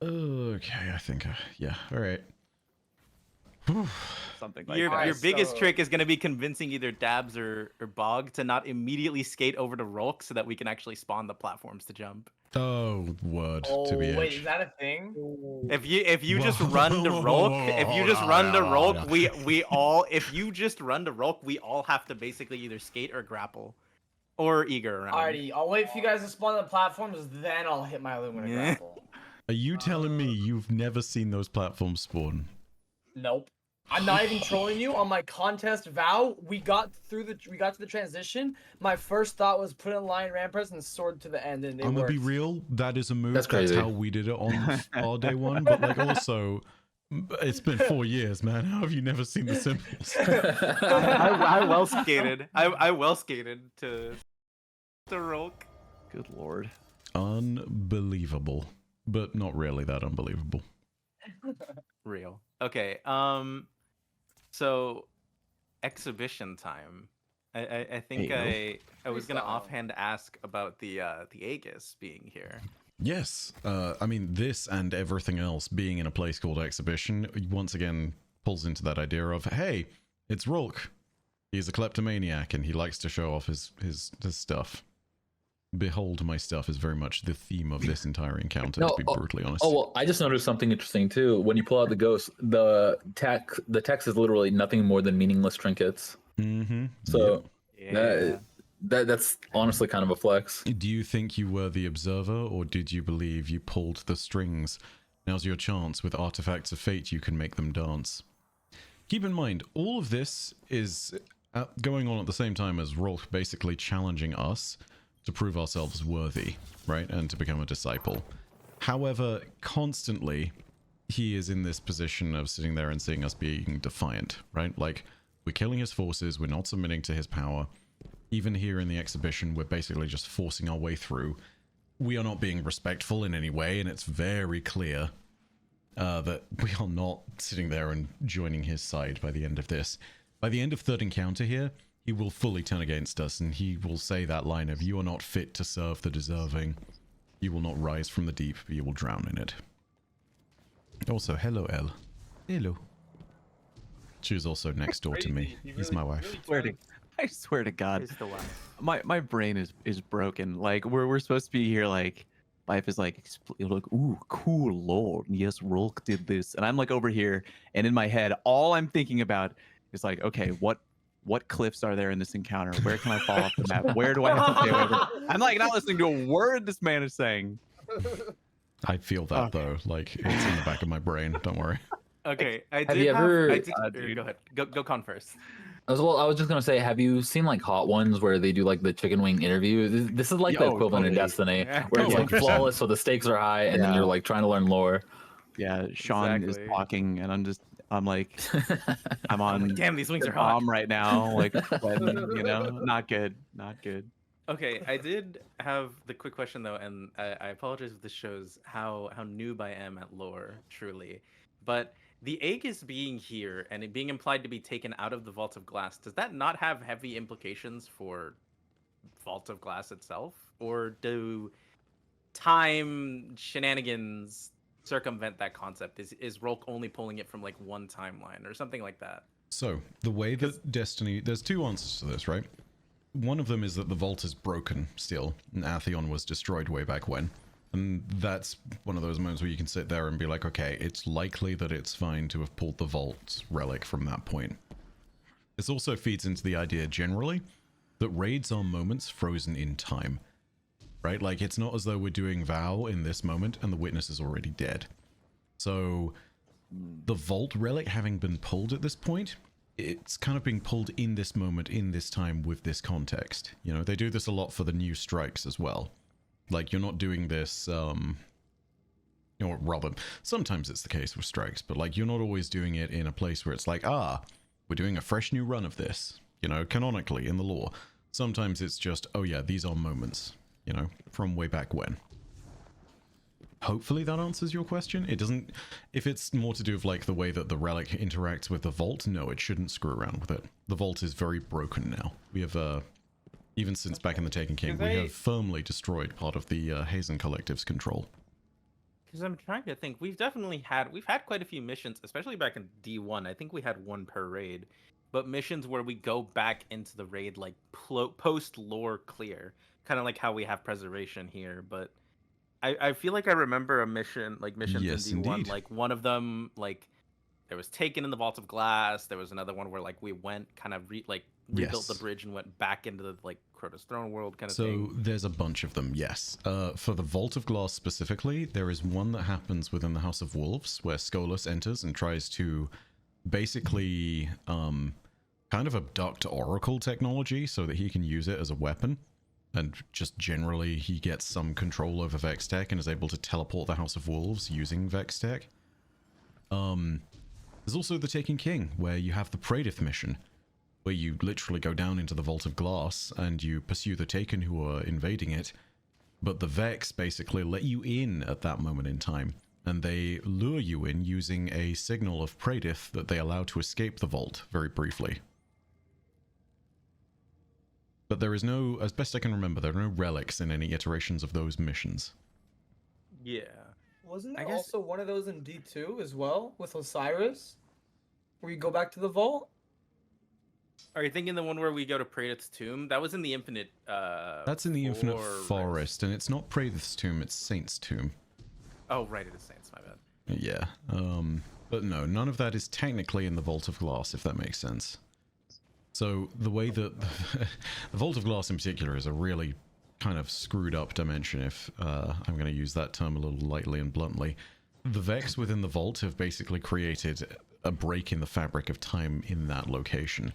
Okay, I think, yeah, all right. Something like Your that. Alright, biggest so- trick is gonna be convincing either Dabs or Bog to not immediately skate over to Rolk so that we can actually spawn the platforms to jump. Oh, word Oh, to be wait, is that a thing? If you just Whoa, run to whoa, Rolk, whoa, if you hold just on, run to hold Rolk, on. we all if you just run to Rolk, we all have to basically either skate or grapple, or eager around. Alrighty, I'll wait for you guys to spawn the platforms, then I'll hit my Illumina Yeah. grapple. Are you telling me you've never seen those platforms spawn? Nope. I'm not even trolling you. On my contest vow, we got to the transition. My first thought was put in line ramparts and sword to the end, and it I'm gonna worked. be real. That is a move. That's That's crazy. how we did it on our day one. But like, also, it's been 4 years, man. How have you never seen the symbols? I well skated. I well skated to Rolk. Good lord. Unbelievable, but not really that unbelievable. Real. Okay. So exhibition time. I think Hey-o. I was gonna Freestyle. offhand ask about the Aegis being here. Yes, I mean, this and everything else being in a place called Exhibition once again pulls into that idea of, hey, it's Rolk. He's a kleptomaniac and he likes to show off his stuff. behold my stuff is very much the theme of this entire encounter, No, to be brutally honest. Oh well, I just noticed something interesting too. When you pull out the ghost, the text is literally nothing more than meaningless trinkets. Mm-hmm. So Yeah. that's honestly kind of a flex. Do you think you were the observer, or did you believe you pulled the strings? Now's your chance. With artifacts of fate, you can make them dance. Keep in mind, all of this is going on at the same time as Rolf basically challenging us to prove ourselves worthy, right? And to become a disciple. However, constantly, he is in this position of sitting there and seeing us being defiant, right? Like, we're killing his forces, we're not submitting to his power. Even here in the exhibition, we're basically just forcing our way through. We are not being respectful in any way, and it's very clear that we are not sitting there and joining his side by the end of this. By the end of third encounter here, he will fully turn against us, and he will say that line of, "You are not fit to serve the deserving. You will not rise from the deep, but you will drown in it." Also, hello, Elle. Hello. She was also next door to me. He's my wife. I swear to God, Is the one. my brain is broken. Like we're supposed to be here. Like life is like ooh, cool lord. Yes, Rolk did this, and I'm like over here, and in my head, all I'm thinking about is like, okay, what cliffs are there in this encounter? Where can I fall off the map? Where do I have to stay away from? I'm like not listening to a word this man is saying. I feel that, though. Like, it's in the back of my brain. Don't worry. Okay, I Have did you ever- I did, dude. go ahead. Go con first. I was just gonna say, have you seen like Hot Ones where they do like the chicken wing interview? This is like the Oh, equivalent in totally. Destiny, Yeah. where it's Oh, like 100%. flawless, so the stakes are high, and then Yeah. you're like trying to learn lore. Yeah, Sean is Exactly. talking, and I'm like, I'm I'm on like, damn, these wings the are hot. bomb right now. Like, you know, not good, not good. Okay, I did have the quick question though, and I apologize if this shows how noob I am at lore, truly. But the Aegis being here and it being implied to be taken out of the Vault of Glass, does that not have heavy implications for Vault of Glass itself? Or do time shenanigans circumvent that concept? Is Rolk only pulling it from like one timeline or something like that? So, the way that Destiny... There's two answers to this, right? One of them is that the vault is broken still, and Atheon was destroyed way back when. And that's one of those moments where you can sit there and be like, okay, it's likely that it's fine to have pulled the vault relic from that point. This also feeds into the idea generally that raids are moments frozen in time, right? Like, it's not as though we're doing Vow in this moment and the witness is already dead. So, the vault relic having been pulled at this point, it's kind of being pulled in this moment, in this time, with this context. You know, they do this a lot for the new strikes as well. Like, you're not doing this, or rather, sometimes it's the case with strikes, but like, you're not always doing it in a place where it's like, we're doing a fresh new run of this, you know, canonically in the lore. Sometimes it's just, oh yeah, these are moments, you know, from way back when. Hopefully that answers your question. It doesn't, if it's more to do with like the way that the relic interacts with the vault, no, it shouldn't screw around with it. The vault is very broken now. We have, even since back in the Taken King, we have firmly destroyed part of the Hazen Collective's control. Because I'm trying to think, we've had quite a few missions, especially back in D1. I think we had one per raid, but missions where we go back into the raid like post lore clear, kind of like how we have preservation here. But I feel like I remember a mission, like missions Yes, in D1, indeed. like one of them, like there was Taken in the Vault of Glass. There was another one where like we went kind of rebuilt Yes. the bridge and went back into the like Crota's throne world kind of So thing. there's a bunch of them, yes. For the Vault of Glass specifically, there is one that happens within the House of Wolves, where Skolas enters and tries to basically kind of abduct Oracle technology so that he can use it as a weapon. And just generally, he gets some control over Vextech and is able to teleport the House of Wolves using Vextech. There's also the Taken King, where you have the Praedith mission, where you literally go down into the Vault of Glass and you pursue the Taken who are invading it, but the Vex basically let you in at that moment in time, and they lure you in using a signal of Praedith that they allow to escape the vault very briefly. But there is no, as best I can remember, there are no relics in any iterations of those missions. Yeah. Wasn't I there guess- also one of those in D2 as well with Osiris, where you go back to the vault? Are you thinking the one where we go to Praedyth's tomb? That was in the Infinite. That's in the Infinite Forest, and it's not Praedyth's tomb, it's Saint's tomb. Oh, right, it is Saints. My bad. Yeah. But no, none of that is technically in the Vault of Glass, if that makes sense. So the way that the Vault of Glass in particular is a really kind of screwed up dimension, if I'm going to use that term a little lightly and bluntly. The Vex within the Vault have basically created a break in the fabric of time in that location.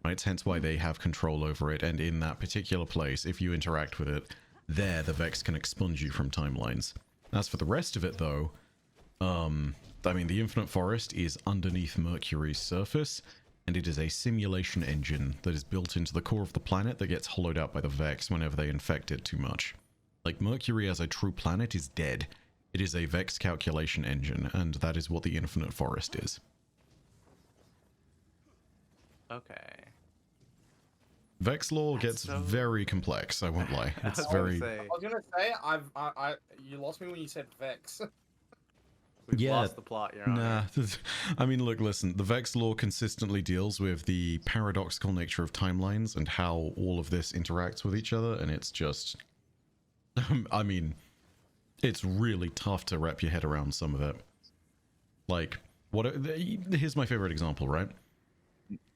Right? Hence why they have control over it, and in that particular place, if you interact with it, there the Vex can expunge you from timelines. As for the rest of it, though, I mean, the Infinite Forest is underneath Mercury's surface, and it is a simulation engine that is built into the core of the planet that gets hollowed out by the Vex whenever they infect it too much. Like, Mercury as a true planet is dead. It is a Vex calculation engine, and that is what the Infinite Forest is. Okay. Vex lore gets very complex, I won't lie. It's very... I was gonna say, you lost me when you said Vex. We've Yeah, lost the plot, Your Honor. Nah, I mean, look, listen, the Vex lore consistently deals with the paradoxical nature of timelines and how all of this interacts with each other, and it's just... I mean, it's really tough to wrap your head around some of it. Like, here's my favorite example, right?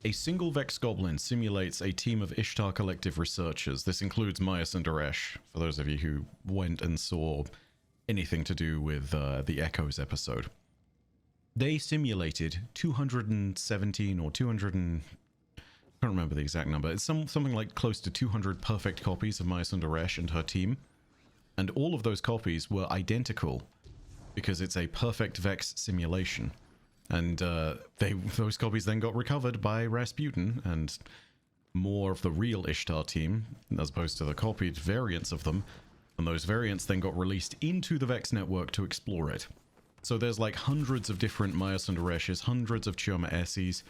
A single Vex Goblin simulates a team of Ishtar Collective researchers. This includes Myas and Daresh, for those of you who went and saw anything to do with the Echoes episode. They simulated 217 or 200 and... I can't remember the exact number. It's something like close to 200 perfect copies of Myas and Daresh and her team. And all of those copies were identical because it's a perfect Vex simulation. And those copies then got recovered by Rasputin and more of the real Ishtar team, as opposed to the copied variants of them. And those variants then got released into the Vex network to explore it. So there's like hundreds of different Myas and Dareshes, hundreds of Chioma Esses,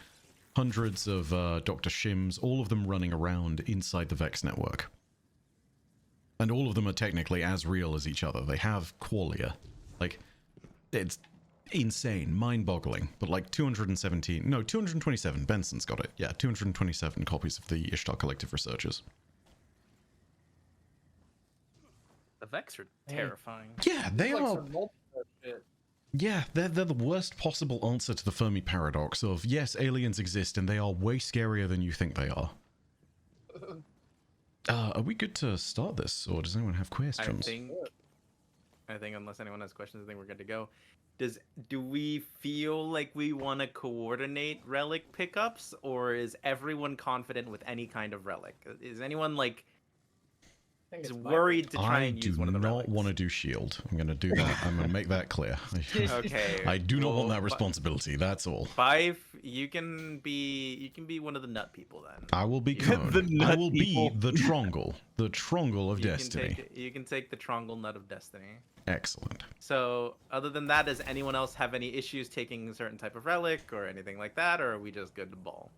hundreds of Dr. Shims, all of them running around inside the Vex network. And all of them are technically as real as each other. They have qualia. Like, it's insane, mind-boggling. But like 227, Benson's got it. Yeah, 227 copies of the Ishtar Collective Researchers. The Vex are terrifying. Yeah, they Like are. some multiverse shit. Yeah, they're the worst possible answer to the Fermi paradox of, yes, aliens exist and they are way scarier than you think they are. Are we good to start this, or does anyone have questions? I think unless anyone has questions, I think we're good to go. Do we feel like we want to coordinate relic pickups, or is everyone confident with any kind of relic? Is anyone like is worried to try and use one of the relics? I do not want to do shield. I'm going to do that. I'm going to make that clear. Okay. I do not want that responsibility. That's all. Five, you can be one of the nut people then. I will be Cone. I will be the Trongle. The Trongle of Destiny. You can take the Trongle Nut of Destiny. Excellent. So, other than that, does anyone else have any issues taking a certain type of relic or anything like that, or are we just good to ball?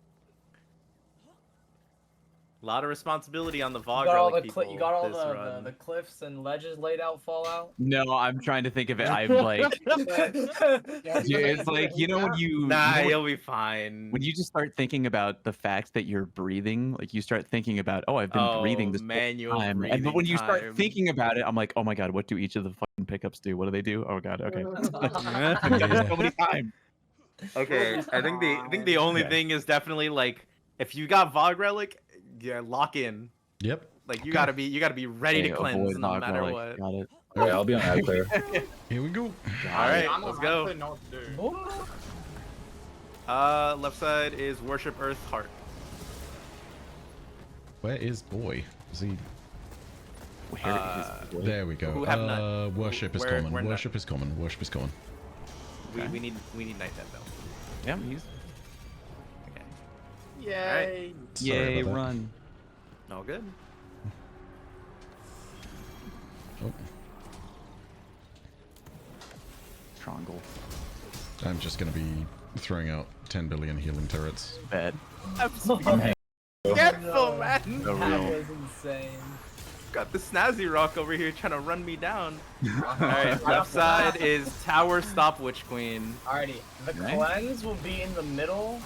A lot of responsibility on the VOG relic people. You got all the cliffs and ledges laid out, Fallout? No, I'm trying to think of it. I'm like, it's like, you know, when you... Nah, you'll be fine. When you just start thinking about the fact that you're breathing, like you start thinking about, oh, I've been breathing this whole time. And but when you start thinking about it, I'm like, oh my god, what do each of the fucking pickups do? What do they do? Oh god, okay. So many times. Okay, I think the only thing is definitely like, if you got VOG relic, yeah, lock in. Yep. Like you gotta be ready to cleanse no matter what. Got it. Alright, I'll be on ad clear. Here we go. All right, I'm let's on go. Know what to do. Left side is Worship Earth Heart. Where is boy? Is he? Where is the There we go. Who have nut? Worship is Where common. nut? Worship is common. Worship is common. We need Night Death though. Yeah, he's... Okay. Yay! Sorry Yay, about that. run. All good. Oh, Trongle. I'm just going to be throwing out 10 billion healing turrets. Bad. Forgetful, man. So That real. was insane. Got the Snazzy Rock over here trying to run me down. Alright, left side is Tower Stop Witch Queen. Alrighty, the Nice. cleanse will be in the middle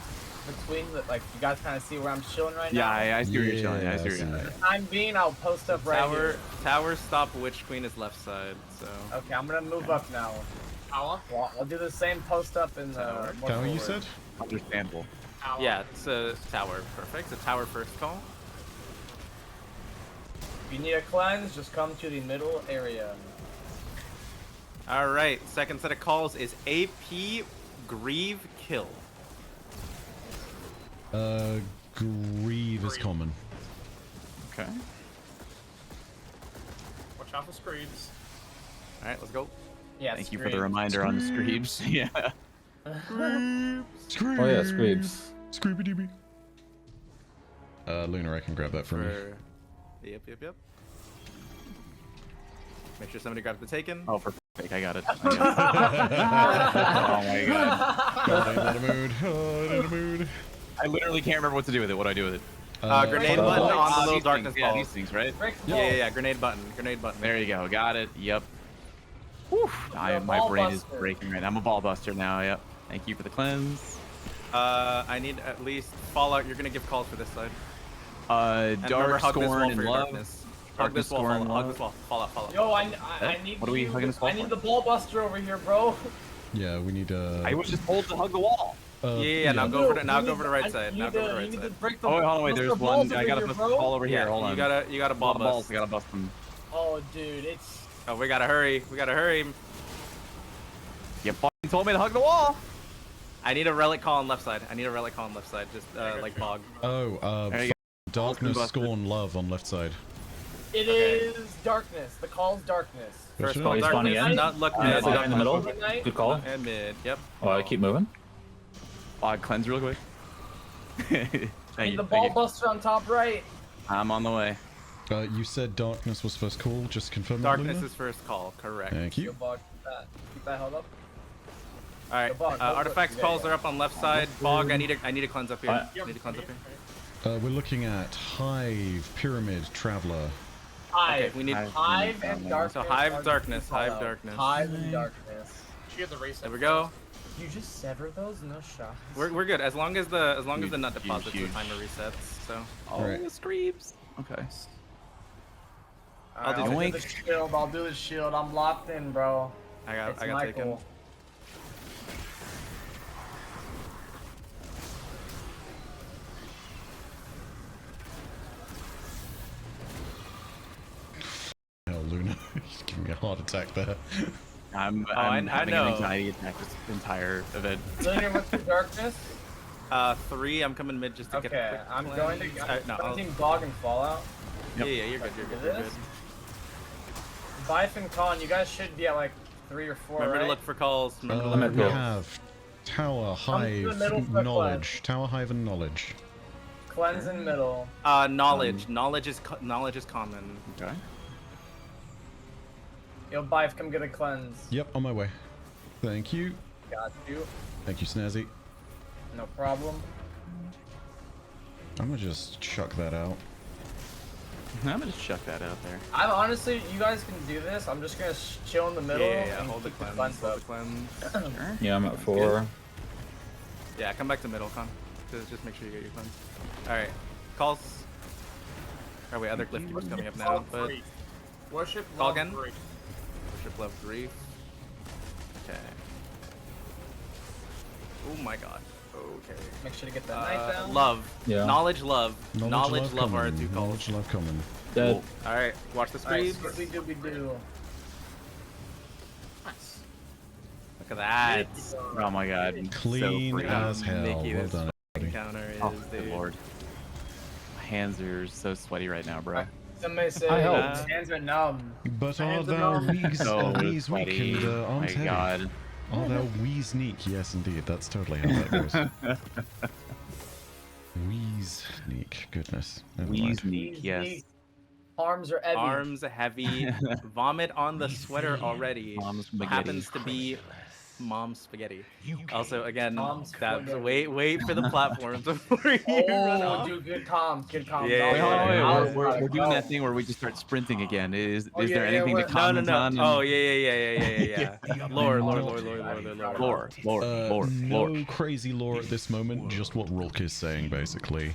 between the, like, you guys kind of see where I'm chilling right Yeah, now. I see where you're chilling. I see where Yeah, you're I chilling. see. I'm being, I'll post up right Tower, here. tower stop Witch Queen is left side. So Okay, I'm gonna move up now. Tower. I'll do the same post up in the Tower. more Tower, you forward. said? Understandable. Tower. yeah, it's a tower. Perfect. So tower first call. If you need a cleanse, just come to the middle area. All right. Second set of calls is AP Grieve Kill. Grieve is common. Okay. Watch out for screams. All right, let's go. Yeah. Thank you for the scream. reminder on the streams. Yeah. Scream! Oh yeah, Screeps. Screepy DB. Luna, I can grab that from you. For... Yep. Make sure somebody grabs the taken. Oh, for fake, I got it. I got it. Oh my god. God, I'm in a mood. Oh, I'm in a mood. I literally can't remember what to do with it. What do I do with it? Grenade Uh, button on the Ah, little these darkness things, yeah, ball. these things, right? Break the Yeah, ball. Grenade button. Grenade button. There you go. Got it. Yep. Whew. You're a My ball brain is buster. breaking right now. I'm a ball buster now. Yep. Thank you for the cleanse. I need at least Fallout. You're gonna give calls for this side. And remember, Dark hug this wall Scorn for and your Love. darkness. Hug Darkness, this wall. Scorn, Fallout. Hug Love. this wall. Fallout. Yo, I need What are we you. hugging this wall I need for? the ball buster over here, bro. Yeah, we need I was just told to hug the wall. Yeah. Now go over to the right side. Now go over to the right You need to side. break the Oh wait, hold on, wait. bust There's the balls one. I over gotta here, bust bro. the ball over here. Yeah, Hold on. you gotta ball balls. bust. I gotta bust them. Oh, dude, it's. Oh, we gotta hurry. You fucking told me to hug the wall. I need a relic call on left side. Just like bog. Oh, There you Darkness, Busted. Scorn, Love on left side. It is darkness. The call's darkness. First Gotcha. call he's spawning darkness. in. Not look Yeah, mid. it's the guy in the middle. Midnight. Good call. And mid. Yep. Oh, I keep moving. Cleanse real quick. Thank Need you. the Thank ball you. buster on top right. I'm on the way. You said Darkness was first call. Just confirm that, Darkness Luna? is first call. Correct. Thank Yo, you. bog, keep that held up. All right. Bog, hold Artifacts up. calls Yeah. are up on left side. Bog. I need a cleanse up here. Alright. I need a cleanse up here. We're looking at Hive, Pyramid, Traveler. Hive. Okay, we need. Hive and darkness. So Hive, are darkness, the Hive, call-out. darkness. Hive and darkness. She had the reset. There we go. You just sever those? No shot. We're good as long as the nut Huge, deposits the huge. timer resets. So Oh, Right. the screams. Okay. I'll do I'll the- do the shield. I'll do the shield. I'm locked in, bro. I got It's taken. Michael. Hell, Luna. You're giving me a heart attack there. I'm I having know. an anxiety attack this entire event. Linear, what's your darkness? 3. I'm coming mid just to get. a Okay, quick I'm cleanse. going to. Alright, no, I'm team Bog and Fallout. yeah, you're good. You're good. Bife and Con, you guys should be at like 3 or 4. Remember right? to look for calls. Remember to I'm look at for We goal. calls. have Tower, to the middle Hive, for a Knowledge. Tower, Hive, and Knowledge. Cleanse in middle. Knowledge. Knowledge is common. Okay. Yo, Bife, come get a cleanse. Yep, on my way. Thank you. Got you. Thank you, Snazzy. No problem. I'm gonna just chuck that out. I'm gonna just chuck that out there. I'm honestly, you guys can do this. I'm just gonna chill in the middle. Yeah. and Hold the keep cleanse. Hold up. the cleanse. Sure. Yeah, I'm at 4. Yeah, come back to middle, Con. Just make sure you get your cleanse. All right. Calls. Oh wait, other glyph keeper's coming up now. But Grief. Worship Call love, again? grief. worship love grief. Okay. Oh my god. Okay. Make sure to get that knife down. Love. Yeah. Knowledge, love. Knowledge, love are common. 2 calls. Knowledge, love, common. Dead. All right. Watch the Alright, screens. we do. Look at that. Oh my god. Clean so as hell. Mickey, Well this done, everybody. Counter is, Oh, good dude. lord. My hands are so sweaty right now, bro. Somebody say I his helped. hands are numb. But are Hands are thou numb. weak, So weak sweaty. and Oh my arms heavy? god. Are thou wee sneak? Yes, indeed. That's totally how that goes. Wee sneak. Goodness. Never mind. Weezneek, yes. Arms are heavy. Arms heavy. Vomit on the sweater already. Mom's spaghetti. Happens to be mom spaghetti. You Also, again, Mom's that spaghetti. wait for the platforms before you run Oh, off. dude, good comms, good comms. Yeah, Wait, hold on, wait, yeah, I was we're about to doing go. that thing where we just start sprinting again. Is Oh, is yeah, there yeah, anything to we're- No, comment on? Oh, yeah. Lore. Lore. No crazy lore at this moment, just what Rulk is saying, basically.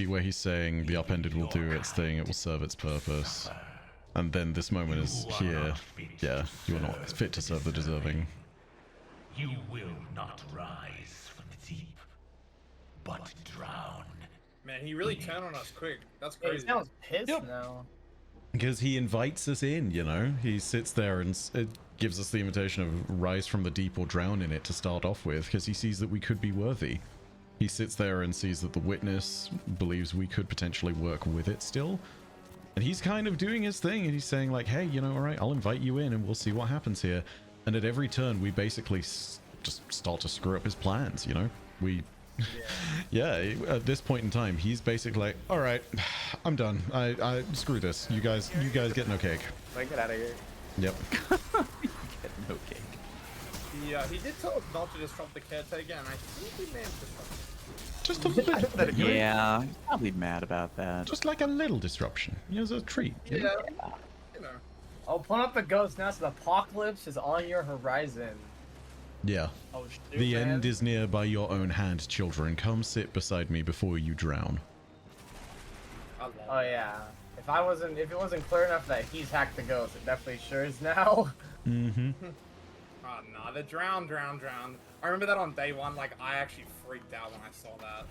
Where he's saying the upended will do its thing, it will serve its purpose. And then this moment is here. Yeah, you are not fit to serve the deserving. You will not rise from the deep, but drown. Man, he really turned on us quick. That's Hey, he crazy. sounds pissed now. Because he invites us in, you know? He sits there and it gives us the invitation of rise from the deep or drown in it to start off with, because he sees that we could be worthy. He sits there and sees that the witness believes we could potentially work with it still. And he's kind of doing his thing, and he's saying like, hey, you know, all right, I'll invite you in and we'll see what happens here. And at every turn, we basically just start to screw up his plans, you know? Yeah, at this point in time, he's basically like, all right, I'm done. I screw this. You guys get no cake. Like, get out of here. Yep. No cake. He did tell us not to disrupt the caretaker, and I think he may have disrupted. Just a little bit. Yeah, he's probably mad about that. Just like a little disruption. As a treat. Yeah, You know? you know. Oh, put up the ghost now, so the apocalypse is on your horizon. Yeah. Oh, shoot, The man. end is near by your own hand, children. Come sit beside me before you drown. I love Oh yeah. If it wasn't clear enough that he's hacked the ghost, it definitely sure is now. Mm-hmm. Oh, nah, the drown. I remember that on day one, like, I actually freaked out when I saw that.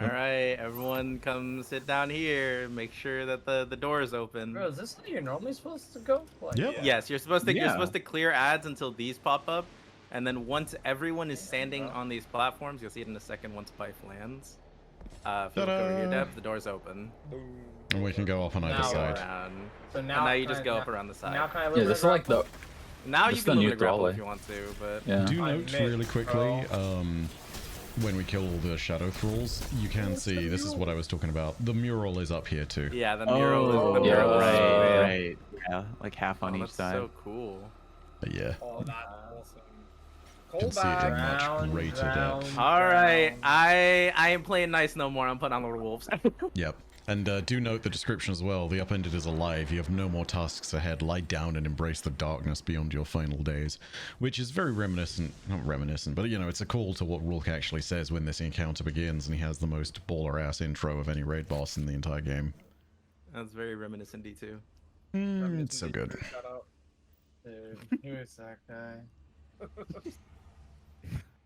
All right, everyone, come sit down here. Make sure that the door is open. Bro, is this how you're normally supposed to go? Like, Yep. Yes, you're supposed Yeah. to clear ads until these pop up, and then once everyone is standing on these platforms, you'll see it in a second once Pipe lands. If you look over here, Ta-da! Deb, the door's open. And we can go up on either Now side. Around. So And now, now you can just I- go now- up around the side. Now can I Yeah, live this is like the Now this you is the can move new the grapple throwaway. if you want to, but yeah. Do I note missed, really quickly, bro. when we kill all the shadow thralls, you can see, this is what I was talking about, the mural is up here too. yeah, the mural is the yeah, mural. right, right. Yeah, like half on Oh, each that's side. so cool. But yeah, Oh, that's awesome. you can see it in much greater depth. All right, I am playing nice no more. I'm putting on Lord of Wolves. Yep. And do note the description as well. The upended is alive. You have no more tasks ahead. Lie down and embrace the darkness beyond your final days. Which is very reminiscent, not reminiscent, but you know, it's a call to what Rulk actually says when this encounter begins, and he has the most baller ass intro of any raid boss in the entire game. That's very reminiscent D2. It's so good. Shut up. Dude, who is that guy?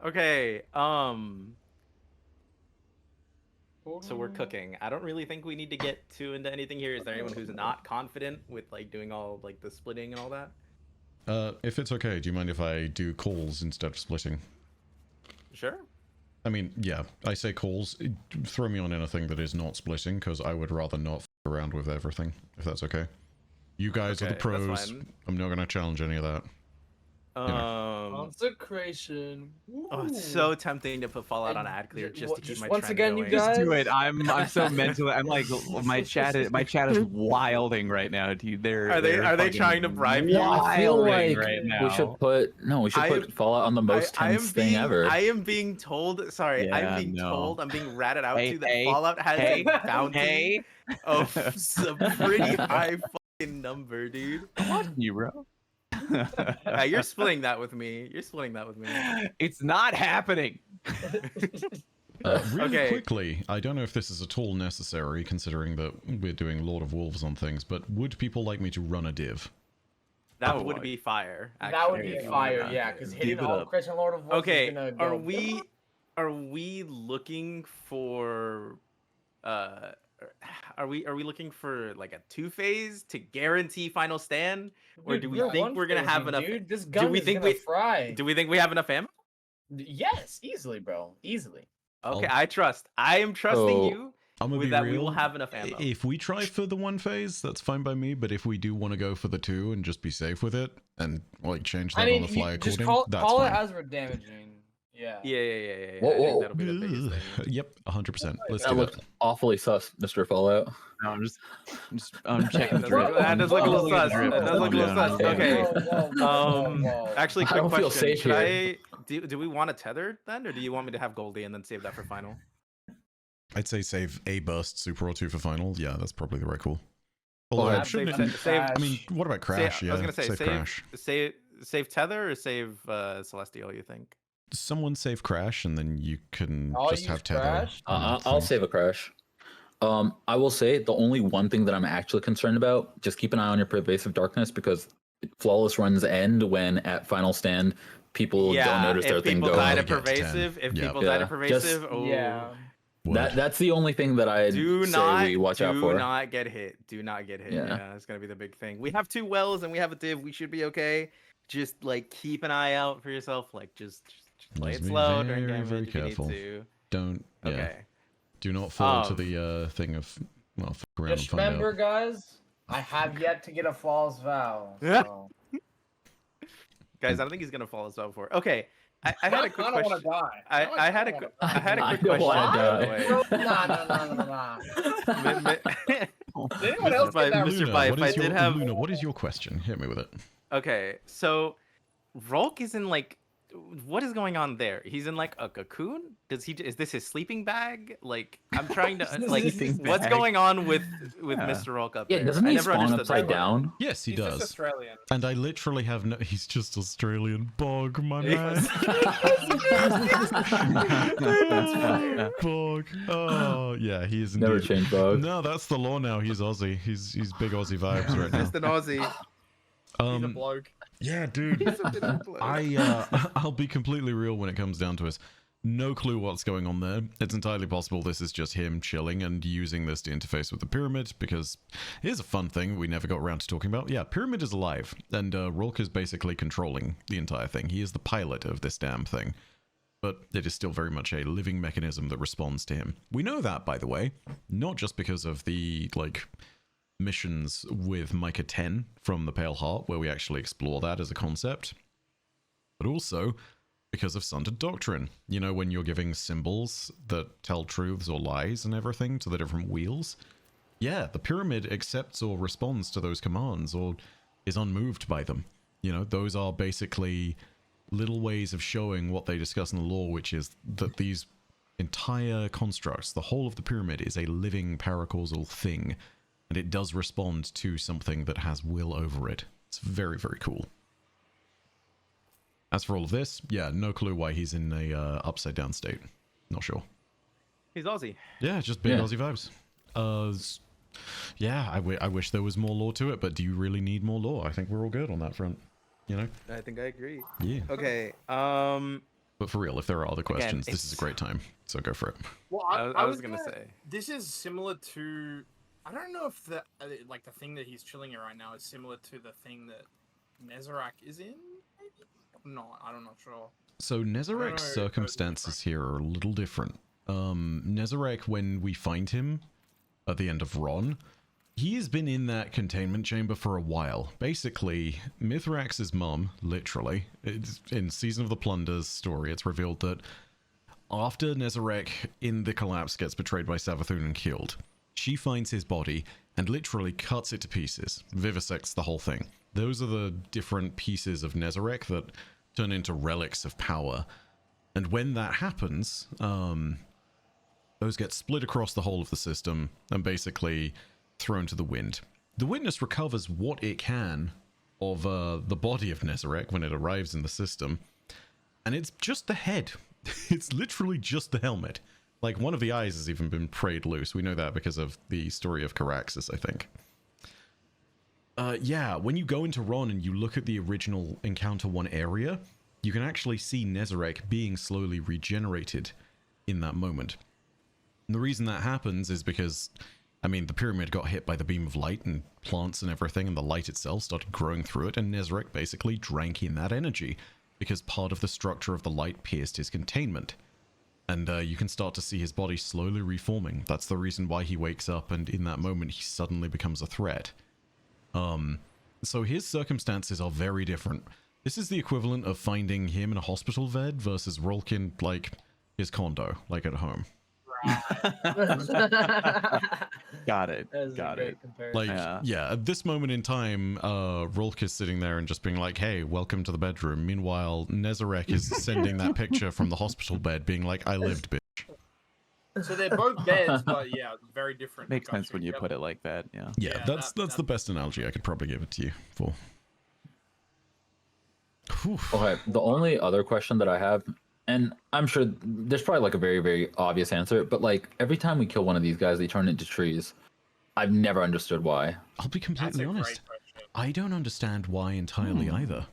Okay, so we're cooking. I don't really think we need to get too into anything here. Is there anyone who's not confident with like doing all like the splitting and all that? If it's okay, do you mind if I do calls instead of splitting? Sure. I mean, yeah, I say calls. Throw me on anything that is not splitting, because I would rather not f around with everything, if that's okay. You guys are the Okay, that's pros. fine. I'm not going to challenge any of that. Consecration. Oh, it's so tempting to put Fallout on ad clear just to keep Just my once trend again, you going. guys- Just do it. I'm so mentally. I'm like my chat is wilding right now, dude. Are they fucking trying to bribe you? I feel wilding like right now. we should put Fallout on the most tense thing ever. I am being told. Sorry, Yeah, I'm being no. told. I'm being ratted out Hey, to that hey, Fallout has hey, a bounty hey. of some pretty high fucking number, dude. You bro. You're splitting that with me. It's not happening. Really Okay. quickly, I don't know if this is at all necessary, considering that we're doing Lord of Wolves on things, but would people like me to run a div? That Oh, would be fire. That would actually, be if you fire, want yeah, because hitting Give it all up. Christian Lord of Wolves Okay, is gonna go. are we looking for are we looking for like a 2-phase to guarantee final stand, or Dude, do we you're think we're gonna have one-phasing, enough? Dude, this gun we is think gonna we- fry. Do we think we have enough ammo? Yes, easily, bro. Easily. Okay, I'll- I trust. I am trusting So- you I'm gonna with be that. real. We will have enough ammo. If we try for the 1 phase, that's fine by me. But if we do want to go for the 2 and just be safe with it and like change that on the fly just according, call that's it fine. as we're damaging. Yeah. Yeah. Whoa, I think whoa. that'll be the biggest thing. Yep, 100%. Let's That do looks that. awfully sus, Mr. Fallout. No, I'm checking the drip. That does look a little sus. Drip. That does look a little No, no, sus. no, no. Okay. Actually, I quick don't feel question. safe Should here. do we want a tether then, or do you want me to have Goldie and then save that for final? I'd say save a burst, super or two for final. Yeah, that's probably the right call. Well, Although, I'd shouldn't save- it- save- I mean, what about Crash? I Yeah, was gonna say save Crash. save tether or save Celestial. You think? Someone save Crash, and then you can I'll just use have tether. Crash. I'll save a Crash. I will say the only one thing that I'm actually concerned about, just keep an eye on your pervasive darkness, because flawless runs end when at final stand people don't notice their if thing people go die up. to Get to 10. pervasive, if Yeah. people die to Yeah, pervasive, just- oh. Yeah. Word. That's the only thing that I Do say not we watch out for. Do not get hit. Do not get hit. Yeah. Yeah, that's gonna be the big thing. We have 2 wells and we have a div. We should be okay. Just like keep an eye out for yourself. Like just play Must it be slow during very, damage very if you careful. need to. Don't. Yeah. Okay. Do not fall to Um, the thing of well, fuck around Just and find remember, out. guys, I have yet to get a false vow. Yeah. So. Guys, I don't think he's gonna fall as well for. Okay. I had Now a quick I don't question. want to die. I had a kinda I had a I quick don't question. wanna by the die. way. No. Did anyone Mr. else Fi- get that? Mr. Luna, Fi, what if I is your, did have Luna, what is your question? Hit me with it. Okay, so Rolk is in like, what is going on there? He's in like a cocoon. Is this his sleeping bag? Like, I'm trying to like, Sleeping what's bag. going on with Yeah. Mr. Rolk up Yeah, there? doesn't I he never spawn understood upside that. down? Yes, he He's just does. Australian. And I literally have no. He's just Australian. Bog, my man. That's funny. Bog. Oh, yeah, he is indeed. Never change, Bog. No, that's the law now. He's Aussie. He's big Aussie vibes right now. Just an Aussie. He's a bloke. Yeah, dude. I'll be completely real when it comes down to it. No clue what's going on there. It's entirely possible this is just him chilling and using this to interface with the pyramid, because here's a fun thing we never got around to talking about. Yeah, pyramid is alive, and Rolk is basically controlling the entire thing. He is the pilot of this damn thing. But it is still very much a living mechanism that responds to him. We know that, by the way, not just because of the, like, missions with Micah 10 from the Pale Heart, where we actually explore that as a concept, but also because of Sundered Doctrine. You know, when you're giving symbols that tell truths or lies and everything to the different wheels. Yeah, the pyramid accepts or responds to those commands or is unmoved by them. You know, those are basically little ways of showing what they discuss in the lore, which is that these entire constructs, the whole of the pyramid, is a living paracausal thing, and it does respond to something that has will over it. It's very, very cool. As for all of this, yeah, no clue why he's in a upside down state. Not sure. He's Aussie. Yeah, just big Yeah. Aussie vibes. Yeah, I wish there was more lore to it, but do you really need more lore? I think we're all good on that front. You know? I think I agree. Yeah. Okay. But for real, if there are other questions, this is a it's- great time. So go for it. Well, I was gonna say. this is similar to. I don't know if the like the thing that he's chilling in right now is similar to the thing that Nezarek is in. Maybe not. I'm not sure. So Nezarek's know. circumstances here are a little different. Nezarek, when we find him at the end of Ron, he has been in that containment chamber for a while. Basically, Mithrax's mum, literally, it's in Season of the Plunder's story, it's revealed that after Nezarek in the collapse gets betrayed by Savathun and killed, she finds his body and literally cuts it to pieces, vivisects the whole thing. Those are the different pieces of Nezarek that turn into relics of power. And when that happens, those get split across the whole of the system and basically thrown to the wind. The Witness recovers what it can of the body of Nezarek when it arrives in the system, and it's just the head. It's literally just the helmet. Like, one of the eyes has even been prayed loose. We know that because of the story of Caraxes, I think. Yeah, when you go into Ron and you look at the original Encounter 1 area, you can actually see Nezarek being slowly regenerated in that moment. And the reason that happens is because, I mean, the pyramid got hit by the beam of light and plants and everything, and the light itself started growing through it, and Nezarek basically drank in that energy because part of the structure of the light pierced his containment. And you can start to see his body slowly reforming. That's the reason why he wakes up, and in that moment he suddenly becomes a threat. So his circumstances are very different. This is the equivalent of finding him in a hospital bed versus Rolk in, like, his condo, like at home. Got it. That is Got a great it. comparison. Like, Yeah. at this moment in time, Rolk is sitting there and just being like, hey, welcome to the bedroom. Meanwhile, Nezarek is sending that picture from the hospital bed being like, I lived, bitch. So they're both beds, but yeah, very different. Makes sense when you put it like that. Yeah. Yeah, Yeah, that's the best analogy I could probably give it to you for. Whew. Okay, the only other question that I have, and I'm sure there's probably like a very, very obvious answer, but like every time we kill one of these guys, they turn into trees. I've never understood why. I'll be That's completely a honest. great question. I don't understand why entirely either.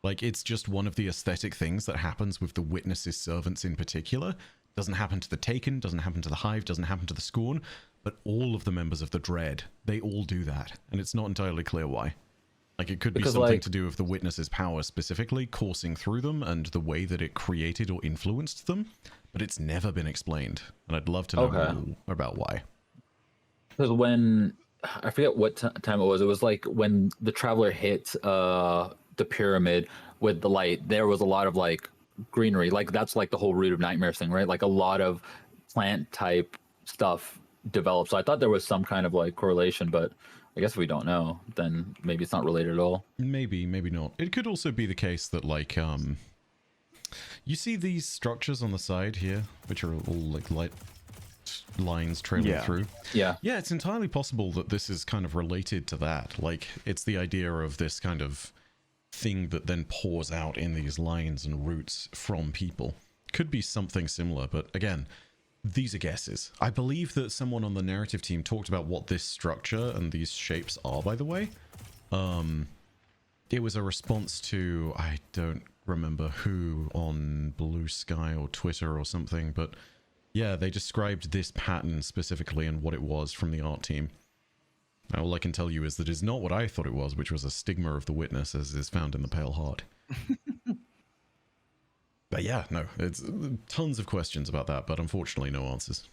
Like, it's just one of the aesthetic things that happens with the Witness's servants in particular. Doesn't happen to the Taken, doesn't happen to the Hive, doesn't happen to the Scorn, but all of the members of the Dread, they all do that, and it's not entirely clear why. Like, it could be Because, something like- to do with the Witness's power specifically coursing through them and the way that it created or influenced them, but it's never been explained, and I'd love to know Okay. more about why. Because when I forget what time it was like when the Traveler hit the pyramid with the light, there was a lot of like greenery. Like that's like the whole Root of Nightmares thing, right? Like a lot of plant type stuff developed. So I thought there was some kind of like correlation, but I guess if we don't know, then maybe it's not related at all. Maybe, maybe not. It could also be the case that, like, you see these structures on the side here, which are all, like, light lines trailing Yeah. through. Yeah. Yeah, it's entirely possible that this is kind of related to that. Like, it's the idea of this kind of thing that then pours out in these lines and roots from people. Could be something similar, but again, these are guesses. I believe that someone on the narrative team talked about what this structure and these shapes are, by the way. It was a response to, I don't remember who on Blue Sky or Twitter or something, but yeah, they described this pattern specifically and what it was from the art team. Now, all I can tell you is that it's not what I thought it was, which was a stigma of the Witness as is found in the Pale Heart. But yeah, no, it's tons of questions about that, but unfortunately no answers.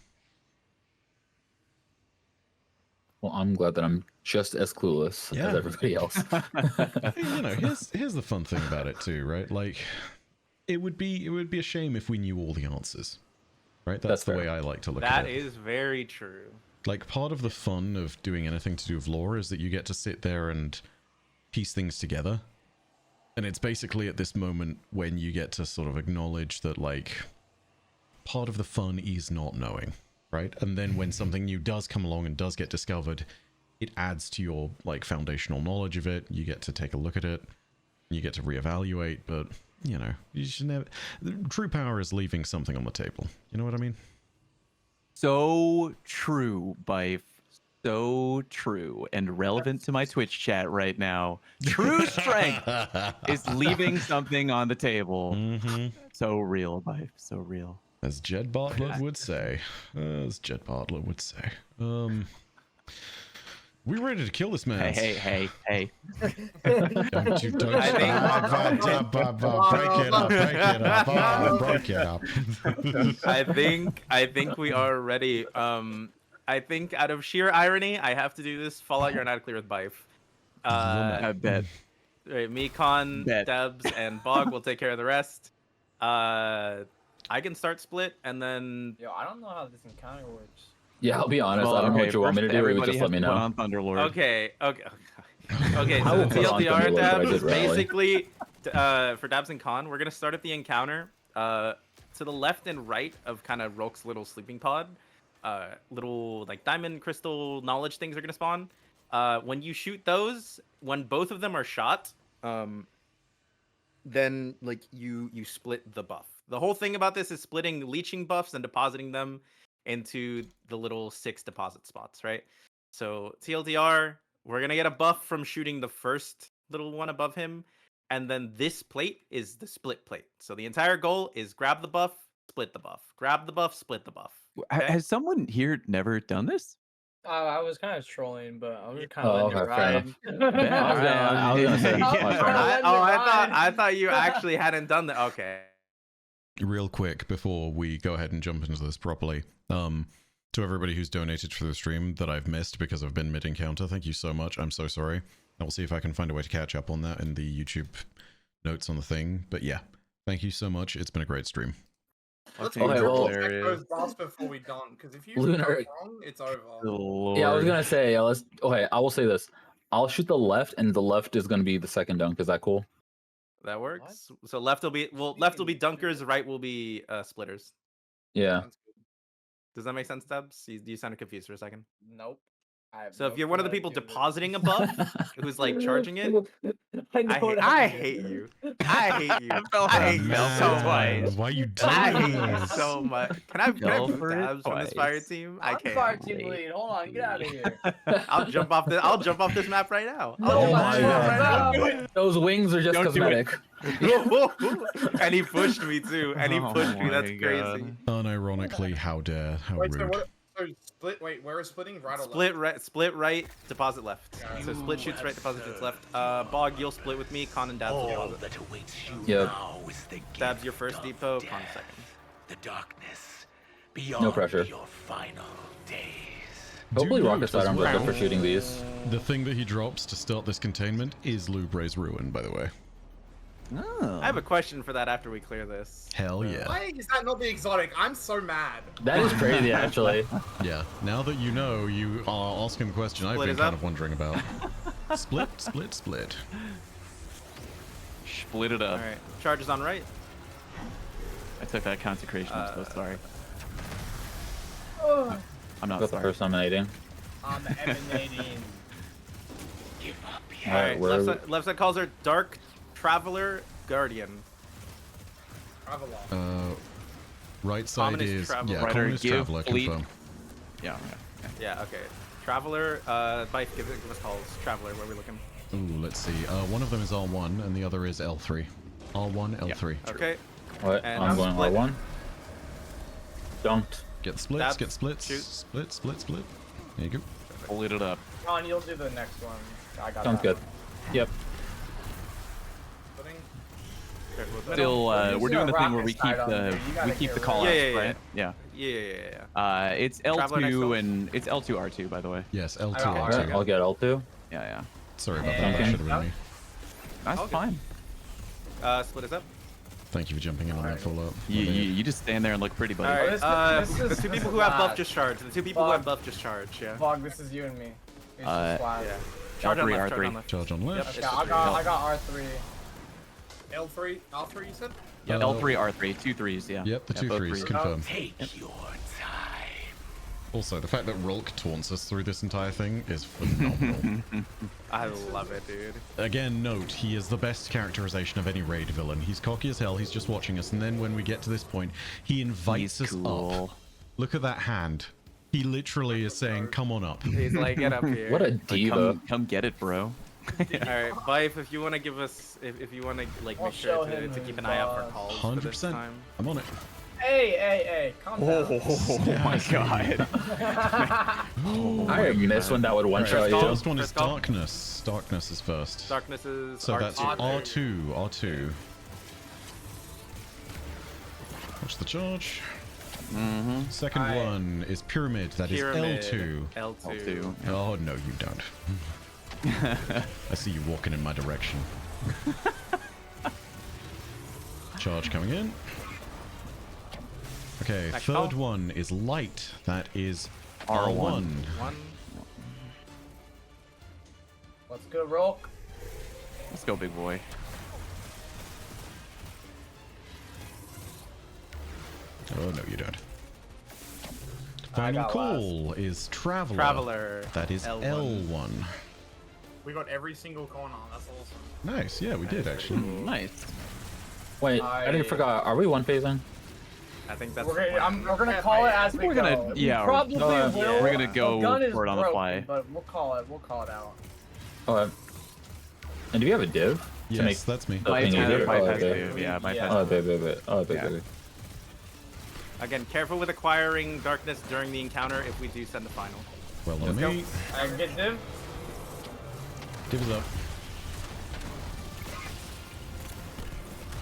Well, I'm glad that I'm just as clueless Yeah. as everybody else. You know, here's the fun thing about it too, right? Like, it would be a shame if we knew all the answers, right? That's the fair. way I like to look That at it. is very true. Like, part of the fun of doing anything to do with lore is that you get to sit there and piece things together. And it's basically at this moment when you get to sort of acknowledge that, like, part of the fun is not knowing, right? And then when something new does come along and does get discovered, it adds to your, like, foundational knowledge of it. You get to take a look at it. You get to reevaluate, but, you know, you should never... True power is leaving something on the table. You know what I mean? So true, Bife. So true and relevant to my Twitch chat right now. True strength is leaving something on the table. Mm-hmm. So real, Bife. So real. As Jed Bartlett would say. As Jed Bartlett would say. We ready to kill this man? Hey. Don't you don't I break it up. I think we are ready. I think out of sheer irony, I have to do this. Fallout, you're not clear with Bife. I bet. Right, me, Con, Bet. Debs, and Bog will take care of the rest. I can start split, and then Yo, I don't know how this encounter works. Yeah, I'll be honest. Well, I don't know okay, what you want me to first do. Or you everybody just has let me to put know. on Thunderlord. okay. Okay, I so will the put on TLDR Thunderlord, but I Dabs, did rally. basically, for Dabs and Con, we're gonna start at the encounter. To the left and right of kind of Rolk's little sleeping pod, little like diamond crystal knowledge things are gonna spawn. When you shoot those, when both of them are shot, then like you split the buff. The whole thing about this is splitting leeching buffs and depositing them into the little 6 deposit spots, right? So TLDR, we're gonna get a buff from shooting the first little one above him, and then this plate is the split plate. So the entire goal is grab the buff, split the buff, grab the buff, split the buff. Okay? Has someone here never done this? I was kind of trolling, but I was just kind Oh, of letting it okay, fair ride. I was gonna say, I thought you actually hadn't done that. Okay. Real quick before we go ahead and jump into this properly, to everybody who's donated for the stream that I've missed because I've been mid-encounter, thank you so much. I'm so sorry. I will see if I can find a way to catch up on that in the YouTube notes on the thing. But yeah, thank you so much. It's been a great stream. Let's Okay, well- check those buffs before we done, because if you Lunar- go wrong, it's over. Yeah, I was gonna say, let's. Okay, I will say this. I'll shoot the left, and the left is gonna be the second dunk. Is that cool? That works. So left will be dunkers, right will be splitters. Yeah. Does that make sense, Dubs? You sounded confused for a second. Nope. I have So no if you're one of the clue people what I do. depositing a buff, who's like charging it, know I hate you. I hate you. I hate you so Man, much. why you I doing hate you this? so much. Can I Fell move for it Dabs from this fire twice. team? I I'm can't. fire team lead. Hold on, get out of here. I'll jump off this map right now. No, I'll jump my off this map God. right now. Those wings are just Don't do it. cosmetic. And he pushed me too. And he Oh pushed me. That's my crazy. God. Unironically, how dare, how Wait, so rude. what? So split. Wait, where is splitting? Right or Split right, deposit left. Got So it. split shoots right, deposit shoots left. Bog, you'll split with me. Con and Dabs will All deposit. that awaits you Yep. now is the Dabs gift your first of depot. death, Con second. The darkness beyond No pressure. your final days. Hopefully, Do Rocket note Slide as arms are good for well, shooting these. The thing that he drops to start this containment is Lubray's Ruin, by the way. Oh. I have a question for that after we clear this. Hell yeah. Why is that not the exotic? I'm so mad. That is crazy, actually. Yeah, now that you know, you are asking the question I've Split been is kind up. of wondering about. Split, split, split. Split it up. All right, charges on right. I took that consecration. I'm so sorry. I'm not That's the sorry. first emanating. I'm emanating. Give up All Alright, right, where- left side calls her Dark Traveler Guardian. Traveler. Right side Common is is Traveler. yeah, Rider, common is give Traveler, fleet. confirm. Yeah. Yeah, okay. Traveler, Bike, give us calls. Traveler, where are we looking? Ooh, let's see. One of them is R1 and the other is L3. R1, L3. Okay. What? And I'm going split. R1. Dunked. Get splits, Dabs, get splits. shoot. Split, split, split. There you go. Split it up. Con, you'll do the next one. I got Sounds that good. one. Yep. Splitting. Careful with that. Still, We're we're doing the thing where rocket we keep side on the there. You gotta the get call rid outs, of it. right? Yeah. Yeah. It's Traveler next L2 to us. and it's L2 R2 by the way. Yes, I L2, got Alright, R2. I'll get L2. Yeah. Sorry about that. And- That should have been me. That's Okay. fine. Split us up. Thank you for jumping in on that follow-up. You just stand there and look pretty, buddy. All right. this The is two people who have buff bad. just charge. The two people who have Bog. buff just charge. Yeah. Vlog, this is you and me. It's Uh, just flat. Yeah. Charge on R3, left. Charge R3. on left. Charge on left. Okay, I got R3. L3. R3. You said. Yeah, Uh, L3 R3, 2 3s, yeah. Yep, the two both threes, threes. confirm. Take your time. Also, the fact that Rolk taunts us through this entire thing is phenomenal. I love it, dude. Again, note, he is the best characterization of any raid villain. He's cocky as hell, he's just watching us, and then when we get to this point, he invites He's us cool. up. Look at that hand. He literally is saying, come on up. He's like, get up here. What a Like, diva. come get it, bro. All right, Bife, if you want to give us, if you want to like I'll make sure show him to keep his an eye out for buff. calls for this 100%. time. I'm on it. Hey, calm down. Oh my god. I missed when that would one shot First you. call. First one is First call. Darkness. Darkness is first. Darkness is So that's R2. R2. Watch the charge. Mm-hmm. Second Alright. one is Pyramid. That is Pyramid. L2. L2. Oh, no, you don't. I see you walking in my direction. Charge coming in. Okay, Next third call. one is Light. That is R1. R1. One. Let's go, Rolk. Let's go, big boy. Oh, no, you don't. I Final got call is Traveler. Traveler. That is L1. L1. We got every single corner. That's awesome. Nice, yeah, we did actually. Nice. Wait, I didn't forgot. Are we one phasing? I think that's. We're gonna call it as we We're go. gonna- yeah, We probably we're- will. we're gonna go The gun is for it on the broken, fly. But we'll call it. We'll call it out. Okay. And do we have a div? To make Yes, that's me. the Bypass thing easier? bypass Oh, okay. move, yeah, bypass. Yeah. Oh, baby. Oh, Yeah. baby. Again, careful with acquiring darkness during the encounter if we do send the final. Well on Let's me. I can get div. Div is up.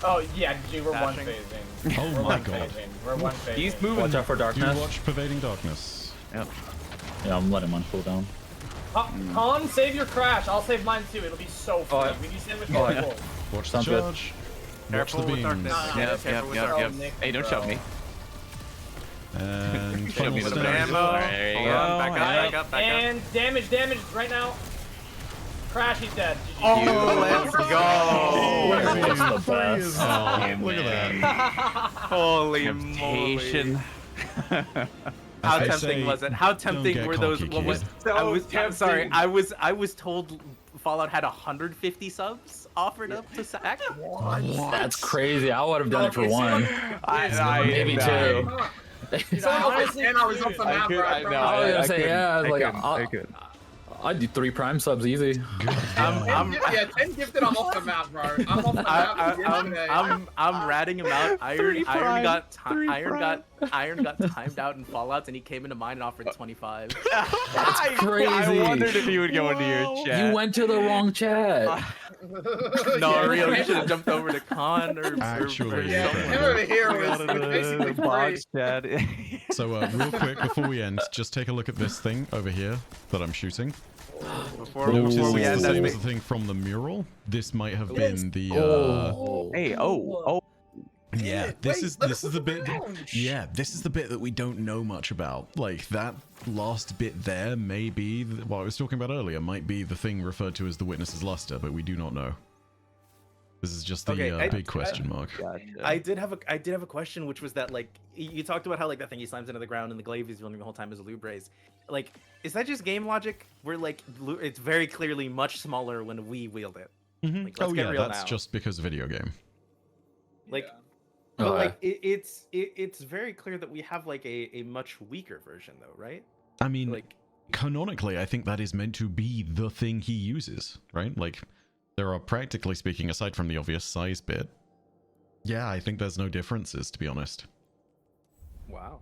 Oh yeah, G, we're one Dashing. phasing. Oh We're my one god. phasing. We're one phasing. He's moving. Watch out for Do darkness. watch Pervading Darkness. Yep. Yeah, I'm letting mine cool down. Con, save your crash. I'll save mine too. It'll be so funny. We need sandwich for yeah. gold. Watch the Sounds good. charge. Watch Careful the with beams. darkness. Yep. Hey, don't shove me. And Show me final the stand. ammo. There you Hold go. on, back up. And damage right now. Crash, he's dead. GG. Let's go. Just the best. Oh, look at that. Holy Temptation. moly. How As they tempting say, was it? How don't tempting get were those? cocky, What was, kid. I'm sorry. I was told Fallout had 150 subs offered up to sack. That's crazy. I would have done it for one. Maybe two. Honestly, And I was off the map, bro. I was gonna say, yeah, I was like, I could. I'd do 3 prime subs easy. I'm 10 gifted, I'm off the map, bro. I'm off the map. yesterday. I'm ratting him out. Iron prime, got three prime. Iron got timed out in Fallouts, and he came into mine and offered 25. That's crazy. I wondered if you would go into your chat. You went to the wrong chat. No, real. You should have jumped over to Con or Actually, Yeah, yeah. him over here was basically free. box chat. So real quick before we end, just take a look at this thing over here that I'm shooting. Before Notice we it's end, the same that's as the thing from the mural. This might have been the Hey, oh. yeah. This Wait, is let this us is the look bit. around. Yeah, this is the bit that we don't know much about. Like that last bit there may be what I was talking about earlier. Might be the thing referred to as the witness's luster, but we do not know. This is just the Okay, big question mark. I did have a question, which was that like you talked about how like that thing he slams into the ground and the glaive he's wielding the whole time is a Lubraze. Like, is that just game logic? Where like it's very clearly much smaller when we wield it. Mhm. Like, let's Oh get yeah, real that's now. just because video game. Like, Yeah. but Okay. like it's very clear that we have like a much weaker version though, right? I mean, Like, canonically, I think that is meant to be the thing he uses, right? Like, there are practically speaking, aside from the obvious size bit, yeah, I think there's no differences, to be honest. wow,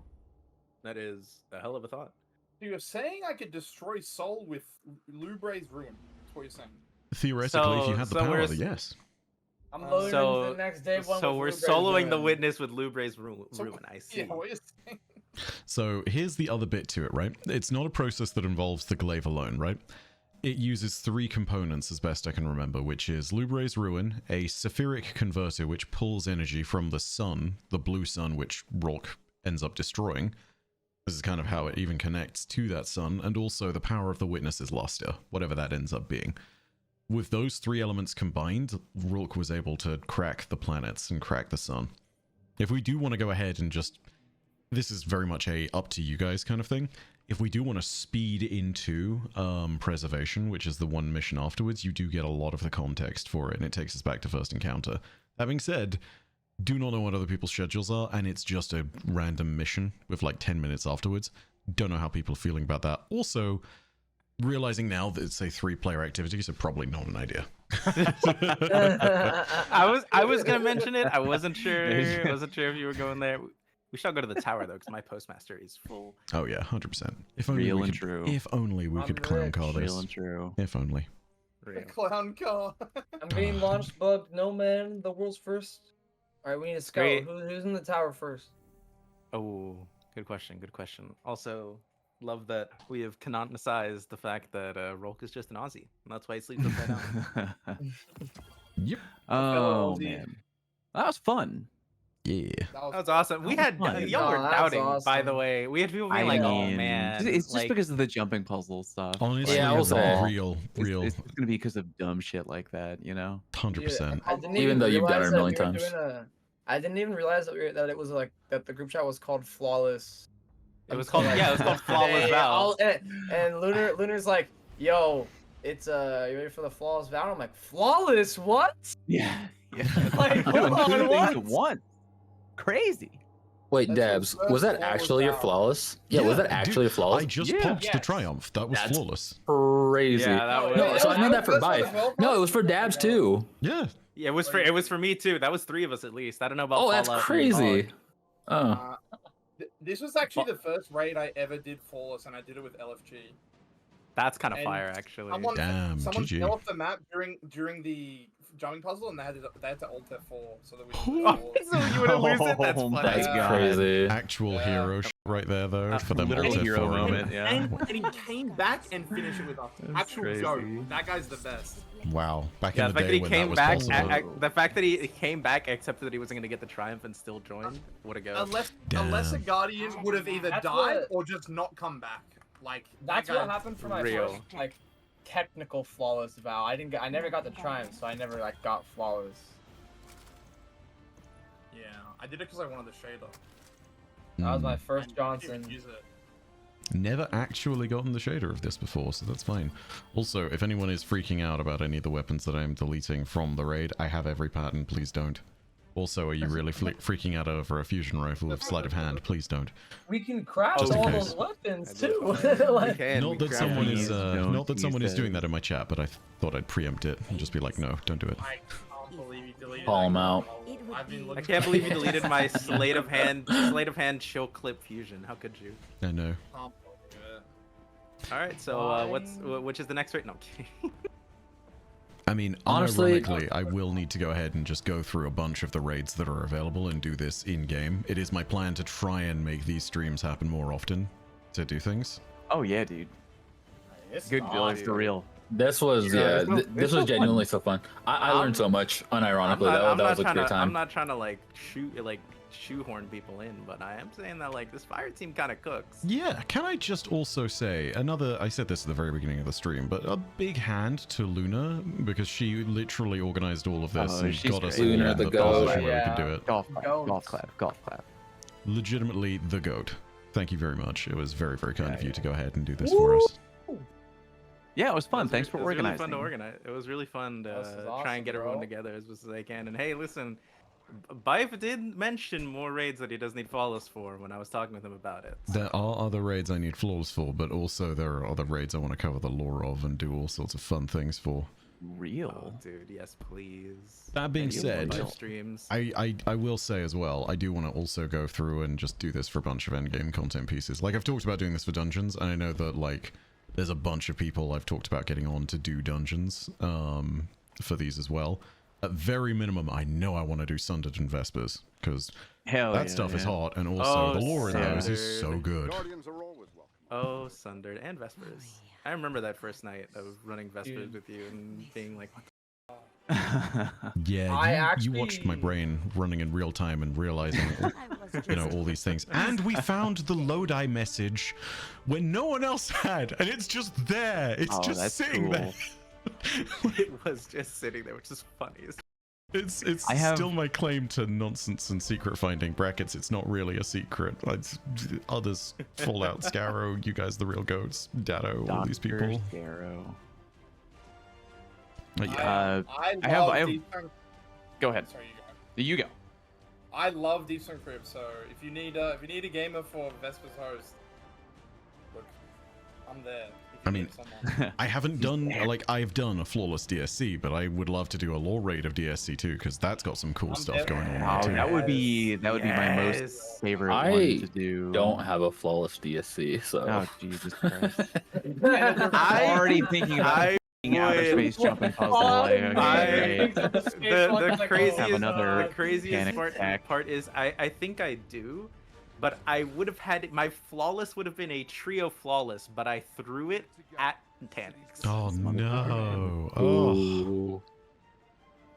that is a hell of a thought. So you're saying I could destroy Soul with Lubraze Ruin? That's what you're saying. Theoretically, if you had the So power, we're then yes. I'm loading So- into the next day one. So with we're Blueberry soloing the Ruin. witness with Lubraze Ruin. So- I see. Yeah, what you're saying. So here's the other bit to it, right? It's not a process that involves the glaive alone, right? It uses 3 components as best I can remember, which is Lubraze Ruin, a Sephiric Converter which pulls energy from the sun, the blue sun which Rolk ends up destroying. This is kind of how it even connects to that sun, and also the power of the Witness's Luster, whatever that ends up being. With those 3 elements combined, Rolk was able to crack the planets and crack the sun. If we do want to go ahead and just... This is very much a up to you guys kind of thing. If we do want to speed into Preservation, which is the one mission afterwards, you do get a lot of the context for it, and it takes us back to First Encounter. Having said, do not know what other people's schedules are, and it's just a random mission with like 10 minutes afterwards. Don't know how people are feeling about that. Also, realizing now that it's a 3-player activity, so probably not an idea. I was gonna mention it. I wasn't sure. I wasn't sure if you were going there. We shall go to the tower though, because my postmaster is full. Oh yeah, 100%. If only Real we and could, true. If only we I'm could clown rich. car Real this. and true. If only. The clown car. I'm getting launched, bug. No man, the world's first. All right, we need a scout. Great. Who's in the tower first? Oh, good question. Good question. Also, love that we have canonicized the fact that Rolk is just an Aussie, and that's why he sleeps upside down. Yep. Oh Aussie. man, that was fun. Yeah. That was awesome. We had fun. y'all were No, that's doubting, by the awesome. way. We had people being I like, "Oh mean, man," it's just like, because of the jumping puzzle stuff. Honestly, Yeah, I was all- real, It's gonna be because of dumb shit like that, you know. 100%. I didn't Even though you've done it a realize million that we were times. doing I didn't even realize that it was like that. The group chat was called Flawless. It was until, called- yeah, it was called Flawless today. Vow. And Lunar's like, "Yo, it's you ready for the Flawless Vow?" I'm like, "Flawless? What?" Yeah. Like, hold on, Two things what? at once. Crazy. Wait, That's Dabs, what was that Flawless actually your Vow. flawless? Yeah, was that dude, actually a flawless? I just Yeah. popped the Yes. Triumph. That was That's- flawless. Crazy. Yeah, that was- No, so I meant that for That's what Bife. the hell- No, it was for Dabs too. Yeah. Yeah, it was for me too. That was 3 of us at least. I don't know about. Oh, that's Fallout and crazy. Fog. Oh, This was actually the first raid I ever did Flawless, and I did it with That's kind of And fire, actually. Someone Damn, someone GG. fell off the map during the jumping puzzle, and they had to alt F4 so that we could Oh, so you would lose it? That's Oh funny. my That's God. crazy. Actual Yeah. hero right there, though, for them Literal alt hero F4 -ing. moment, yeah. And he came back and finished it with us. That's Actual crazy. goat. That guy's the best. Wow, back Yeah, in the the fact that day he when that came was back, possible. the fact that he came back, accepted that he wasn't gonna get the triumph, and still joined. What a go! Unless a Damn. guardian would have either That's died what- or just not come back. Like That's that guy- what happened for my Real. first like technical flawless vow. I never got the triumph, so I never like got flawless. Yeah, I did it because I wanted the shader. That was my Mm. first And Johnson. didn't use it. Never actually gotten the shader of this before, so that's fine. Also, if anyone is freaking out about any of the weapons that I am deleting from the raid, I have every pattern, please don't. Also, are you really freaking out over a fusion rifle with sleight of hand? Please don't. We can craft Just in all case. those weapons I did too. fine. Like, We can, Not we that grab someone these. is, don't not that use someone is doing those. that in my chat, but I thought I'd preempt it and just be like, no, don't do it. I can't believe you deleted Call that him out. control. I've been I looking can't for believe you years. deleted my sleight of hand chill clip fusion. How could you? I know. Can't believe it. All right, so which is the next raid? No, I'm kidding. I mean, Honestly- ironically, I will need to go ahead and just go through a bunch of the raids that are available and do this in-game. It is my plan to try and make these streams happen more often to do things. Oh yeah, dude. it's Good not, village dude. for real. This was Yeah, this was genuinely so fun. I learned so much. Unironically, that was a trying great to, I'm time. not trying to like shoehorn people in, but I am saying that like this fire team kind of cooks. Yeah, can I just also say I said this at the very beginning of the stream, but a big hand to Luna because she literally organized all of this Oh, and she's got us great. in Luna, the the goat. position where we Yeah. could do it. Golf clap, Goats. golf clap, golf clap. Legitimately the goat. Thank you very much. It was very, very kind of you to go ahead and do this for us. Yeah, it was fun. It was Thanks re- for it was organizing. Really fun to organize. It was really fun to This is try awesome, and get everyone bro. together as best as I can. And hey, listen, Bife did mention more raids that he does need flawless for when I was talking with him about it. There are other raids I need flawless for, but also there are other raids I want to cover the lore of and do all sorts of fun things for. Real. Oh, dude, yes, please. That being you said, will. Live streams. I will say as well, I do want to also go through and just do this for a bunch of endgame content pieces. Like, I've talked about doing this for dungeons, and I know that, like, there's a bunch of people I've talked about getting on to do dungeons for these as well. At very minimum, I know I want to do Sundered and Vespers, because Hell that yeah, stuff is yeah. hot, and also Oh, the lore in those is so Sundered. good. Oh, Sundered and Vespers. I remember that first night of running Vespers Dude. with you and being like, what Yeah, I you watched my actually- brain running in real time and realizing, you know, all these things. And we found the Lodi message when no one else had, and it's just there. It's Oh, just that's sitting there. it was just sitting there, which is funny. It's I have- still my claim to nonsense and secret finding brackets. It's not really a secret. It's others, Fallout, Scarrow, you guys, the real goats, Datto, all these Dr. people. Scarrow. Yeah. I have- love I have- Deep Stone. Go ahead. Sorry, you go. You go. I love Deep Stone Crypt, so if you need a gamer for Vesper's host, look, I'm there. If I you mean, need someone. I haven't done, like, I've done a flawless DSC, but I would love to do a lore raid of DSC too, because that's got some cool I'm stuff there. going on Oh, there too. that would be my most Yes. favorite I one to do. Don't have a flawless DSC, so Oh Jesus Christ! I- I'm already thinking about I outer would- space jumping puzzle. Oh, Like, okay, I- great. the craziest, Have another the craziest mechanic part is I think I do, but I would have had my flawless would have been a trio flawless, but I threw it at Tanix. Oh no! Oh, Ooh.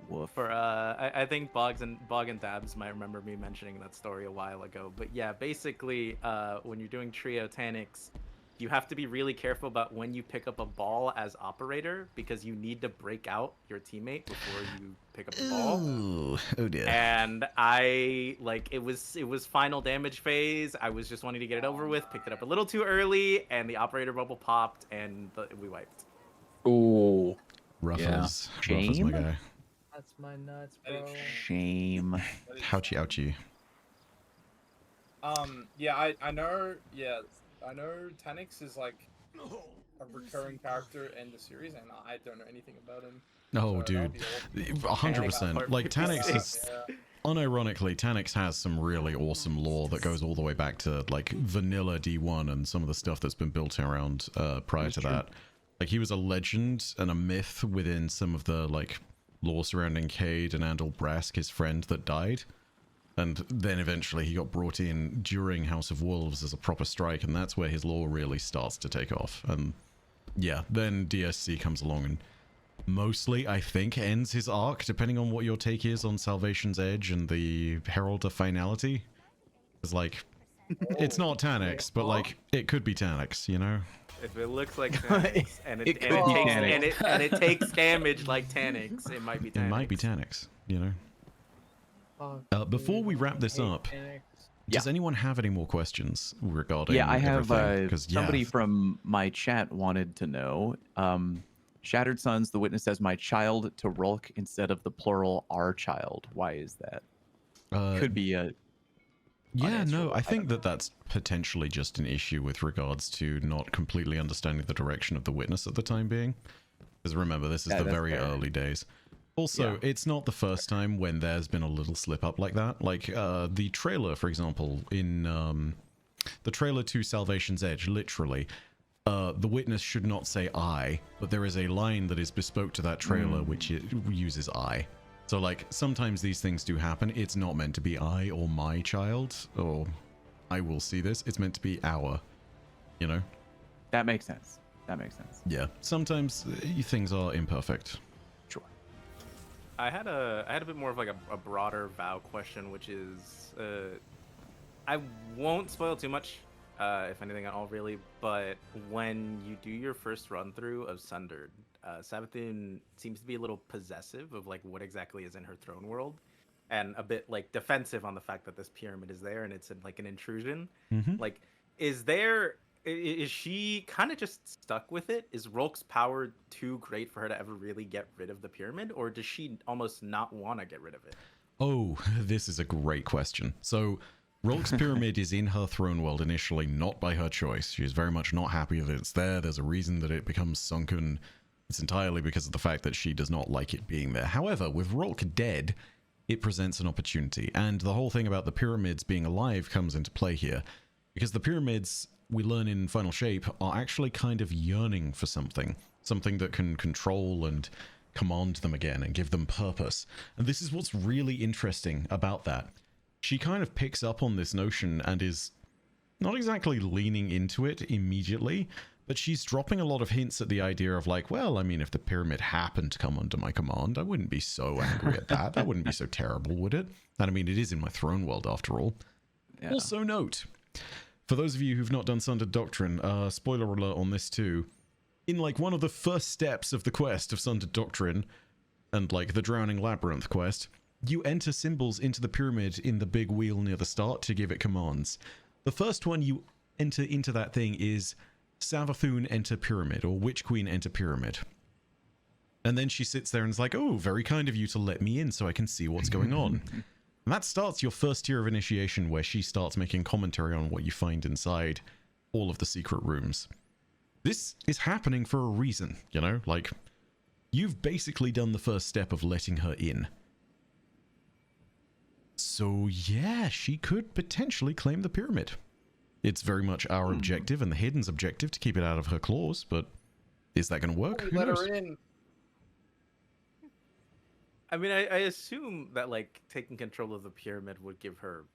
Woof. For I think Bog and Dabs might remember me mentioning that story a while ago. But yeah, basically, when you're doing trio Tanix, you have to be really careful about when you pick up a ball as operator because you need to break out your teammate before you pick up the ball. Ooh, oh dear. And I like it was final damage phase. I was just wanting to get it over with, picked it up a little too early, and the operator bubble popped, and we wiped. Ooh. Rough Yeah. as my Shame? guy. That's my nuts, bro. Shame. Ouchie, ouchie. Yeah, I know. Yeah, I know. Tanix is like a recurring character in the series, and I don't know anything about him. Oh, So dude, that'd be awesome. 100%. Like Tanix is, Yeah. unironically, Tanix has some really awesome lore that goes all the way back to like vanilla D1 and some of the stuff that's been built around prior to that. Like he was a legend and a myth within some of the like lore surrounding Cade and Andal Brask, his friend that died. And then eventually he got brought in during House of Wolves as a proper strike, and that's where his lore really starts to take off. And yeah, then DSC comes along and mostly, I think, ends his arc, depending on what your take is on Salvation's Edge and the Herald of Finality. It's like, it's not Taniks, but like, it could be Taniks, you know? If it looks like Taniks and It could be Taniks. and it takes damage like Taniks, it might be Taniks. It might be Taniks, you know? Before we wrap this up, does anyone have any more questions regarding Yeah, I have everything? 'Cause, somebody from my chat wanted to know. Shattered Suns, the witness says my child to Rolk instead of the plural our child. Why is that? Could be a Yeah, no, unanswerable. I think that that's potentially just an issue with regards to not completely understanding the direction of the witness at the time being. Because remember, this is Yeah, the that's very fair. early days. Also, Yeah. it's not the first time when there's been a little slip up like that. Like, the trailer, for example, in the trailer to Salvation's Edge, literally, the witness should not say I, but there is a line that is bespoke to that trailer which it uses I. So, like, sometimes these things do happen. It's not meant to be I or my child, or I will see this. It's meant to be our, you know? That makes sense. That makes sense. Yeah. Sometimes things are imperfect. Sure. I had a bit more of like a broader vow question, which is I won't spoil too much, if anything at all, really. But when you do your first run through of Sundered, Savathun seems to be a little possessive of like what exactly is in her throne world, and a bit like defensive on the fact that this pyramid is there and it's like an intrusion. Like, is she kind of just stuck with it? Is Rolk's power too great for her to ever really get rid of the pyramid, or does she almost not want to get rid of it? Oh, this is a great question. So, Rolk's pyramid is in her throne world initially, not by her choice. She is very much not happy that it's there. There's a reason that it becomes sunken. It's entirely because of the fact that she does not like it being there. However, with Rolk dead, it presents an opportunity. And the whole thing about the pyramids being alive comes into play here. Because the pyramids, we learn in Final Shape, are actually kind of yearning for something. Something that can control and command them again and give them purpose. And this is what's really interesting about that. She kind of picks up on this notion and is not exactly leaning into it immediately, but she's dropping a lot of hints at the idea of like, well, I mean, if the pyramid happened to come under my command, I wouldn't be so angry at that. That wouldn't be so terrible, would it? And I mean, it is in my throne world after all. Yeah. Also note, for those of you who've not done Sundered Doctrine, spoiler alert on this too, in like one of the first steps of the quest of Sundered Doctrine, and like the Drowning Labyrinth quest, you enter symbols into the pyramid in the big wheel near the start to give it commands. The first one you enter into that thing is Savathun enter pyramid, or Witch Queen enter pyramid. And then she sits there and is like, oh, very kind of you to let me in so I can see what's going on. And that starts your first tier of initiation, where she starts making commentary on what you find inside all of the secret rooms. This is happening for a reason, you know? Like, you've basically done the first step of letting her in. So yeah, she could potentially claim the pyramid. It's very much our objective and the Hidden's objective to keep it out of her claws, but is that going to work? Who Let knows? her in. I mean, I assume that like taking control of the pyramid would give her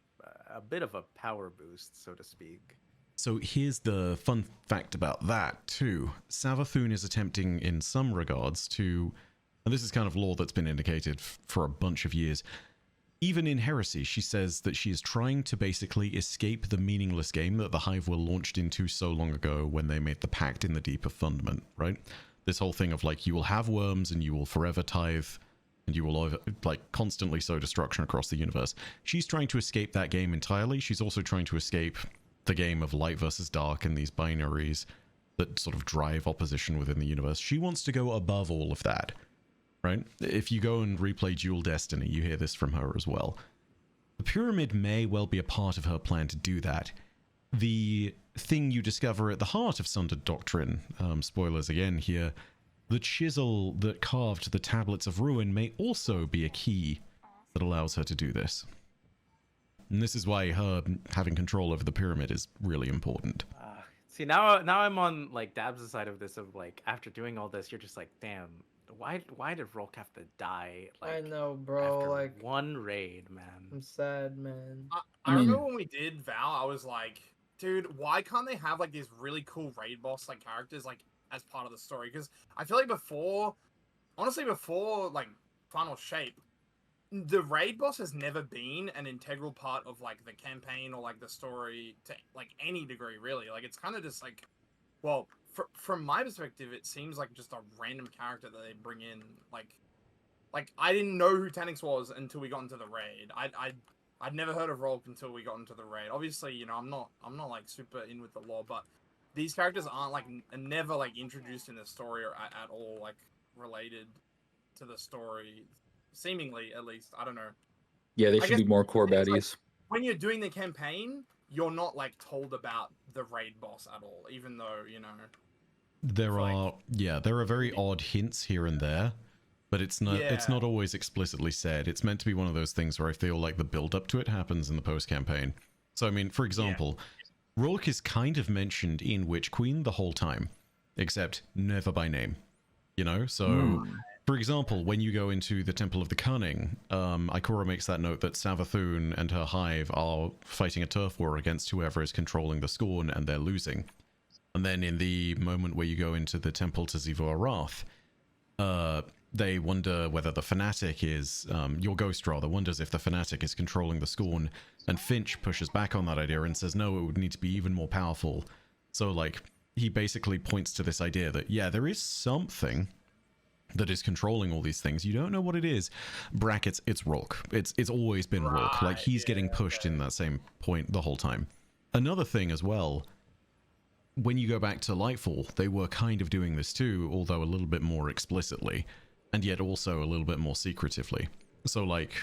a bit of a power boost, so to speak. So here's the fun fact about that too. Savathun is attempting in some regards to, and this is kind of lore that's been indicated for a bunch of years, even in Heresy, she says that she is trying to basically escape the meaningless game that the Hive were launched into so long ago when they made the Pact in the Deep of Fundament, right? This whole thing of like, you will have worms and you will forever tithe and you will like constantly sow destruction across the universe. She's trying to escape that game entirely. She's also trying to escape the game of light versus dark and these binaries that sort of drive opposition within the universe. She wants to go above all of that, right? If you go and replay Dual Destiny, you hear this from her as well. The pyramid may well be a part of her plan to do that. The thing you discover at the heart of Sundered Doctrine, spoilers again here, the chisel that carved the Tablets of Ruin may also be a key that allows her to do this. And this is why her having control over the pyramid is really important. See, now I'm on like Dabs' side of this of like, after doing all this, you're just like, damn, why did Rolk have to die? I Like, know, bro. after Like, one raid, man. I'm sad, man. I I mean- remember when we did Val, I was like, dude, why can't they have like these really cool raid boss like characters like as part of the story? Because I feel like honestly, before like Final Shape, the raid boss has never been an integral part of like the campaign or like the story to like any degree, really. Like it's kind of just like, well, from my perspective, it seems like just a random character that they bring in. Like I didn't know who Tanix was until we got into the raid. I'd never heard of Rolk until we got into the raid. Obviously, you know, I'm not like super in with the lore, but these characters aren't like never like introduced in the story or at all like related to the story, seemingly at least. I don't know. Yeah, they I should be guess more core it's like- baddies. When you're doing the campaign, you're not like told about the raid boss at all, even though, you know. There Like- are, yeah, there are very odd hints here and there, but it's Yeah. not always explicitly said. It's meant to be one of those things where I feel like the build up to it happens in the post campaign. So I mean, for example, Rolk is kind of mentioned in Witch Queen the whole time, except never by name. You know, so for example, when you go into the Temple of the Cunning, Ikora makes that note that Savathun and her hive are fighting a turf war against whoever is controlling the Scorn, and they're losing. And then in the moment where you go into the Temple to Zivor Wrath, they wonder whether the Fanatic is, your ghost rather, wonders if the Fanatic is controlling the Scorn, and Finch pushes back on that idea and says, no, it would need to be even more powerful. So, like, he basically points to this idea that, yeah, there is something that is controlling all these things. You don't know what it is. Brackets, it's Rolk. It's always been Rolk. Like, he's getting pushed in that same point the whole time. Another thing as well, when you go back to Lightfall, they were kind of doing this too, although a little bit more explicitly, and yet also a little bit more secretively. So, like,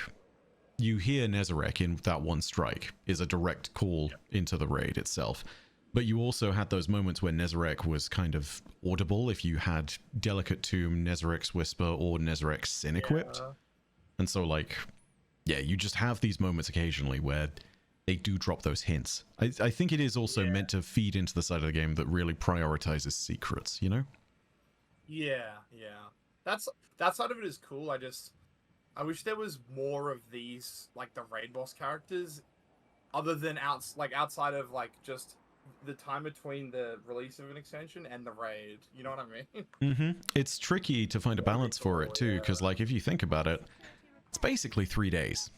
you hear Nezarec in that one strike is a direct call into the raid itself. But you also had those moments where Nezarec was kind of audible if you had Delicate Tomb, Nezarec's Whisper, or Nezarec's Sin equipped. And so, like, yeah, you just have these moments occasionally where they do drop those hints. I think it is also meant to feed into the side of the game that really prioritizes secrets, you know? Yeah. That side of it is cool. I wish there was more of these, like the raid boss characters, other than outside of like just the time between the release of an extension and the raid. You know what I mean? Mm-hmm. It's tricky to find a balance for it too, because like if you think about it, it's basically 3 days.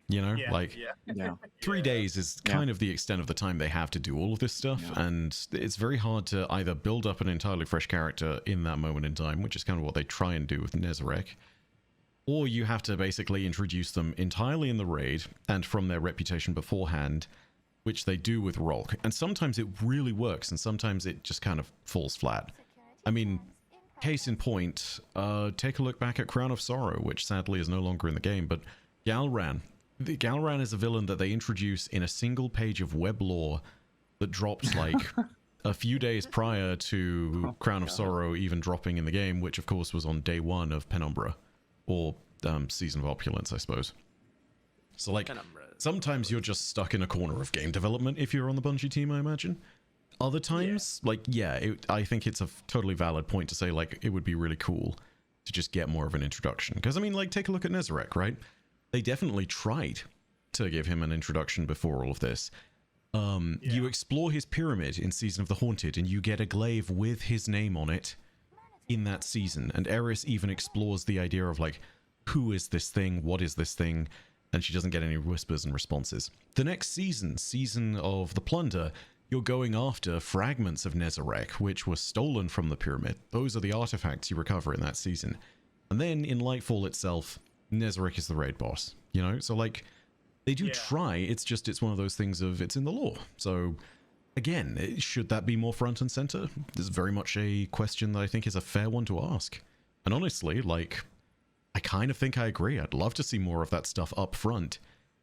You know, like Yeah. 3 days is kind of the extent of the time they have to do all of this stuff, and it's very hard to either build up an entirely fresh character in that moment in time, which is kind of what they try and do with Nezarec, or you have to basically introduce them entirely in the raid and from their reputation beforehand, which they do with Rolk. And sometimes it really works, and sometimes it just kind of falls flat. I mean, case in point, take a look back at Crown of Sorrow, which sadly is no longer in the game, but Galran. The Galran is a villain that they introduce in a single page of web lore that dropped like a few days prior to Crown of Sorrow even dropping in the game, which of course was on day 1 of Penumbra, or Season of Opulence, I suppose. So like, sometimes you're just stuck in a corner of game development if you're on the Bungie team, I imagine. Other times, like, yeah, I think it's a totally valid point to say, like, it would be really cool to just get more of an introduction. Because, I mean, like, take a look at Nezarec, right? They definitely tried to give him an introduction before all of this. You explore his pyramid in Season of the Haunted, and you get a glaive with his name on it in that season. And Eris even explores the idea of, like, who is this thing? What is this thing? And she doesn't get any whispers and responses. The next season, Season of the Plunder, you're going after fragments of Nezarec, which were stolen from the pyramid. Those are the artifacts you recover in that season. And then in Lightfall itself, Nezarec is the raid boss, you know? So, like, they do try, it's one of those things of, it's in the lore. So, again, should that be more front and center? This is very much a question that I think is a fair one to ask. And honestly, like, I kind of think I agree. I'd love to see more of that stuff up front.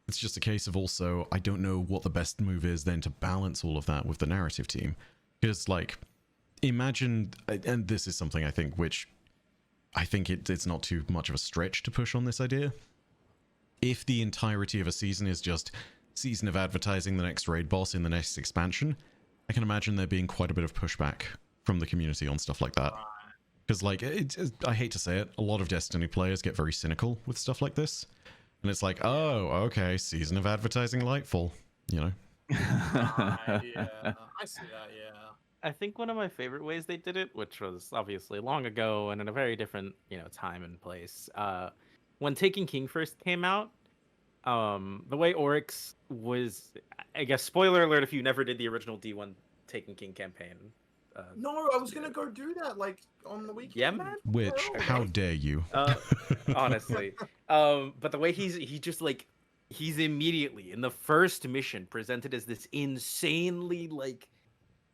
It's just a case of also, I don't know what the best move is then to balance all of that with the narrative team. Because, like, imagine, and this is something I think which, I think it's not too much of a stretch to push on this idea. If the entirety of a season is just season of advertising the next raid boss in the next expansion, I can imagine there being quite a bit of pushback from the community on stuff like that. Because like I hate to say it, a lot of Destiny players get very cynical with stuff like this, and it's like, oh, okay, season of advertising Lightfall, you know. Yeah, I see that. Yeah. I think one of my favorite ways they did it, which was obviously long ago and in a very different, time and place. When Taken King first came out, the way Oryx was, I guess, spoiler alert if you never did the original D1 Taken King campaign. No, I was gonna go do that like on the weekend. Yeah, man. Which, how dare you? Honestly, but the way he's immediately in the first mission presented as this insanely like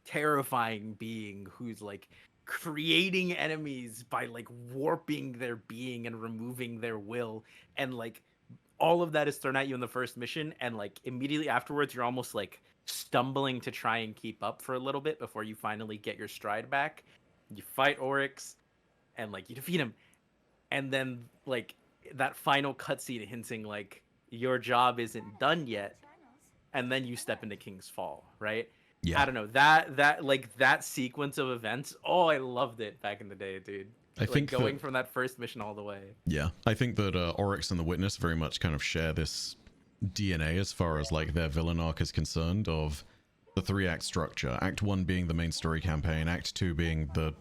terrifying being who's like creating enemies by like warping their being and removing their will, and like all of that is thrown at you in the first mission, and like immediately afterwards you're almost like stumbling to try and keep up for a little bit before you finally get your stride back. You fight Oryx and like you defeat him, and then like that final cutscene hinting like your job isn't done yet, and then you step into King's Fall, right? Yeah. I don't know, that sequence of events. Oh, I loved it back in the day, dude. I think going from that first mission all the way. Yeah, I think that Oryx and the Witness very much kind of share this DNA as far as like their villain arc is concerned, of the 3-act structure. Act 1 being the main story campaign, Act 2 being the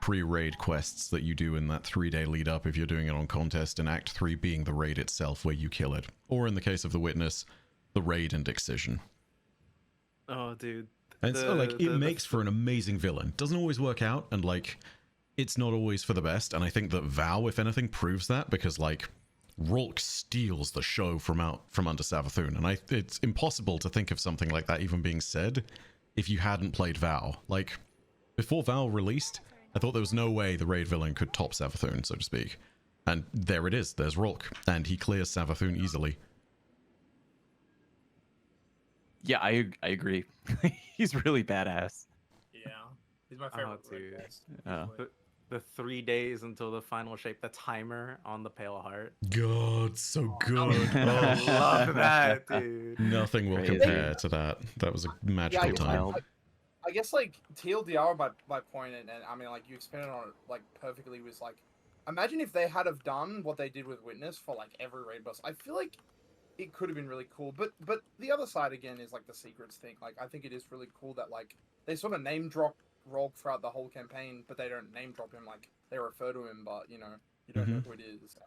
pre-raid quests that you do in that 3-day lead up if you're doing it on contest, and Act 3 being the raid itself where you kill it. Or in the case of the Witness, the raid and Excision. Oh, dude. And so like it makes for an amazing villain. Doesn't always work out, and like it's not always for the best, and I think that Vow, if anything, proves that, because like Rorke steals the show from under Savathun, and it's impossible to think of something like that even being said if you hadn't played Vow. Like before Vow released, I thought there was no way the raid villain could top Savathun, so to speak. And there it is, there's Rorke, and he clears Savathun easily. Yeah, I agree. He's really badass. Yeah, he's my favorite. Dude. Oh. The 3 days until the final shape, the timer on the Pale Heart. God, so good. I love that, dude. Nothing will Crazy. compare to that. That was a magical Yeah, time. I guess like TLDR, my point, and I mean like you expanded on it like perfectly, was like, imagine if they had have done what they did with Witness for like every raid boss. I feel like it could have been really cool. But the other side again is like the secrets thing. Like I think it is really cool that like they sort of name drop Rorke throughout the whole campaign, but they don't name drop him. Like they refer to him, but you don't know who it is,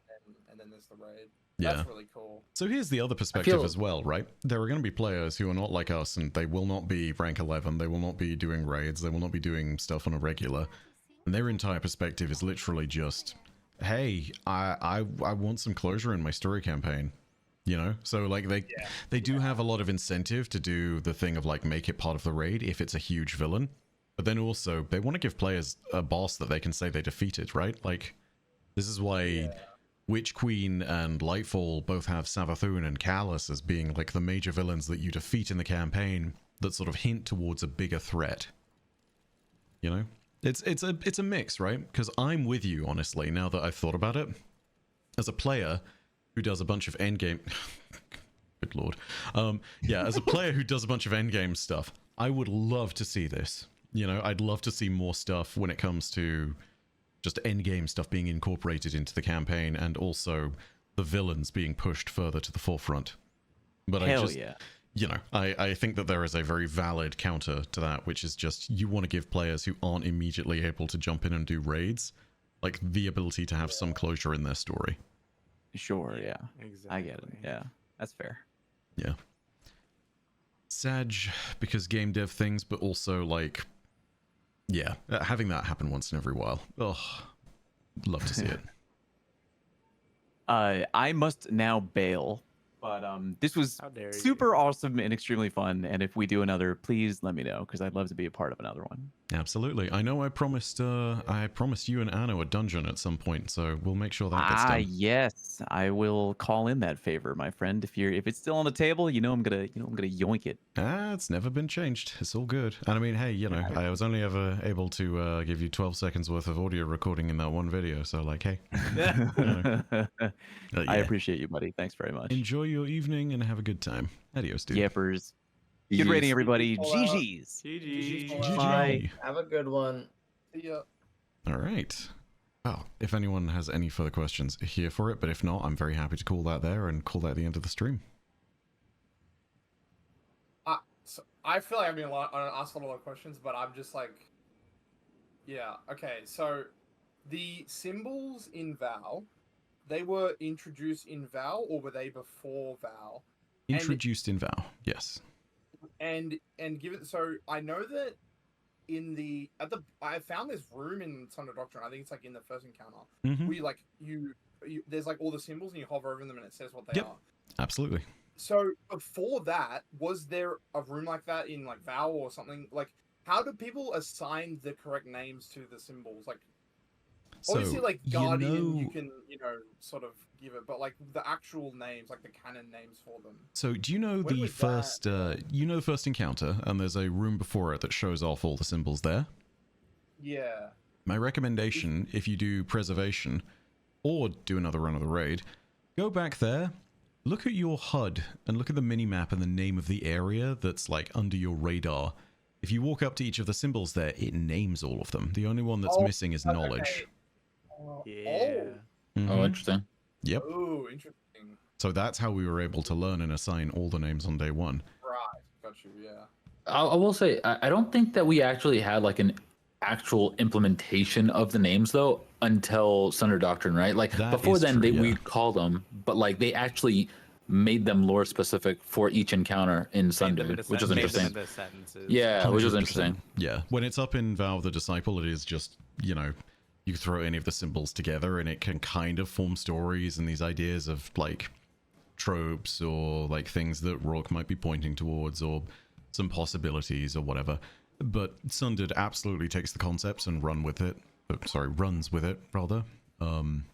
and then there's the raid. Yeah. That's really cool. So here's the other perspective as well, right? There are going to be players who are not like us, and they will not be rank 11, they will not be doing raids, they will not be doing stuff on a regular, and their entire perspective is literally just, hey, I want some closure in my story campaign, you know? So like they do have a lot of incentive to do the thing of like make it part of the raid if it's a huge villain, but then also they want to give players a boss that they can say they defeated, right? Like this is why Witch Queen and Lightfall both have Savathun and Callus as being like the major villains that you defeat in the campaign that sort of hint towards a bigger threat. You know? It's a mix, right? Because I'm with you, honestly, now that I've thought about it. As a player who does a bunch of endgame... Good lord. Yeah, as a player who does a bunch of endgame stuff, I would love to see this. You know, I'd love to see more stuff when it comes to just endgame stuff being incorporated into the campaign, and also the villains being pushed further to the forefront. But Hell yeah. You know, I think that there is a very valid counter to that, which is just you want to give players who aren't immediately able to jump in and do raids, like the ability to have some closure in their story. Sure, yeah. Exactly. I get it. Yeah, that's fair. Yeah. Sag, because game dev things, but also like, yeah, having that happen once in every while. Oh, love to see it. I must now bail, but this was How dare you. super awesome and extremely fun. And if we do another, please let me know, because I'd love to be a part of another one. Absolutely. I know I promised you and Anno a dungeon at some point, so we'll make sure that gets done. Yes, I will call in that favor, my friend. If it's still on the table, I'm gonna yoink it. It's never been changed. It's all good. And I mean, hey, you know, I was only ever able to give you 12 seconds worth of audio recording in that one video, so like, hey. I Yeah. appreciate you, buddy. Thanks very much. Enjoy your evening and have a good time. Adios, dude. Yippers. Good rating, everybody. All out. GG's. GG. GG. Bye. Have a good one. See ya. All right. Well, if anyone has any further questions, here for it. But if not, I'm very happy to call that there and call that at the end of the stream. So I feel like I'm being asked a lot of questions, but I'm just like, yeah, okay. So the symbols in VOW, they were introduced in VOW, or were they before VOW? Introduced in VOW, yes. And given, so I know that I found this room in Thunder Doctrine. I think it's like in the first encounter. Mhm. We like you there's like all the symbols and you hover over them and it says what they Yep. are. Absolutely. So before that, was there a room like that in like VOW or something? Like, how do people assign the correct names to the symbols? Like, obviously, like Guardian, you can sort of give it, but like the actual names, like the canon names for them. So do you know When the was first that? the first encounter, and there's a room before it that shows off all the symbols there? Yeah. My recommendation, if you do preservation or do another run of the raid, go back there, look at your HUD and look at the mini-map and the name of the area that's like under your radar. If you walk up to each of the symbols there, it names all of them. The only one that's missing is knowledge. Yeah. Mhm. Oh, interesting. Yep. Oh, interesting. So that's how we were able to learn and assign all the names on day one. Right. Got you. Yeah. I will say, I don't think that we actually had like an actual implementation of the names though until Thunder Doctrine, right? Like That before is then, true, yeah. we'd call them, but like they actually made them lore specific for each encounter in Sundered, which is interesting. The sentences. Yeah, which is 100%. interesting. Yeah, when it's up in Valve the Disciple, it is just, you throw any of the symbols together and it can kind of form stories and these ideas of like tropes or like things that Rourke might be pointing towards or some possibilities or whatever. But Sundered absolutely takes the concepts and runs with it, rather. And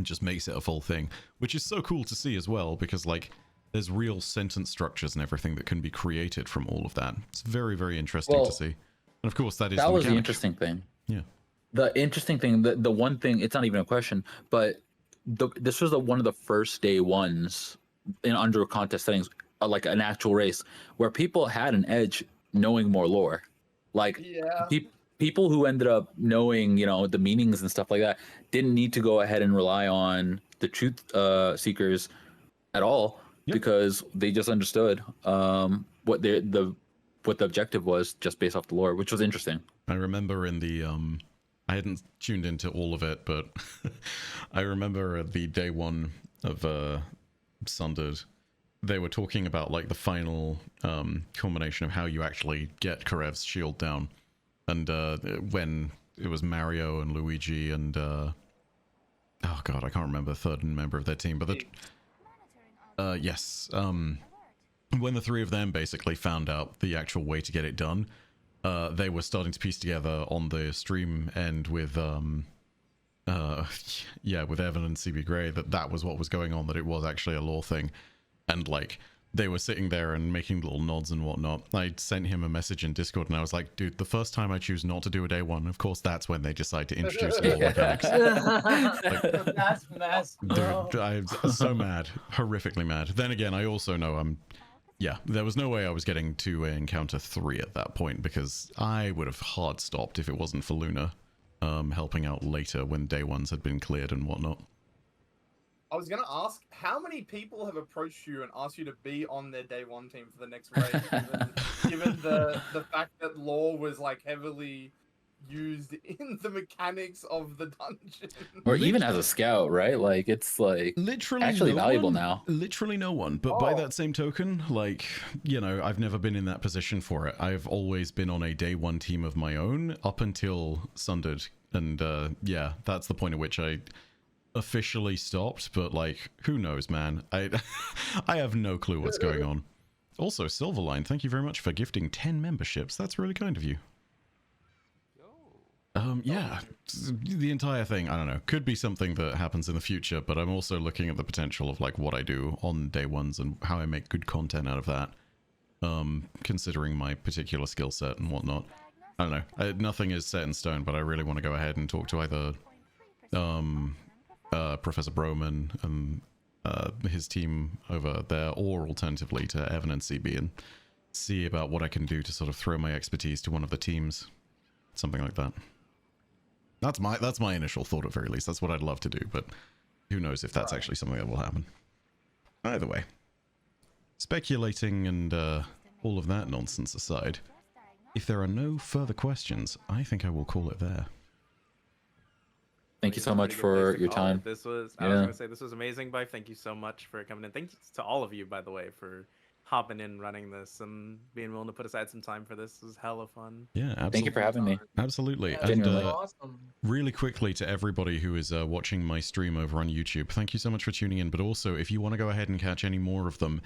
just makes it a full thing, which is so cool to see as well, because like there's real sentence structures and everything that can be created from all of that. It's very, very interesting Well, to see. And of course, that is That was the mechanic. interesting thing. Yeah. The interesting thing, the one thing, it's not even a question, but this was one of the first day ones in under contest settings, like an actual race, where people had an edge knowing more lore. Like Yeah. people who ended up knowing, the meanings and stuff like that, didn't need to go ahead and rely on the truth seekers at all, Yep. because they just understood what the objective was just based off the lore, which was interesting. I remember in the I hadn't tuned into all of it, but I remember at the day one of Sundered, they were talking about like the final culmination of how you actually get Karev's shield down, and when it was Mario and Luigi and oh god, I can't remember the third member of their team, but yes, when the three of them basically found out the actual way to get it done, they were starting to piece together on the stream end with with Evan and CB Gray that was what was going on, that it was actually a lore thing. And like they were sitting there and making little nods and whatnot. I sent him a message in Discord and I was like, dude, the first time I choose not to do a day one, of course that's when they decide to introduce lore mechanics. That's mess. Dude, I'm so mad, horrifically mad. Then again, I also know there was no way I was getting to encounter 3 at that point, because I would have hard stopped if it wasn't for Luna helping out later when day ones had been cleared and whatnot. I was gonna ask, how many people have approached you and asked you to be on their day one team for the next raid, given the fact that lore was like heavily used in the mechanics of the dungeon? Or even as a scout, right? Like it's like Literally actually no valuable one, now. Literally no one. But by that same token, like, I've never been in that position for it. I've always been on a day one team of my own up until Sundered. And that's the point at which I officially stopped. But like, who knows, man? I have no clue what's going on. Also, Silverline, thank you very much for gifting 10 memberships. That's really kind of you. The entire thing, I don't know, could be something that happens in the future, but I'm also looking at the potential of like what I do on day ones and how I make good content out of that, considering my particular skill set and whatnot. I don't know, nothing is set in stone, but I really want to go ahead and talk to either Professor Broman and his team over there, or alternatively to Evan and CB, and see about what I can do to sort of throw my expertise to one of the teams, something like that. That's my initial thought at very least. That's what I'd love to do, but who knows if that's actually something that will happen. Either way, speculating and all of that nonsense aside, if there are no further questions, I think I will call it there. Thank you so much Pretty good place for to your call it. time. This was I Yeah. was gonna say this was amazing, Bye. Thank you so much for coming in. Thank you to all of you, by the way, for hopping in, running this, and being willing to put aside some time for this. It was hella fun. Yeah, absolutely. Thank you for having me. Absolutely. Yeah, And Genuinely. awesome. really quickly to everybody who is watching my stream over on YouTube, thank you so much for tuning in. But also, if you want to go ahead and catch any more of them,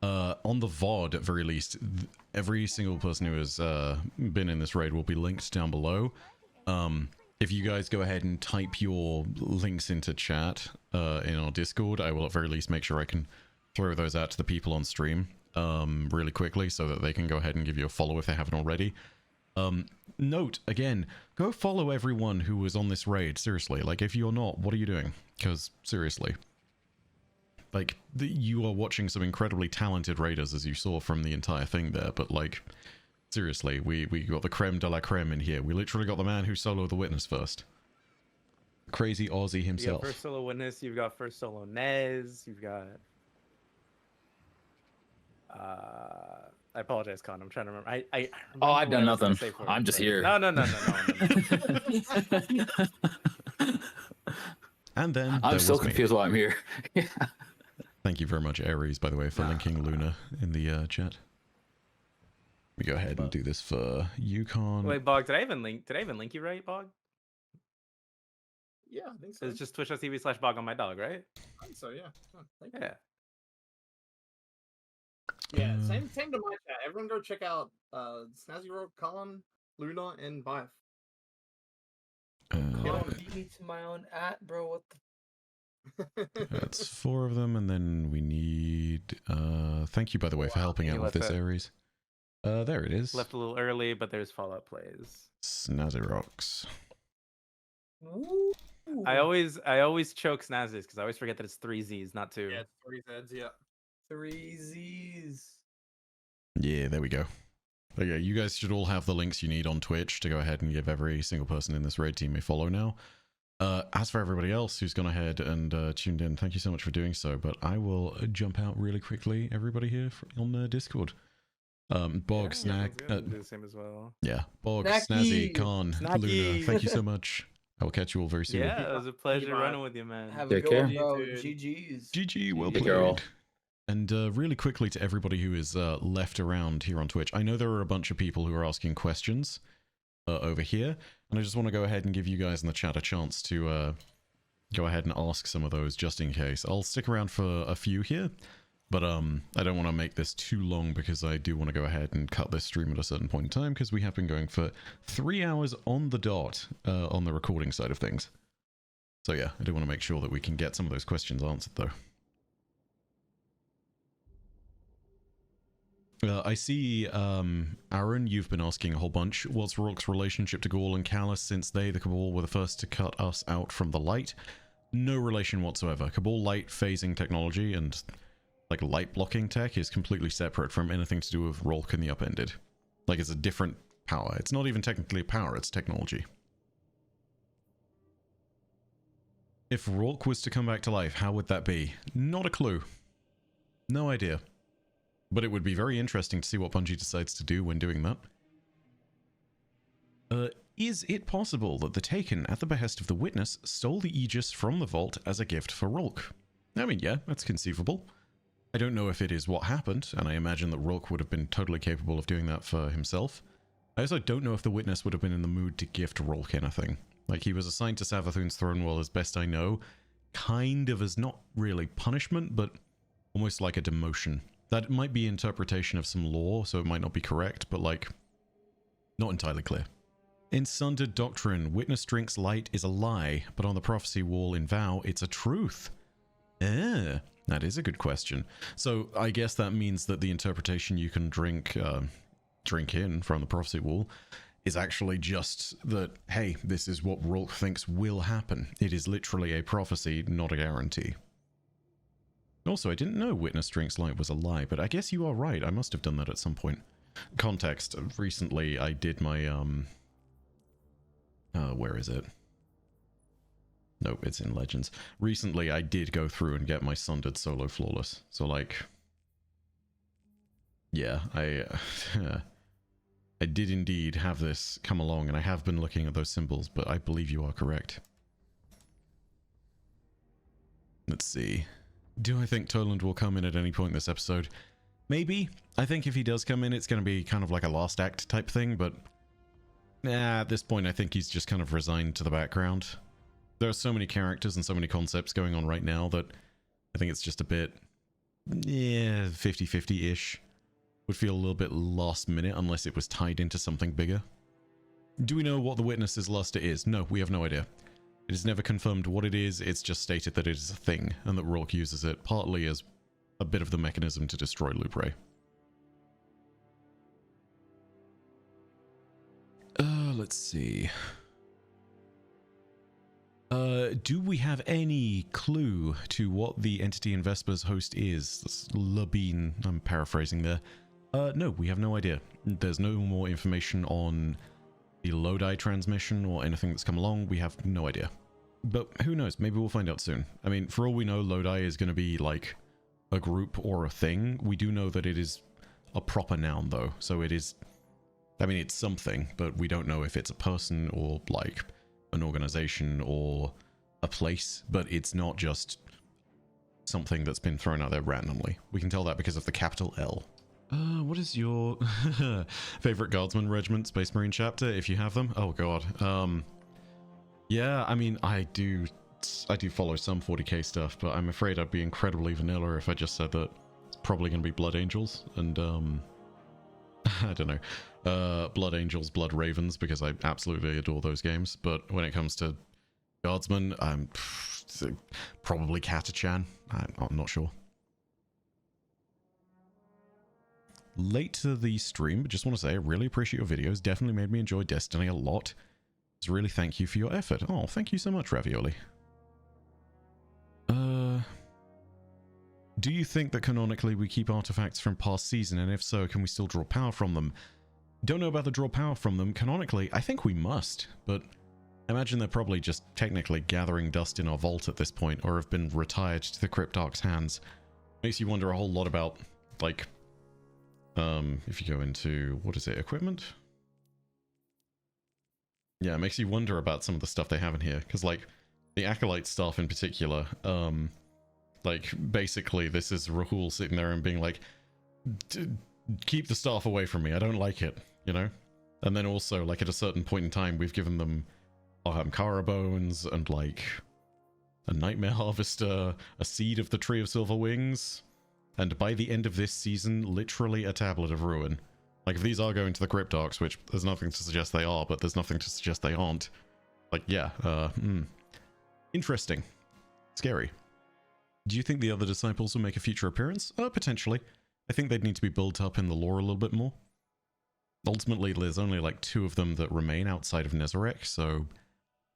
on the VOD at very least, every single person who has been in this raid will be linked down below. If you guys go ahead and type your links into chat in our Discord, I will at very least make sure I can throw those out to the people on stream really quickly so that they can go ahead and give you a follow if they haven't already. Note, again, go follow everyone who was on this raid, seriously. Like, if you're not, what are you doing? Because, seriously. Like, you are watching some incredibly talented raiders, as you saw from the entire thing there, but, like, seriously, we got the creme de la creme in here. We literally got the man who soloed the Witness first. Crazy Aussie You got himself. first solo Witness, you've got first solo Nez, you've got I apologize, Con. I'm trying to remember. I remember Oh, I've what done I was gonna nothing. say for I'm you, just but- here. No. And then I'm there still was me. confused why I'm here. Thank you very much, Ares, by the way, for linking Luna in the chat. We go ahead and do this for Yukon. Wait, Bog, did I even link you right, Bog? Yeah, I think so. It's just twitch.tv/Bog on my dog, right? I think so, yeah. Oh, thank you. Yeah. Yeah, same to my chat. Everyone go check out Snazzy Rock, Colin, Luna, and Bife. Don't beat me to my own bro. What the That's 4 of them, and then we need... thank you, by the way, for helping You out with left this, that- Ares. There it is. Left a little early, but there's Fallout plays. Snazzy Rocks. I always choke Snazzes because I always forget that it's 3 Z's, not 2. Yeah, it's 3 Zs, yeah. 3 Z's. Yeah, there we go. Okay, you guys should all have the links you need on Twitch to go ahead and give every single person in this raid team a follow now. As for everybody else who's gone ahead and tuned in, thank you so much for doing so, but I will jump out really quickly, everybody here on the Discord. Bog, Snag, do the same as well. yeah, Bog, Snacky. Snazzy, Khan, Luna, Snacky. thank you so much. I will catch you all very soon. Yeah, it was a pleasure Bye. running with you, man. Have a Take good care. one, bro. Dude. GG's. GG, well Take played. care all. And really quickly to everybody who is left around here on Twitch, I know there are a bunch of people who are asking questions over here, and I just want to go ahead and give you guys in the chat a chance to go ahead and ask some of those just in case. I'll stick around for a few here, but I don't want to make this too long because I do want to go ahead and cut this stream at a certain point in time because we have been going for 3 hours on the dot on the recording side of things. So yeah, I do want to make sure that we can get some of those questions answered though. I see, Aaron, you've been asking a whole bunch. What's Rourke's relationship to Gaul and Callus since they, the Cabal, were the first to cut us out from the light? No relation whatsoever. Cabal light phasing technology and, like, light blocking tech is completely separate from anything to do with Rourke and the Upended. Like, it's a different power. It's not even technically a power, it's technology. If Rourke was to come back to life, how would that be? Not a clue. No idea. But it would be very interesting to see what Bungie decides to do when doing that. Is it possible that the Taken, at the behest of the Witness, stole the Aegis from the Vault as a gift for Rourke? I mean, yeah, that's conceivable. I don't know if it is what happened, and I imagine that Rourke would have been totally capable of doing that for himself. I also don't know if the Witness would have been in the mood to gift Rourke anything. Like, he was assigned to Savathun's throne world, as best I know, kind of as not really punishment, but almost like a demotion. That might be interpretation of some lore, so it might not be correct, but, like, not entirely clear. In Sundered Doctrine, Witness drinks light is a lie, but on the prophecy wall in Vow, it's a truth. That is a good question. So I guess that means that the interpretation you can drink in from the prophecy wall is actually just that, hey, this is what Rourke thinks will happen. It is literally a prophecy, not a guarantee. Also, I didn't know Witness drinks light was a lie, but I guess you are right. I must have done that at some point. Context, recently I did my, where is it? Nope, it's in Legends. Recently, I did go through and get my Sundered solo flawless. So, like, yeah, I did indeed have this come along, and I have been looking at those symbols, but I believe you are correct. Let's see. Do I think Toland will come in at any point this episode? Maybe. I think if he does come in, it's going to be kind of like a last act type thing, but at this point, I think he's just kind of resigned to the background. There are so many characters and so many concepts going on right now that I think it's just a bit, yeah, 50-50-ish. Would feel a little bit last minute unless it was tied into something bigger. Do we know what the Witness's luster is? No, we have no idea. It is never confirmed what it is, it's just stated that it is a thing, and that Rourke uses it partly as a bit of the mechanism to destroy Louprey. Let's see. Do we have any clue to what the entity in Vesper's host is? Labine, I'm paraphrasing there. No, we have no idea. There's no more information on the Lodi transmission or anything that's come along. We have no idea. But who knows? Maybe we'll find out soon. I mean, for all we know, Lodi is going to be like a group or a thing. We do know that it is a proper noun, though. So it is... I mean, it's something, but we don't know if it's a person or like an organization or a place, but it's not just something that's been thrown out there randomly. We can tell that because of the capital L. What is your favorite Guardsman Regiment Space Marine chapter, if you have them? Oh god. Yeah, I mean, I do follow some 40k stuff, but I'm afraid I'd be incredibly vanilla if I just said that it's probably going to be Blood Angels and I don't know, Blood Angels, Blood Ravens, because I absolutely adore those games. But when it comes to Guardsmen, I'm probably Katachan. I'm not sure. Late to the stream, but just want to say I really appreciate your videos. Definitely made me enjoy Destiny a lot. Just really thank you for your effort. Oh, thank you so much, Ravioli. Do you think that canonically we keep artifacts from past season, and if so, can we still draw power from them? Don't know about the draw power from them. Canonically, I think we must, but I imagine they're probably just technically gathering dust in our vault at this point, or have been retired to the Cryptarch's hands. Makes you wonder a whole lot about, like, if you go into, what is it, equipment? Yeah, it makes you wonder about some of the stuff they have in here, because, like, the Acolyte staff in particular, like, basically, this is Rahul sitting there and being like, keep the staff away from me, I don't like it, you know? And then also, like, at a certain point in time, we've given them Kara Bones and, like, a Nightmare Harvester, a Seed of the Tree of Silver Wings, and by the end of this season, literally a Tablet of Ruin. Like, if these are going to the Cryptarchs, which there's nothing to suggest they are, but there's nothing to suggest they aren't, like, yeah, interesting. Scary. Do you think the other disciples will make a future appearance? Potentially. I think they'd need to be built up in the lore a little bit more. Ultimately, there's only like 2 of them that remain outside of Nezarec, so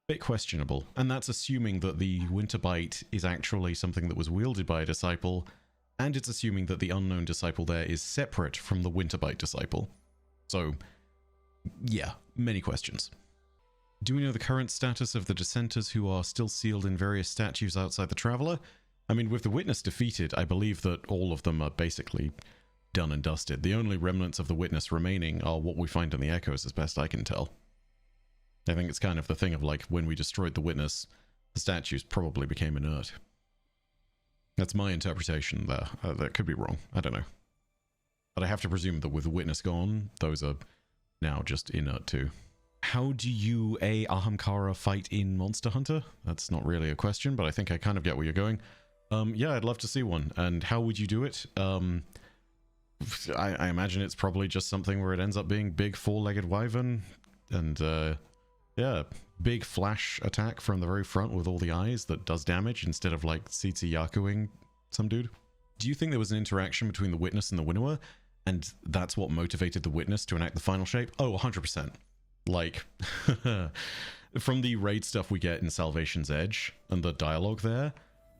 bit questionable. And that's assuming that the Winterbite is actually something that was wielded by a disciple, and it's assuming that the unknown disciple there is separate from the Winterbite disciple. So, yeah, many questions. Do we know the current status of the dissenters who are still sealed in various statues outside the Traveler? I mean, with the Witness defeated, I believe that all of them are basically done and dusted. The only remnants of the Witness remaining are what we find in the Echoes, as best I can tell. I think it's kind of the thing of, like, when we destroyed the Witness, the statues probably became inert. That's my interpretation there. That could be wrong. I don't know. But I have to presume that with the Witness gone, those are now just inert too. How do you Ahamkara fight in Monster Hunter? That's not really a question, but I think I kind of get where you're going. Yeah, I'd love to see one. And how would you do it? I imagine it's probably just something where it ends up being big 4-legged wyvern and yeah, big flash attack from the very front with all the eyes that does damage instead of like Tsitsi Yakuing some dude. Do you think there was an interaction between the Witness and the Winnower, and that's what motivated the Witness to enact the final shape? Oh, 100%. Like, from the raid stuff we get in Salvation's Edge and the dialogue there,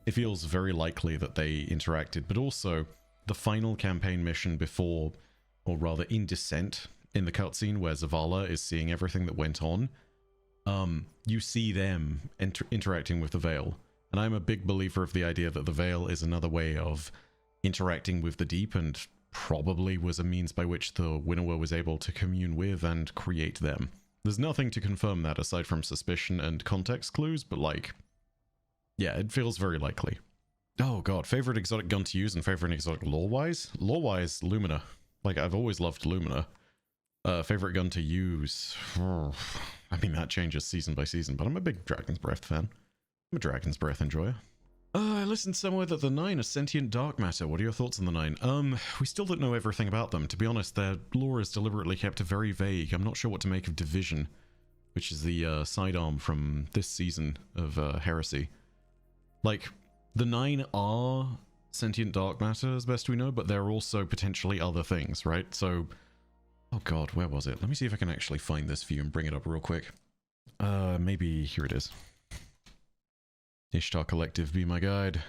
it feels very likely that they interacted, but also the final campaign mission before, or rather in Descent, in the cutscene where Zavala is seeing everything that went on, you see them interacting with the Veil. And I'm a big believer of the idea that the Veil is another way of interacting with the Deep, and probably was a means by which the Winnower was able to commune with and create them. There's nothing to confirm that aside from suspicion and context clues, but like, yeah, it feels very likely. Oh god, favorite exotic gun to use and favorite exotic lore-wise? Lore-wise, Lumina. Like, I've always loved Lumina. Favorite gun to use? I mean, that changes season by season, but I'm a big Dragon's Breath fan. I'm a Dragon's Breath enjoyer. I listened somewhere that the Nine are sentient dark matter. What are your thoughts on the Nine? We still don't know everything about them. To be honest, their lore is deliberately kept very vague. I'm not sure what to make of Division, which is the sidearm from this season of Heresy. Like, the Nine are sentient dark matter as best we know, but they're also potentially other things, right? So, oh god, where was it? Let me see if I can actually find this for you and bring it up real quick. Maybe here it is. Ishtar Collective, be my guide.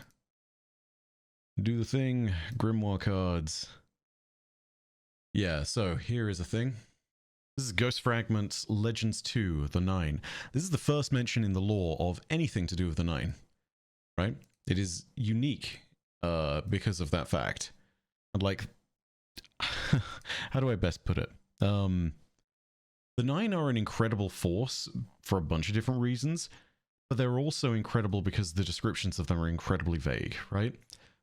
Do the thing. Grimoire cards. Yeah, so here is a thing. This is Ghost Fragments Legends 2, the Nine. This is the first mention in the lore of anything to do with the Nine, right? It is unique because of that fact. And like, how do I best put it? The Nine are an incredible force for a bunch of different reasons, but they're also incredible because the descriptions of them are incredibly vague, right?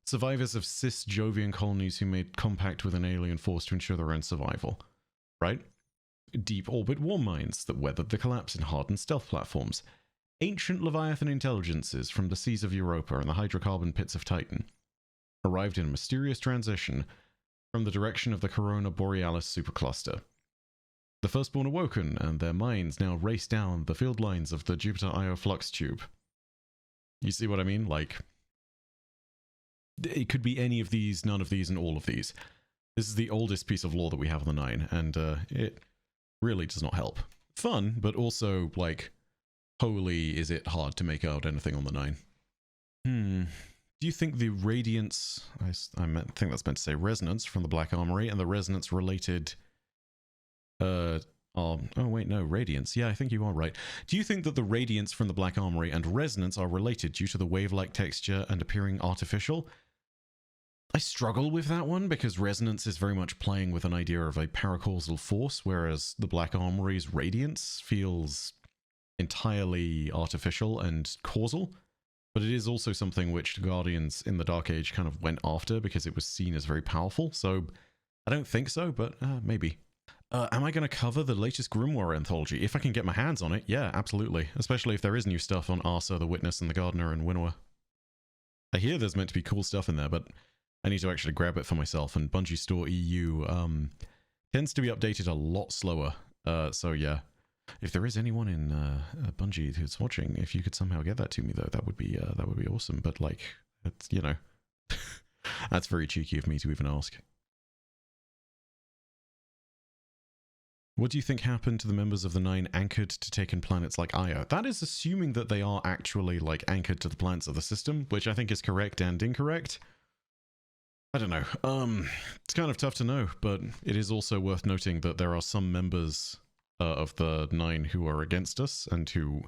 Survivors of cis-Jovian colonies who made compact with an alien force to ensure their own survival, right? Deep orbit war mines that weathered the collapse in hardened stealth platforms. Ancient Leviathan intelligences from the seas of Europa and the hydrocarbon pits of Titan arrived in a mysterious transition from the direction of the Corona Borealis supercluster. The Firstborn awoken, and their minds now race down the field lines of the Jupiter Io flux tube. You see what I mean? Like, it could be any of these, none of these, and all of these. This is the oldest piece of lore that we have on the Nine, and it really does not help. Fun, but also, like, holy is it hard to make out anything on the Nine. Do you think the Radiance, I think that's meant to say Resonance from the Black Armory, and the Resonance related... oh wait, no, Radiance. Yeah, I think you are right. Do you think that the Radiance from the Black Armory and Resonance are related due to the wave-like texture and appearing artificial? I struggle with that one because Resonance is very much playing with an idea of a paracausal force, whereas the Black Armory's Radiance feels entirely artificial and causal. But it is also something which Guardians in the Dark Age kind of went after because it was seen as very powerful. So I don't think so, but maybe. Am I going to cover the latest Grimoire anthology? If I can get my hands on it, yeah, absolutely. Especially if there is new stuff on Arsa, the Witness, and the Gardener, and Winnower. I hear there's meant to be cool stuff in there, but I need to actually grab it for myself, and Bungie Store EU tends to be updated a lot slower. So yeah, if there is anyone in Bungie who's watching, if you could somehow get that to me, though, that would be awesome. But like, it's, you know, that's very cheeky of me to even ask. What do you think happened to the members of the Nine anchored to taken planets like Io? That is assuming that they are actually, like, anchored to the planets of the system, which I think is correct and incorrect. I don't know. It's kind of tough to know, but it is also worth noting that there are some members of the Nine who are against us and who